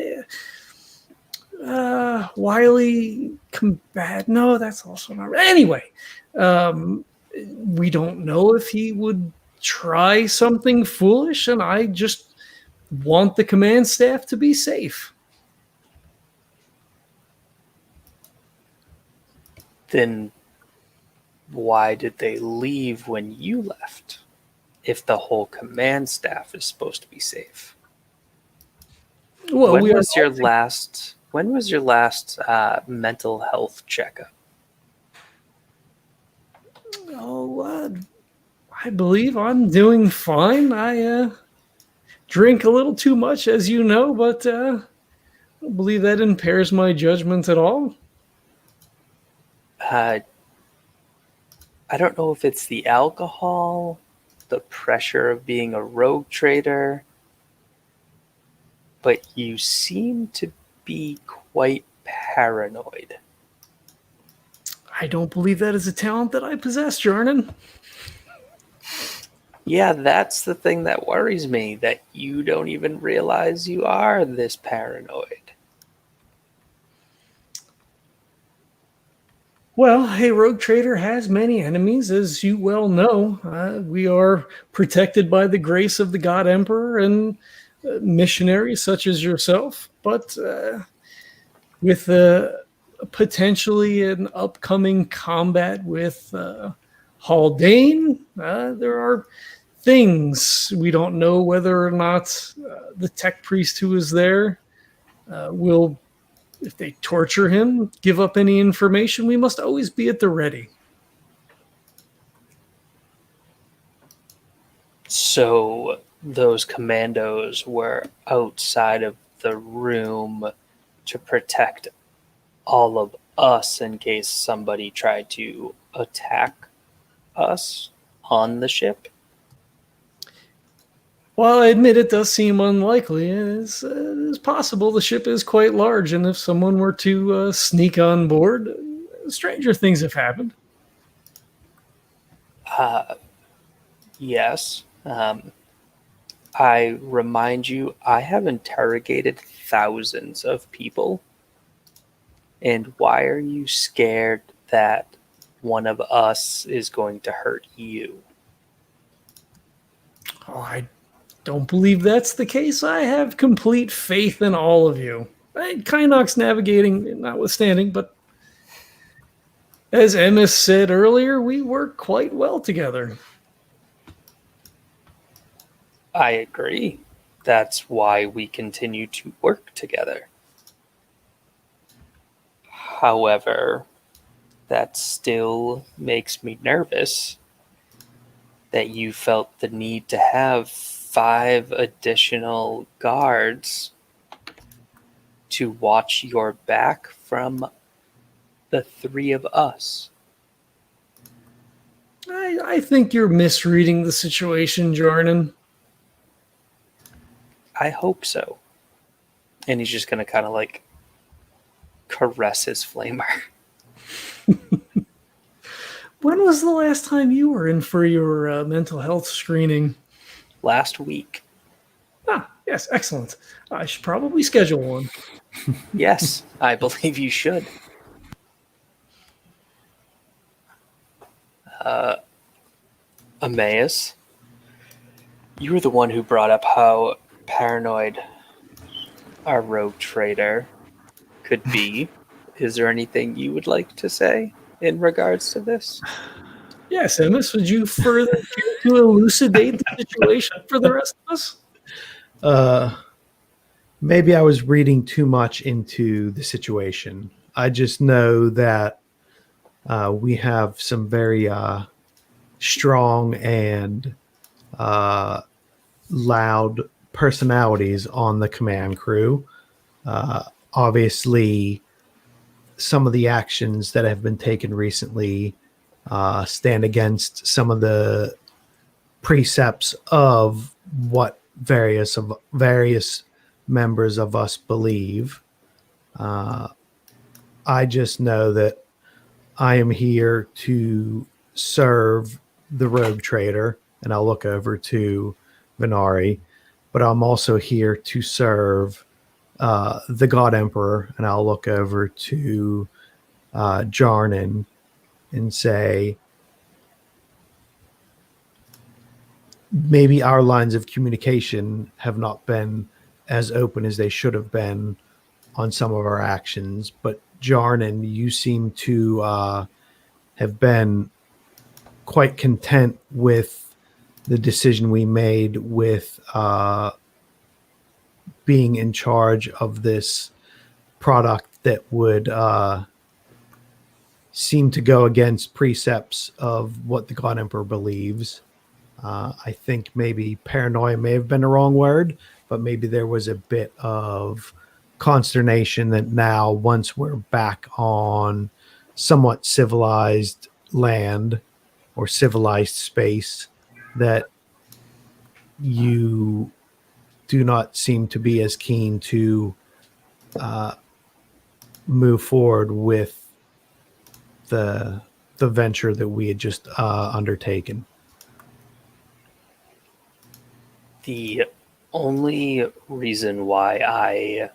wily combat. No, that's also not right. Anyway, we don't know if he would try something foolish, and I just want the command staff to be safe. Then why did they leave when you left if the whole command staff is supposed to be safe? Well, when was your last mental health checkup? Oh, I believe I'm doing fine. I drink a little too much, as you know, but I don't believe that impairs my judgment at all. I don't know if it's the alcohol, the pressure of being a rogue trader, but you seem to be quite paranoid. I don't believe that is a talent that I possess, Jarnan. Yeah, that's the thing that worries me, that you don't even realize you are this paranoid. Well, a rogue trader has many enemies, as you well know. We are protected by the grace of the God Emperor and missionaries such as yourself, but with potentially an upcoming combat with Haldane, there are things we don't know whether or not the tech priest who is there will, if they torture him, give up any information. We must always be at the ready. So those commandos were outside of the room to protect all of us in case somebody tried to attack us on the ship? While I admit it does seem unlikely, it is possible the ship is quite large, and if someone were to sneak on board, stranger things have happened. Yes. I remind you, I have interrogated thousands of people. And why are you scared that one of us is going to hurt you? Oh, I don't believe that's the case. I have complete faith in all of you. Kynnoch's navigating notwithstanding, but as Emmaus said earlier, we work quite well together. I agree. That's why we continue to work together. However, that still makes me nervous that you felt the need to have 5 additional guards to watch your back from the 3 of us. I think you're misreading the situation, Jarnan. I hope so. And he's just going to kind of like caress his flamer. When was the last time you were in for your mental health screening? Last week. Ah, yes, excellent. I should probably schedule one. Yes, I believe you should. Emmaus, you were the one who brought up how paranoid our rogue trader could be. Is there anything you would like to say in regards to this? Yes, Emmaus, would you further care to elucidate the situation for the rest of us? Maybe I was reading too much into the situation. I just know that we have some very strong and loud personalities on the command crew. Obviously, some of the actions that have been taken recently stand against some of the precepts of what various members of us believe. I just know that I am here to serve the rogue trader, and I'll look over to Venari, but I'm also here to serve the God Emperor, and I'll look over to Jarnan and say, maybe our lines of communication have not been as open as they should have been on some of our actions, but Jarnan, you seem to have been quite content with the decision we made with being in charge of this product that would seem to go against precepts of what the God Emperor believes. I think maybe paranoia may have been the wrong word, but maybe there was a bit of consternation that now, once we're back on somewhat civilized land, or civilized space that you do not seem to be as keen to move forward with the venture that we had just undertaken. The only reason why I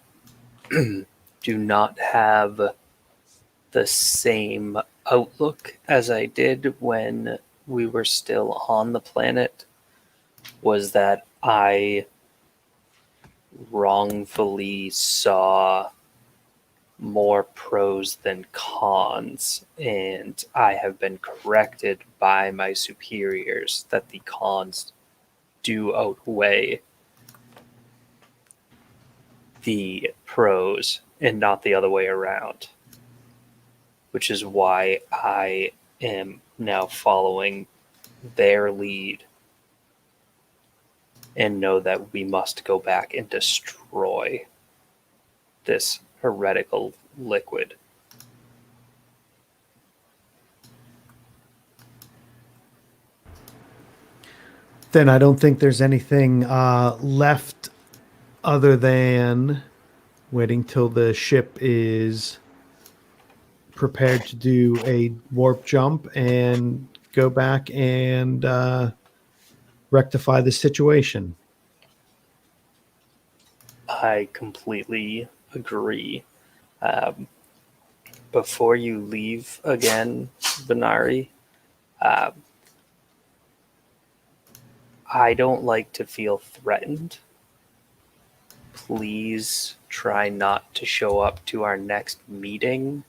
do not have the same outlook as I did when we were still on the planet was that I wrongfully saw more pros than cons, and I have been corrected by my superiors that the cons do outweigh the pros and not the other way around, which is why I am now following their lead and know that we must go back and destroy this heretical liquid. Then I don't think there's anything left other than waiting till the ship is prepared to do a warp jump and go back and rectify the situation. I completely agree. Before you leave again, Venari, I don't like to feel threatened. Please try not to show up to our next meeting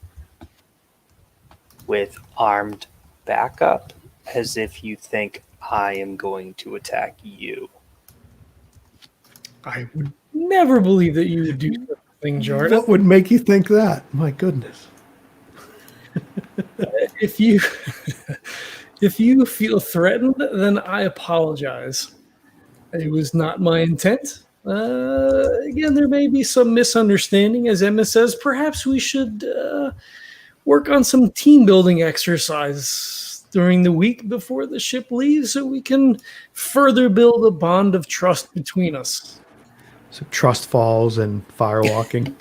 with armed backup as if you think I am going to attack you. I would never believe that you would do such a thing, Jarnan. What would make you think that? My goodness. If you if you feel threatened, then I apologize. It was not my intent. Again, there may be some misunderstanding, as Emma says. Perhaps we should work on some team building exercise during the week before the ship leaves, so we can further build a bond of trust between us. So trust falls and firewalking.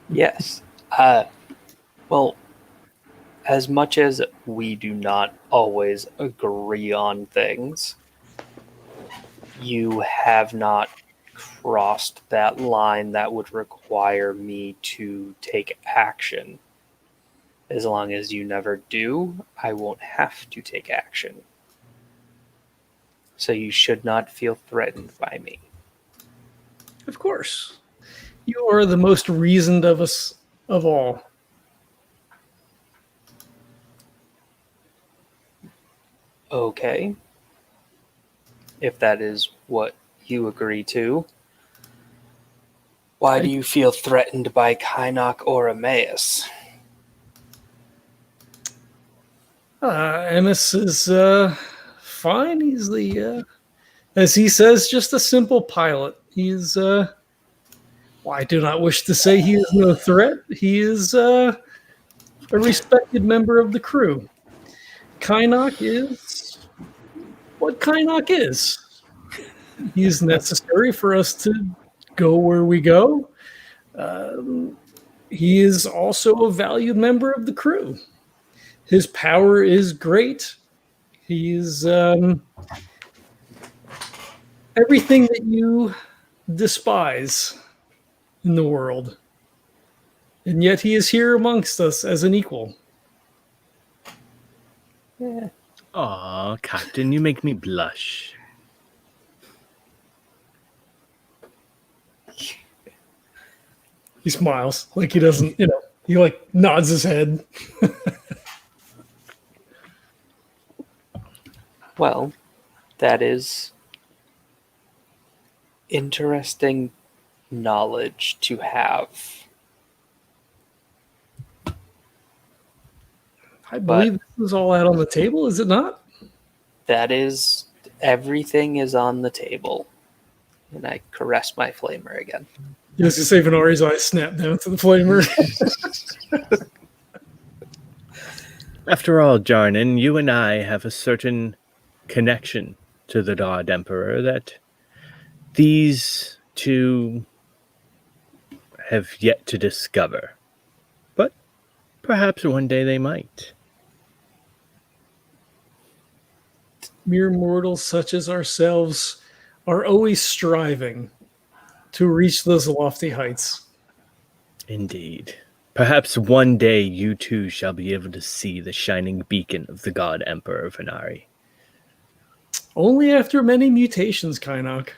Yes. Well, as much as we do not always agree on things, you have not crossed that line that would require me to take action. As long as you never do, I won't have to take action. So you should not feel threatened by me. Of course. You are the most reasoned of us of all. Okay. If that is what you agree to, why do you feel threatened by Kynnoch or Emmaus? Emmaus is fine. He's the, as he says, just a simple pilot. He's, well, I do not wish to say he is no threat. He is a respected member of the crew. Kynnoch is what Kynnoch is. He is necessary for us to go where we go. He is also a valued member of the crew. His power is great. He is everything that you despise in the world. And yet he is here amongst us as an equal. Yeah. Aw, Captain, you make me blush. He smiles like he doesn't, he like nods his head. Well, that is interesting knowledge to have. I believe this is all out on the table, is it not? That is, everything is on the table. And I caress my flamer again. Just to say Venari's eyes snap down to the flamer. After all, Jarnan, you and I have a certain connection to the God Emperor that these two have yet to discover. But perhaps one day they might. Mere mortals such as ourselves are always striving to reach those lofty heights. Indeed. Perhaps one day you too shall be able to see the shining beacon of the God Emperor Venari. Only after many mutations, Kynnoch.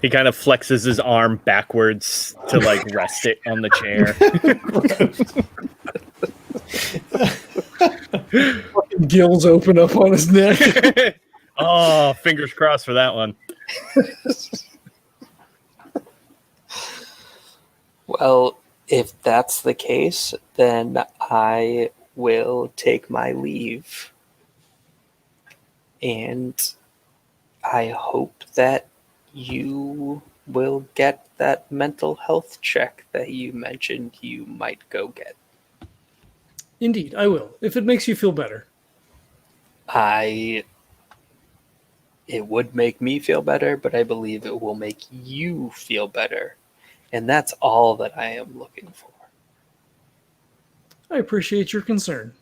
He kind of flexes his arm backwards to like rest it on the chair. Fucking gills open up on his neck. Oh, fingers crossed for that one. Well, if that's the case, then I will take my leave. And I hope that you will get that mental health check that you mentioned you might go get. Indeed, I will, if it makes you feel better. It would make me feel better, but I believe it will make you feel better. And that's all that I am looking for. I appreciate your concern.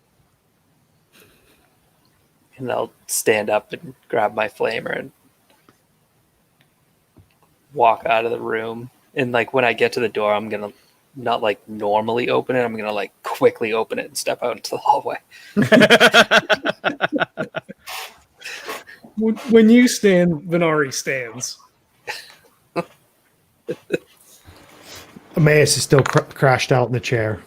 And I'll stand up and grab my flamer and walk out of the room. And like when I get to the door, I'm gonna not like normally open it. I'm gonna like quickly open it and step out into the hallway. When you stand, Venari stands. Emmaus is still crashed out in the chair.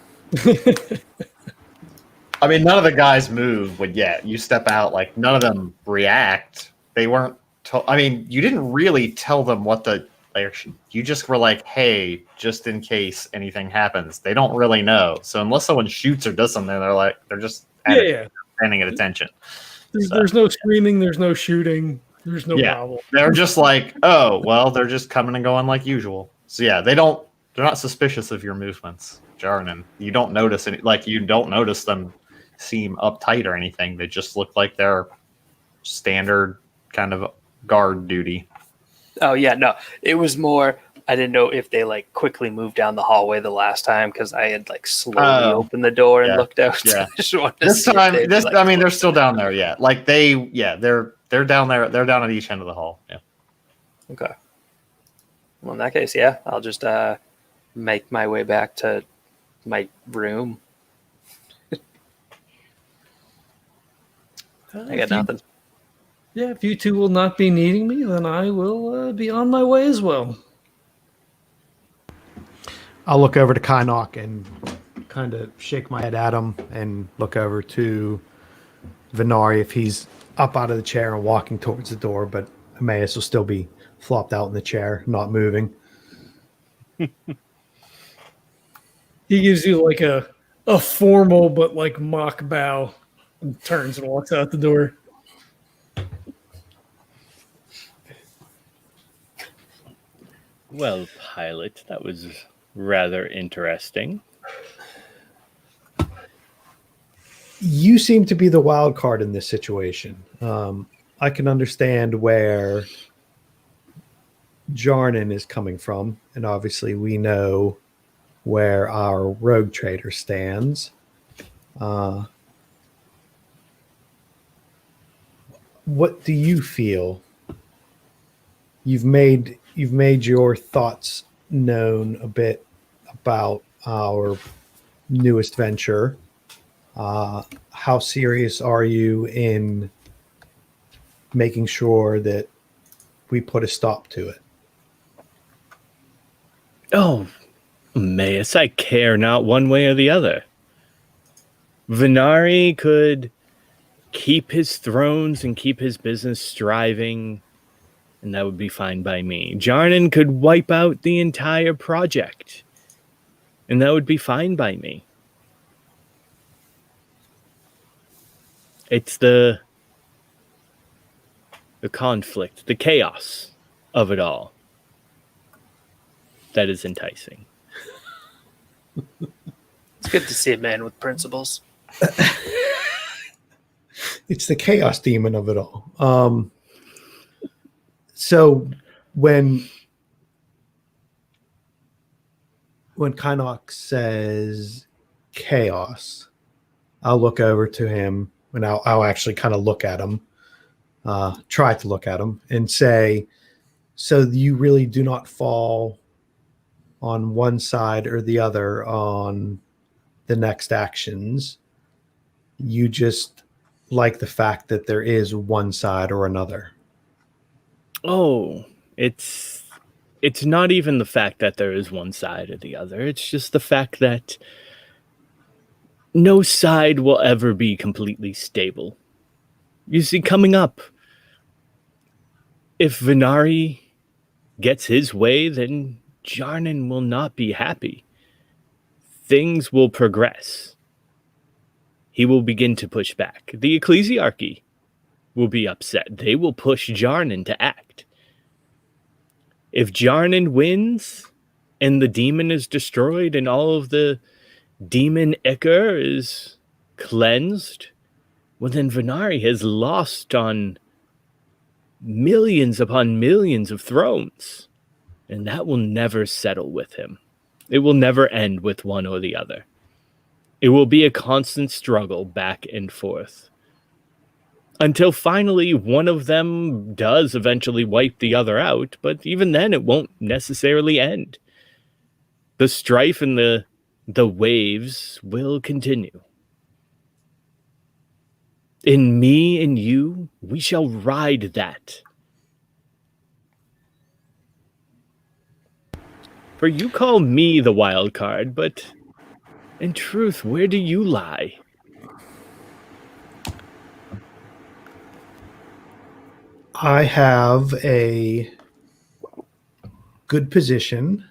I mean, none of the guys move when you step out. Like, none of them react. They weren't. I mean, you didn't really tell them what the. Like, you just were like, "Hey, just in case anything happens." They don't really know. So unless someone shoots or does something, they're just standing at attention. There's no screaming. There's no shooting. There's no problem. They're just like, oh, well, they're just coming and going like usual. So yeah, they're not suspicious of your movements, Jarnan. You don't notice you don't notice them seem uptight or anything. They just look like they're standard kind of guard duty. Oh yeah, no. It was more I didn't know if they like quickly moved down the hallway the last time because I had like slowly opened the door and looked out. Yeah. Just wanted to This see time, if they'd, I mean, they're still down there. Yeah, like they're down there. They're down at each end of the hall. Yeah. Okay. Well, in that case, yeah, I'll just make my way back to my room. I got nothing. Yeah, if you two will not be needing me, then I will be on my way as well. I'll look over to Kynnoch and kind of shake my head at him and look over to Venari if he's up out of the chair and walking towards the door, but Emmaus will still be flopped out in the chair, not moving. He gives you like a formal but like mock bow and turns and walks out the door. Well, pilot, that was rather interesting. You seem to be the wild card in this situation. I can understand where Jarnan is coming from, and obviously we know where our rogue trader stands. What do you feel? You've made your thoughts known a bit about our newest venture. How serious are you in making sure that we put a stop to it? Oh, Emmaus, I care not one way or the other. Venari could keep his thrones and keep his business striving, and that would be fine by me. Jarnan could wipe out the entire project, and that would be fine by me. It's the conflict, the chaos of it all that is enticing. It's good to see a man with principles. It's the chaos demon of it all. So when Kynnoch says chaos, I'll look over to him and I'll actually kind of look at him, try to look at him and say, so you really do not fall on one side or the other on the next actions. You just like the fact that there is one side or another. Oh, it's not even the fact that there is one side or the other. It's just the fact that no side will ever be completely stable. You see, coming up, if Venari gets his way, then Jarnan will not be happy. Things will progress. He will begin to push back. The ecclesiarchy will be upset. They will push Jarnan to act. If Jarnan wins and the demon is destroyed and all of the demon ichor is cleansed, well, then Venari has lost on millions upon millions of thrones, and that will never settle with him. It will never end with one or the other. It will be a constant struggle back and forth until finally one of them does eventually wipe the other out, but even then it won't necessarily end. The strife and the waves will continue. In me and you, we shall ride that. For you call me the wild card, but in truth, where do you lie? I have a good position,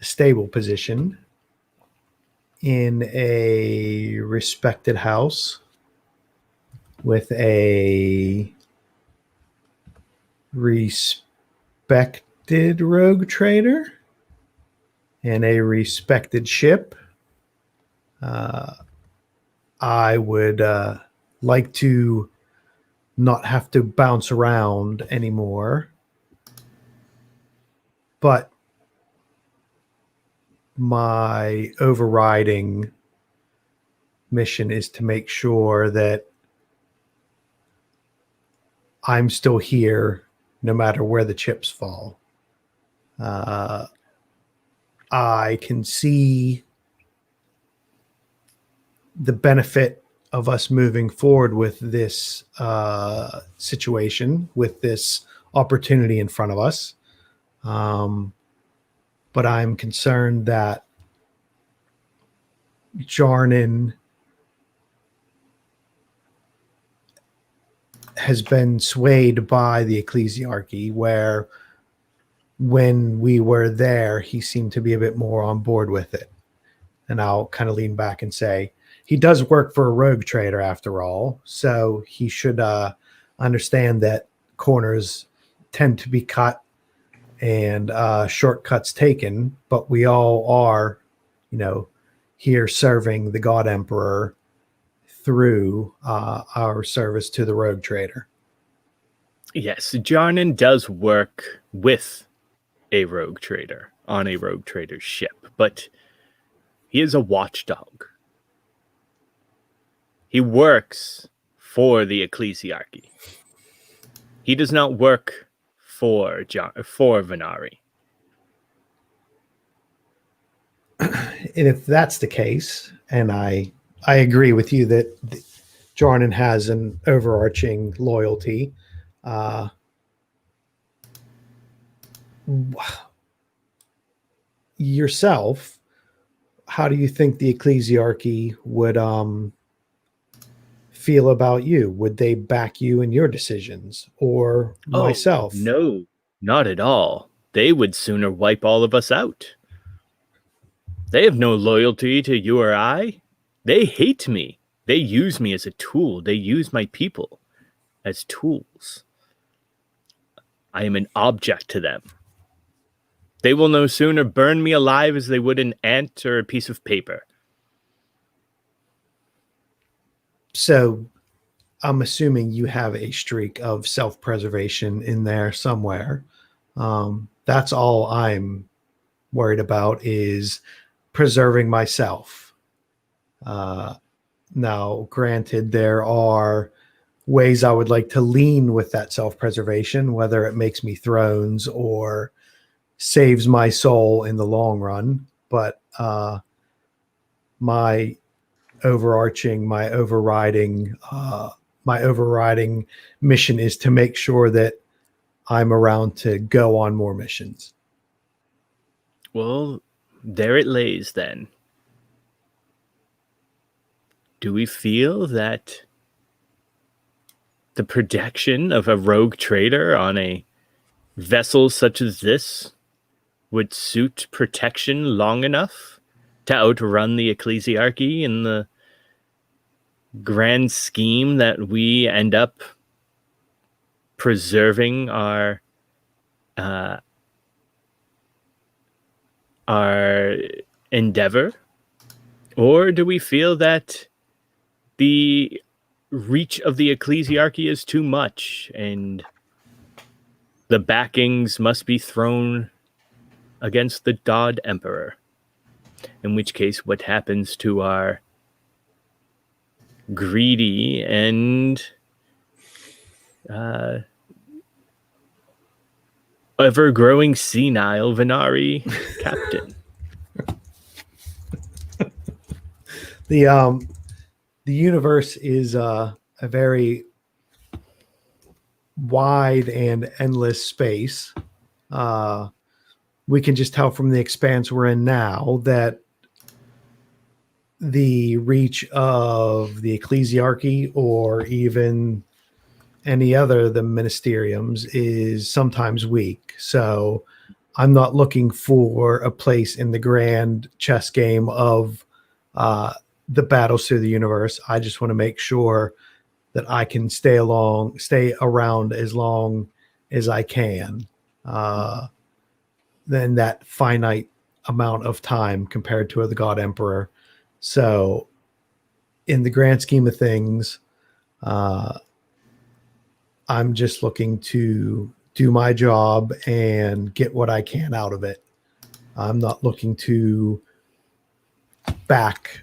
a stable position in a respected house with a respected rogue trader and a respected ship. I would like to not have to bounce around anymore. But my overriding mission is to make sure that I'm still here no matter where the chips fall. I can see the benefit of us moving forward with this situation, with this opportunity in front of us. But I'm concerned that Jarnan has been swayed by the ecclesiarchy, where when we were there, he seemed to be a bit more on board with it. And I'll kind of lean back and say, he does work for a rogue trader after all, so he should understand that corners tend to be cut and shortcuts taken, but we all are, here serving the God Emperor through our service to the rogue trader. Yes, Jarnan does work with a rogue trader on a rogue trader's ship, but he is a watchdog. He works for the ecclesiarchy. He does not work for Venari. And if that's the case, and I agree with you that Jarnan has an overarching loyalty, yourself, how do you think the ecclesiarchy would feel about you? Would they back you in your decisions, or myself? No, not at all. They would sooner wipe all of us out. They have no loyalty to you or I. They hate me. They use me as a tool. They use my people as tools. I am an object to them. They will no sooner burn me alive as they would an ant or a piece of paper. So I'm assuming you have a streak of self-preservation in there somewhere. That's all I'm worried about is preserving myself. Now, granted, there are ways I would like to lean with that self-preservation, whether it makes me thrones or saves my soul in the long run. But my overriding mission is to make sure that I'm around to go on more missions. Well, there it lays then. Do we feel that the protection of a rogue trader on a vessel such as this would suit protection long enough to outrun the ecclesiarchy in the grand scheme that we end up preserving our endeavor? Or do we feel that the reach of the ecclesiarchy is too much and the backings must be thrown against the God Emperor? In which case, what happens to our greedy and ever-growing senile Venari captain? The universe is a very wide and endless space. We can just tell from the expanse we're in now that the reach of the ecclesiarchy or even any other of the ministeriums is sometimes weak. So I'm not looking for a place in the grand chess game of the battles through the universe. I just want to make sure that I can stay around as long as I can. Then that finite amount of time compared to the God Emperor. So in the grand scheme of things, I'm just looking to do my job and get what I can out of it. I'm not looking to back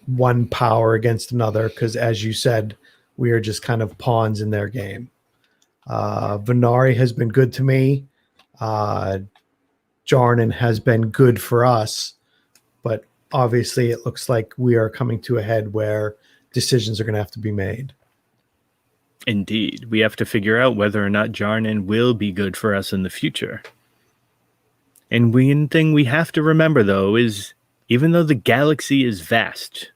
one power against another because, as you said, we are just kind of pawns in their game. Venari has been good to me. Jarnan has been good for us, but obviously it looks like we are coming to a head where decisions are going to have to be made. Indeed. We have to figure out whether or not Jarnan will be good for us in the future. And one thing we have to remember, though, is even though the galaxy is vast,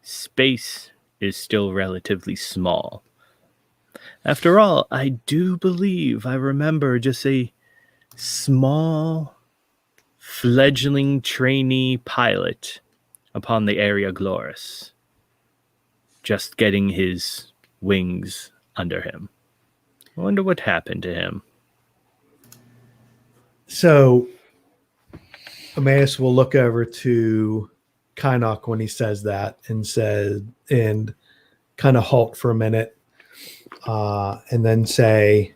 space is still relatively small. After all, I do believe I remember just a small fledgling trainee pilot upon the Area Gloris, just getting his wings under him. I wonder what happened to him. So Emmaus will look over to Kynnoch when he says that and kind of halt for a minute and then say,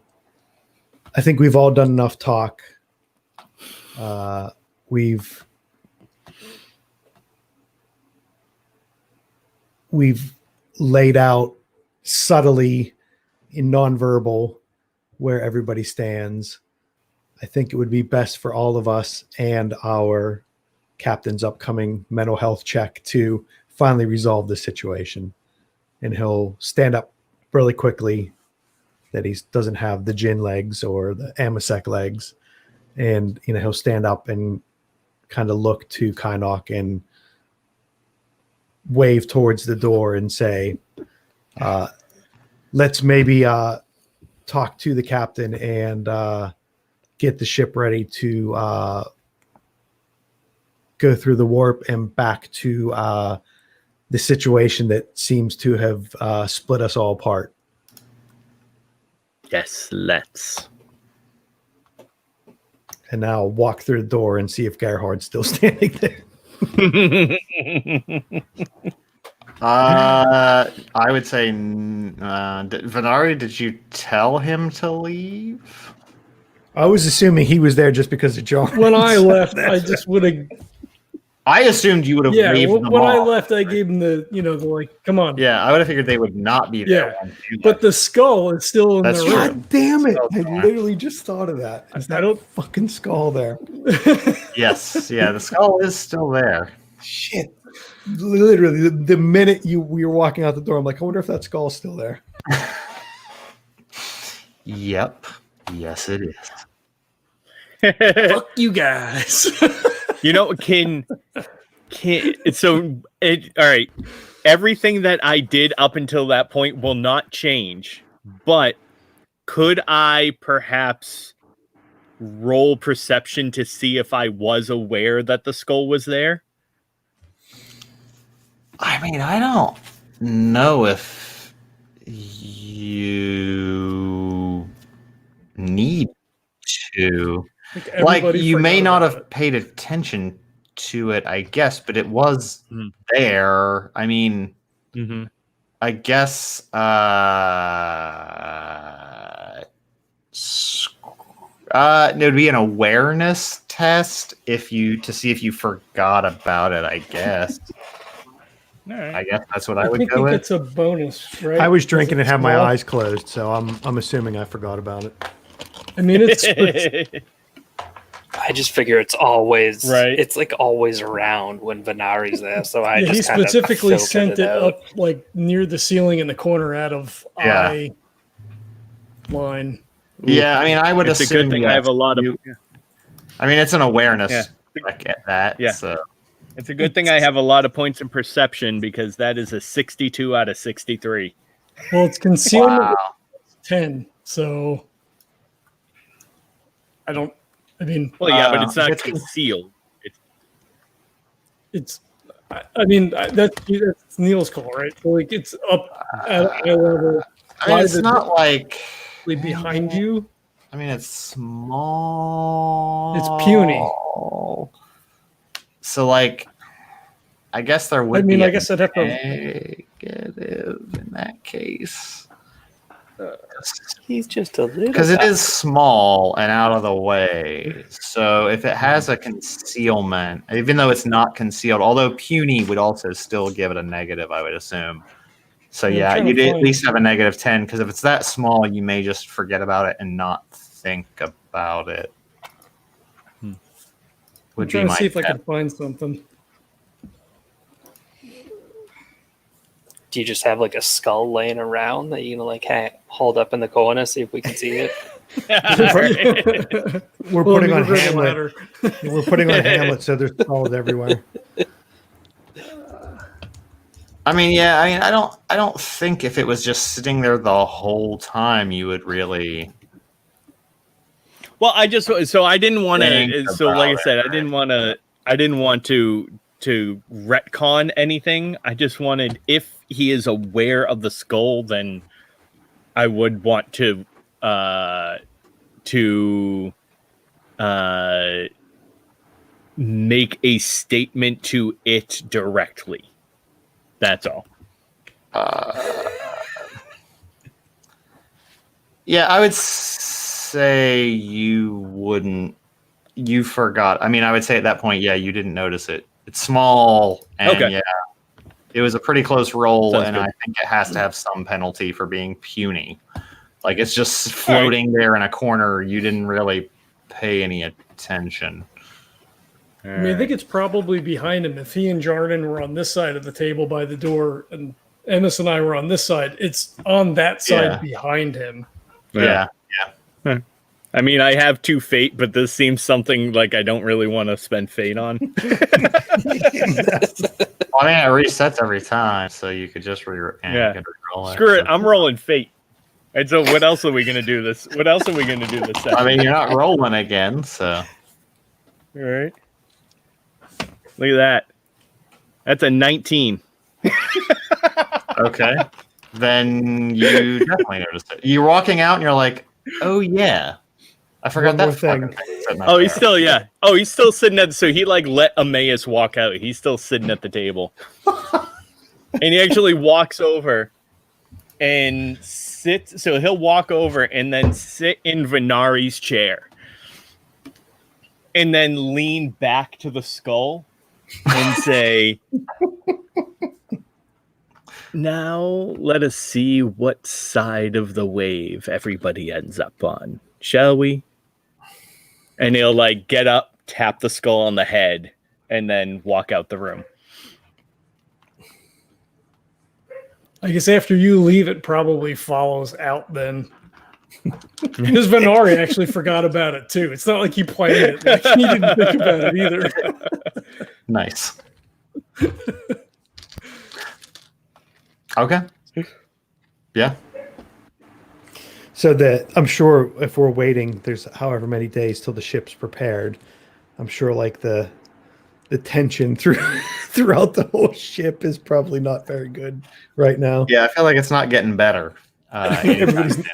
I think we've all done enough talk. We've laid out subtly in nonverbal where everybody stands. I think it would be best for all of us and our captain's upcoming mental health check to finally resolve the situation. And he'll stand up really quickly that he doesn't have the Jin legs or the Amasek legs. And, he'll stand up and kind of look to Kynnoch and wave towards the door and say, let's maybe talk to the captain and get the ship ready to go through the warp and back to the situation that seems to have split us all apart. Yes, let's. And now I'll walk through the door and see if Gerhard's still standing there. I would say, Venari, did you tell him to leave? I was assuming he was there just because of John. When I left, I just would have. I assumed you would have Yeah, waved them when I off. left, I gave him the like, come on. Yeah, I would have figured they would not be there. Yeah, but the skull is still in That's the true. room. God damn it! Oh, I God. literally just thought of that. Is I that don't- fucking skull there? Yes, yeah, the skull is still there. Shit! Literally, the minute we were walking out the door, I'm like, I wonder if that skull's still there. Yep. Yes, it is. Fuck you guys. You know, all right. Everything that I did up until that point will not change, but could I perhaps roll perception to see if I was aware that the skull was there? I mean, I don't know if you need to. Like, you may not have paid attention to it, I guess, but it was there. I mean, I guess it would be an awareness test to see if you forgot about it, I guess. All right. I guess that's what I I would think go with. it's a bonus, right? I was drinking and had my Well, eyes closed, so I'm assuming I forgot about it. I mean, it's I just figure it's always Right. It's like always around when Venari's there. So I yeah, he just kind of specifically filtered sent it out. up like near the ceiling in the corner out of eye line. Yeah, I mean, I would It's a assume good thing I have a lot of. I mean, it's an awareness Yeah. check at that. Yeah. So. It's a good thing I have a lot of points in perception because that is a 62 out of 63. Well, it's concealment Wow. 10, so I mean, Well, yeah, but it's not it's- concealed. that's Neil's call, right? So like it's up at eye level. I mean, it's not like behind you. I mean, it's small. It's puny. So, like, I guess there would I mean, be I guess I'd have to. negative in that case. He's just a little Because it is small and out of the way. So if it has a concealment, even though it's not concealed, although puny would also still give it a negative, I would assume. So I'm yeah, trying to you'd at find- least have a negative 10, because if it's that small, you may just forget about it and not think about it. I'm Would be trying to my see if I guess. can find something. Do you just have like a skull laying around that you can like hold up in the corner, see if we can see it? We're Well, putting let on me bring a Hamlet. ladder. We're putting on Hamlet, so there's skulls everywhere. I mean, yeah, I don't think if it was just sitting there the whole time, you would really. Well, I didn't want Think to. So, like I about said, it, I didn't want to retcon anything. I just wanted, if he is aware of the skull, then I would want to make a statement to it directly. That's all. Yeah, I would say you wouldn't. You forgot. I mean, I would say at that point, yeah, you didn't notice it. It's small, and Okay. yeah, it was a pretty close roll, Sounds and good. I think it has to have some penalty for being puny. Like, it's just floating there in a corner. You didn't really pay any attention. I mean, I think it's probably behind him. If he and Jarnan were on this side of the table by the door, and Emmaus and I were on this side, it's on that side Yeah. behind him. Yeah. I mean, I have 2 fate, but this seems something like I don't really want to spend fate on. Well, I mean, it resets every time, so you could just Yeah. you could re-roll it. Screw it, I'm rolling fate. And so, what else are we gonna do this? What else are we gonna do this? I mean, you're not rolling again, so. All right. Look at that. That's a 19. Okay. Then you definitely noticed it. You're walking out and you're like, oh, yeah. I forgot One that more thing. fucking thing sitting up Oh, he's there. still Oh, he's still sitting at. So he like let Emmaus walk out. He's still sitting at the table, and he actually walks over and sits. So he'll walk over and then sit in Venari's chair, and then lean back to the skull and say, "Now let us see what side of the wave everybody ends up on, shall we?" And he'll like get up, tap the skull on the head, and then walk out the room. I guess after you leave, it probably follows out then. Because Venari actually forgot about it too. It's not like he planned it. Like, he didn't think about it either. Nice. Okay. Yeah. So that I'm sure if we're waiting, there's however many days till the ship's prepared. I'm sure like the tension throughout the whole ship is probably not very good right now. Yeah, I feel like it's not getting better. Anytime soon.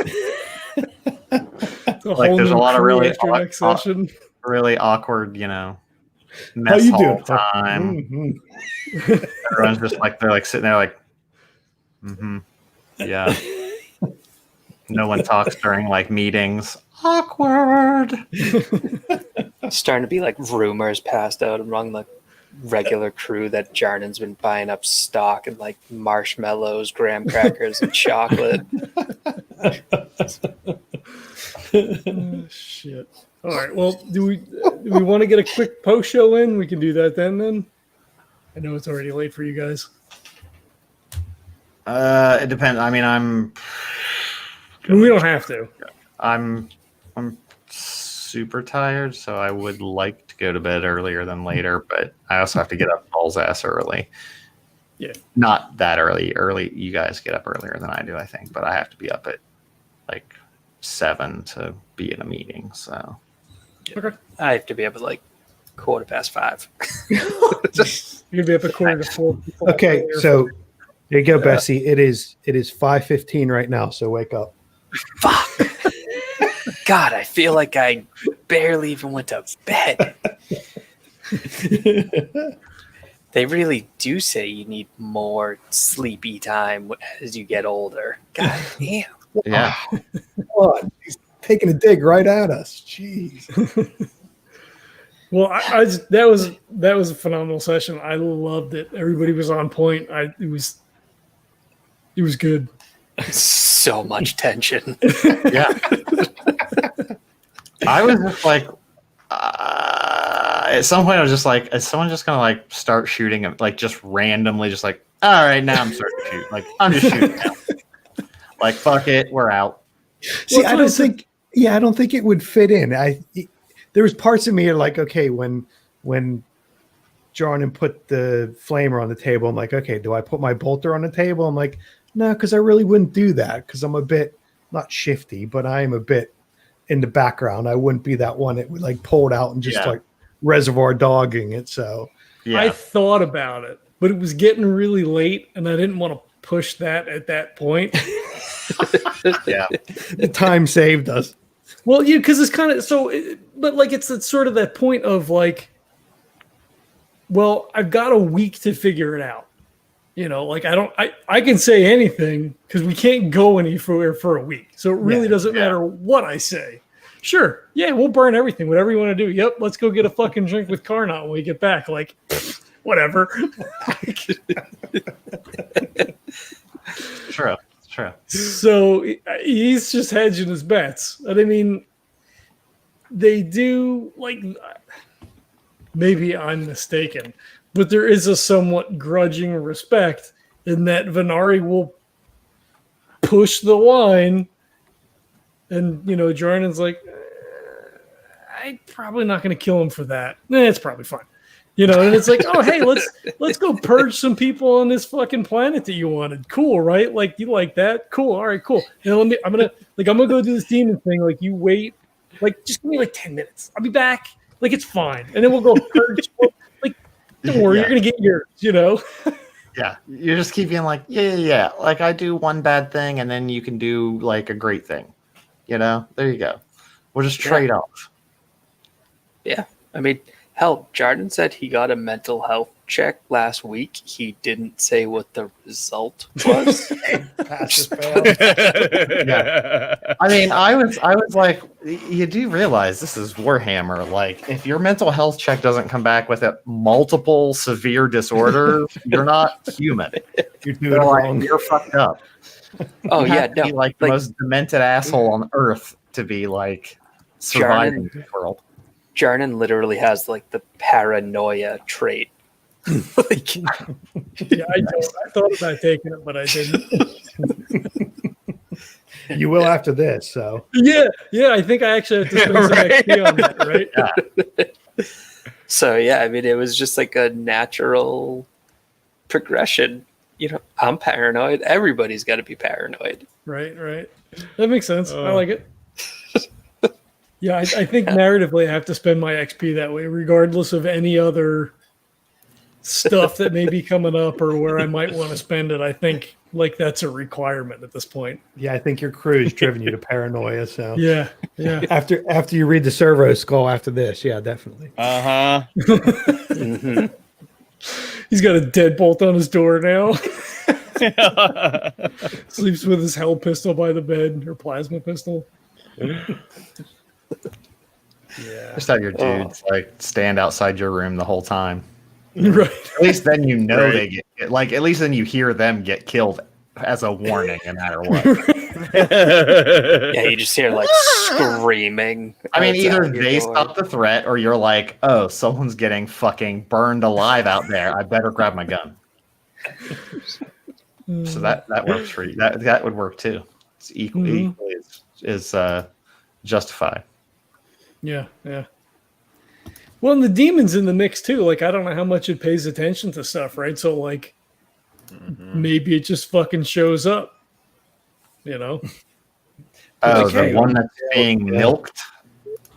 Like there's a lot of really really awkward, mess you hall doing? time. Everyone's just like they're like sitting there like, yeah. No one talks during like meetings. Awkward. Starting to be like rumors passed out among the regular crew that Jarnan's been buying up stock and like marshmallows, graham crackers, and chocolate. Shit. All right. Well, do we want to get a quick post show in? We can do that then. I know it's already late for you guys. It depends. I mean, We don't have to. I'm super tired, so I would like to go to bed earlier than later, but I also have to get up balls ass early. Yeah. Not that early. You guys get up earlier than I do, I think, but I have to be up at like 7 to be in a meeting, so. Okay. I have to be up at like 5:15. You're gonna be up at 3:45. Okay, so there you go, Bessie. It is 5:15 right now, so wake up. Fuck. God, I feel like I barely even went to bed. They really do say you need more sleepy time as you get older. God damn. Yeah. Oh, he's taking a dig right at us. Jeez. Well, that was a phenomenal session. I loved it. Everybody was on point. It was good. So much tension. Yeah. I was just like, at some point I was just like, is someone just gonna like start shooting him, like just randomly, just like, all right, now I'm starting to shoot. Like I'm just shooting now. Like fuck it, we're out. See, I don't think it would fit in. There was parts of me are like, okay, when Jarnan put the flamer on the table, I'm like, okay, do I put my bolter on the table? I'm like, no, because I really wouldn't do that because I'm a bit not shifty, but I am a bit in the background. I wouldn't be that one that would like pull it out and just like reservoir dogging it. So Yeah. I thought about it, but it was getting really late, and I didn't want to push that at that point. Yeah. the time saved us. Well, yeah, because it's kind of but like it's sort of that point of like, well, I've got a week to figure it out. Like I can say anything because we can't go anywhere for a week. So it really doesn't matter what I say. Sure. Yeah, we'll burn everything. Whatever you want to do. Yep. Let's go get a fucking drink with Kynnoch when we get back. Like, whatever. True. So he's just hedging his bets. And I mean, they do, like, maybe I'm mistaken, but there is a somewhat grudging respect in that Venari will push the line, and Jarnan's like, I'm probably not going to kill him for that. It's probably fine, and it's like, oh hey, let's go purge some people on this fucking planet that you wanted. Cool, right? Like you like that? Cool. All right, cool. And I'm gonna go do this demon thing. Like you wait, like just give me like 10 minutes. I'll be back. Like it's fine, and then we'll go purge. Don't worry, you're going to get yours, Yeah. You just keep being like, yeah. Like I do one bad thing and then you can do like a great thing. There you go. We'll just trade off. Yeah. I mean, hell, Jarnan said he got a mental health check last week. He didn't say what the result was. Pass or fail. Yeah. I mean, I was like, you do realize this is Warhammer. Like, if your mental health check doesn't come back with multiple severe disorders, you're not human. You're doing it Like, wrong. you're fucked up. Oh, You yeah. have to be No. like the most demented asshole on earth to be like surviving Jarnan- this world. Jarnan literally has like the paranoia trait. Like, Yeah, I thought about taking it, but I didn't. You will after this, so. Yeah, I think I actually have to spend some Right. XP on that, right? so yeah, I mean, it was just like a natural progression. You know, I'm paranoid. Everybody's got to be paranoid. Right. That makes sense. I Oh. like it. Yeah, I think narratively I have to spend my XP that way, regardless of any other stuff that may be coming up or where I might want to spend it. I think like that's a requirement at this point. Yeah, I think your crew has driven you to paranoia. So Yeah. after you read the servo skull after this, yeah, definitely. Uh-huh. Mhm. He's got a deadbolt on his door now. Sleeps with his hell pistol by the bed, or plasma pistol. Yeah. Just have your dudes like stand outside your room the whole time. Right. At least then you know Right. they get like. At least then you hear them get killed as a warning, no matter what. Yeah, you just hear like screaming. I mean, either outside your they door. stop the threat, or you're like, "Oh, someone's getting fucking burned alive out there. I better grab my gun." So that works for you. That would work too. It's equally is justified. Yeah. Well, and the demon's in the mix too. Like, I don't know how much it pays attention to stuff, right? So, like, maybe it just fucking shows up. You know? Oh, Like, hey, the one that's being milked.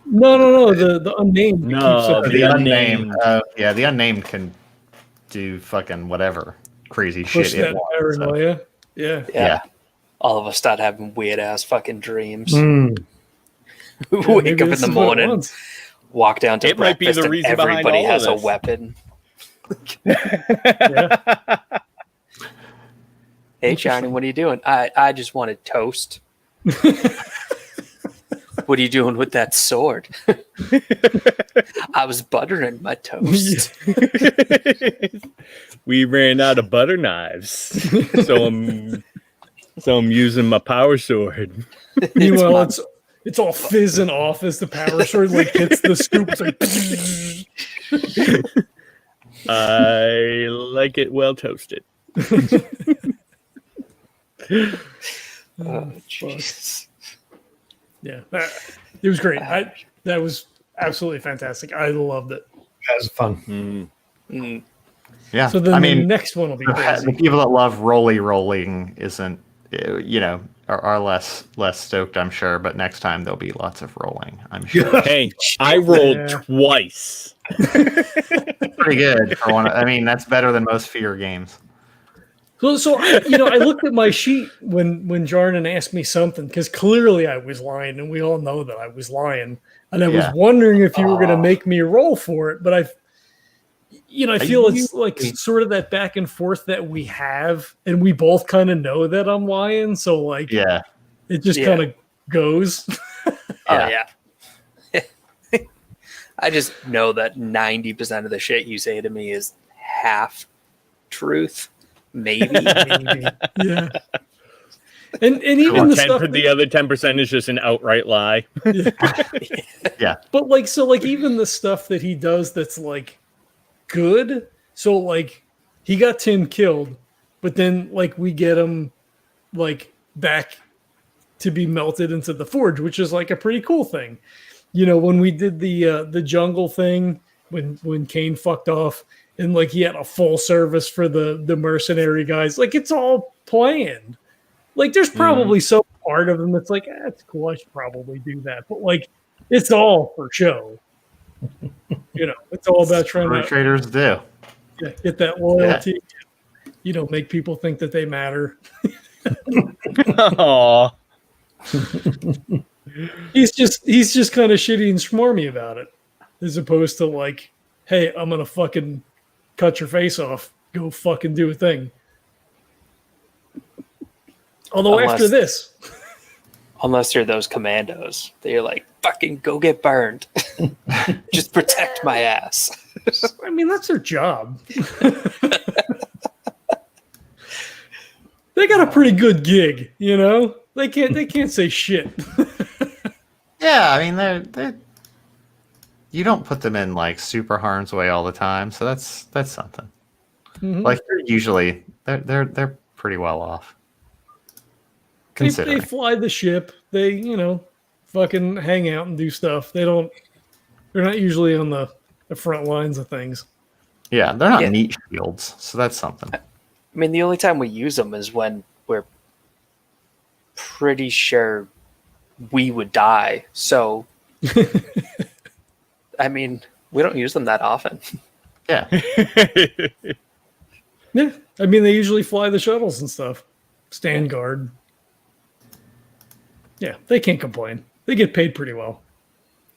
No. The unnamed. No, keeps up The with unnamed. Yeah, the unnamed can do fucking whatever crazy push shit it that wants. So, paranoia. Yeah. yeah. All of us start having weird ass fucking dreams. Mm. Wake Maybe up in this the is what it morning, wants. walk down to It might be breakfast, the and reason behind everybody all of has a this. weapon. Yeah. Hey, Johnny, what are you doing? I just wanted toast. What are you doing with that sword? I was buttering my toast. We ran out of butter knives, so I'm using my power sword. Meanwhile, it's all fizzing off as the power sword like hits the scoop. It's like, I like it well toasted. Oh, jeez. yeah, it was great. That was absolutely fantastic. I loved it. That was fun. Mm. Yeah. So then I the mean, next one will be the crazy. people that love rolling isn't, are less stoked, I'm sure. But next time there'll be lots of rolling, I'm sure. Hey, I rolled Yeah. twice. Pretty good for one. I mean, that's better than most fear games. So I looked at my sheet when Jarnan asked me something because clearly I was lying, and we all know that I was lying. And I was Yeah. wondering if you were going to make me roll for it, but I feel it's like sort of that back and forth that we have, and we both kind of know that I'm lying. So like, Yeah. it just Yeah. kind of goes. Oh, yeah. I just know that 90% of the shit you say to me is half truth. Maybe. Yeah. And even the stuff. The other 10% is just an outright lie. But like, so like even the stuff that he does that's like good. So like he got Tim killed, but then like we get him like back to be melted into the forge, which is like a pretty cool thing. When we did the jungle thing, when Kane fucked off and like he had a full service for the mercenary guys, like it's all planned. Like there's probably some part of him that's like, that's cool, I should probably do that. But like it's all for show. It's all about trying to Traders do. get that loyalty. Make people think that they matter. Aw. He's just kind of shitty and smarmy about it, as opposed to like, hey, I'm gonna fucking cut your face off. Go fucking do a thing. Although after this, unless you're those commandos, they're like, fucking go get burned. Just protect my ass. I mean, that's their job. They got a pretty good gig, you know. They can't say shit. Yeah, I mean, they're you don't put them in like super harm's way all the time, so that's something. Mhm. Like usually they're pretty well off. They fly the ship. They fucking hang out and do stuff. They're not usually on the front lines of things. Yeah, they're not meat shields, so that's something. I mean, the only time we use them is when we're pretty sure we would die. So, I mean, we don't use them that often. Yeah. Yeah, I mean, they usually fly the shuttles and stuff. Stand guard. Yeah, they can't complain. They get paid pretty well.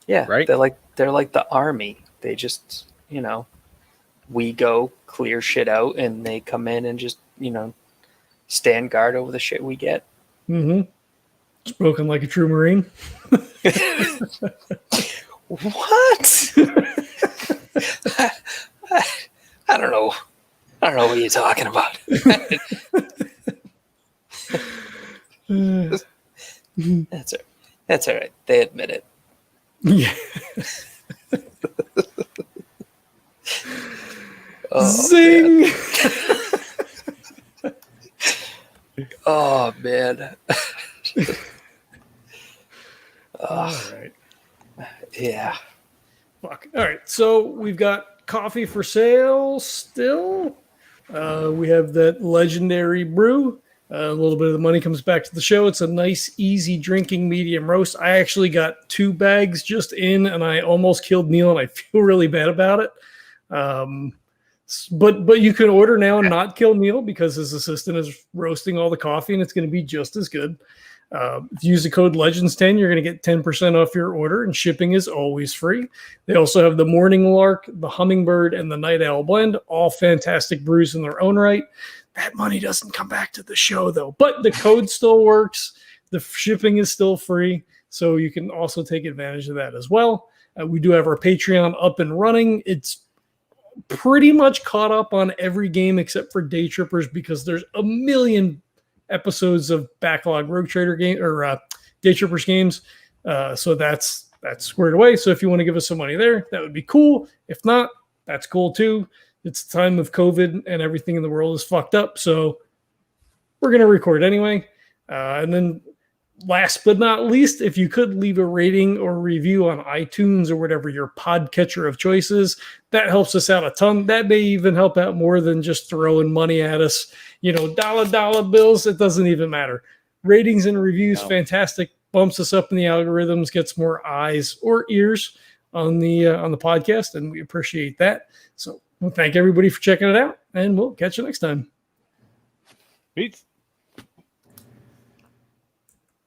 Yeah, Right. They're like the army. They just, we go clear shit out, and they come in and just, stand guard over the shit we get. Mm-hmm. Spoken like a true Marine. What? I don't know. I don't know what you're talking about. That's all right. They admit it. Yeah. Zing! Man. Oh, man. All right. Yeah. Fuck. All right. So we've got coffee for sale still. We have that legendary brew. A little bit of the money comes back to the show. It's a nice, easy drinking medium roast. I actually got 2 bags just in, and I almost killed Neil, and I feel really bad about it. But you can order now and not kill Neil because his assistant is roasting all the coffee, and it's going to be just as good. If you use the code Legends10, you're going to get 10% off your order, and shipping is always free. They also have the Morning Lark, the Hummingbird, and the Night Owl blend, all fantastic brews in their own right. That money doesn't come back to the show, though. But the code still works. The shipping is still free, so you can also take advantage of that as well. We do have our Patreon up and running. It's pretty much caught up on every game except for Day Trippers because there's a million episodes of backlog Rogue Trader game or Day Trippers games. So that's squared away. So if you want to give us some money there, that would be cool. If not, that's cool too. It's the time of COVID and everything in the world is fucked up. So we're going to record anyway. And then last but not least, if you could leave a rating or review on iTunes or whatever your podcatcher of choice is, that helps us out a ton. That may even help out more than just throwing money at us. Dollar bills, it doesn't even matter. Ratings and reviews, fantastic. Bumps us up in the algorithms, gets more eyes or ears on the podcast, and we appreciate that. So we'll thank everybody for checking it out, and we'll catch you next time. Peace.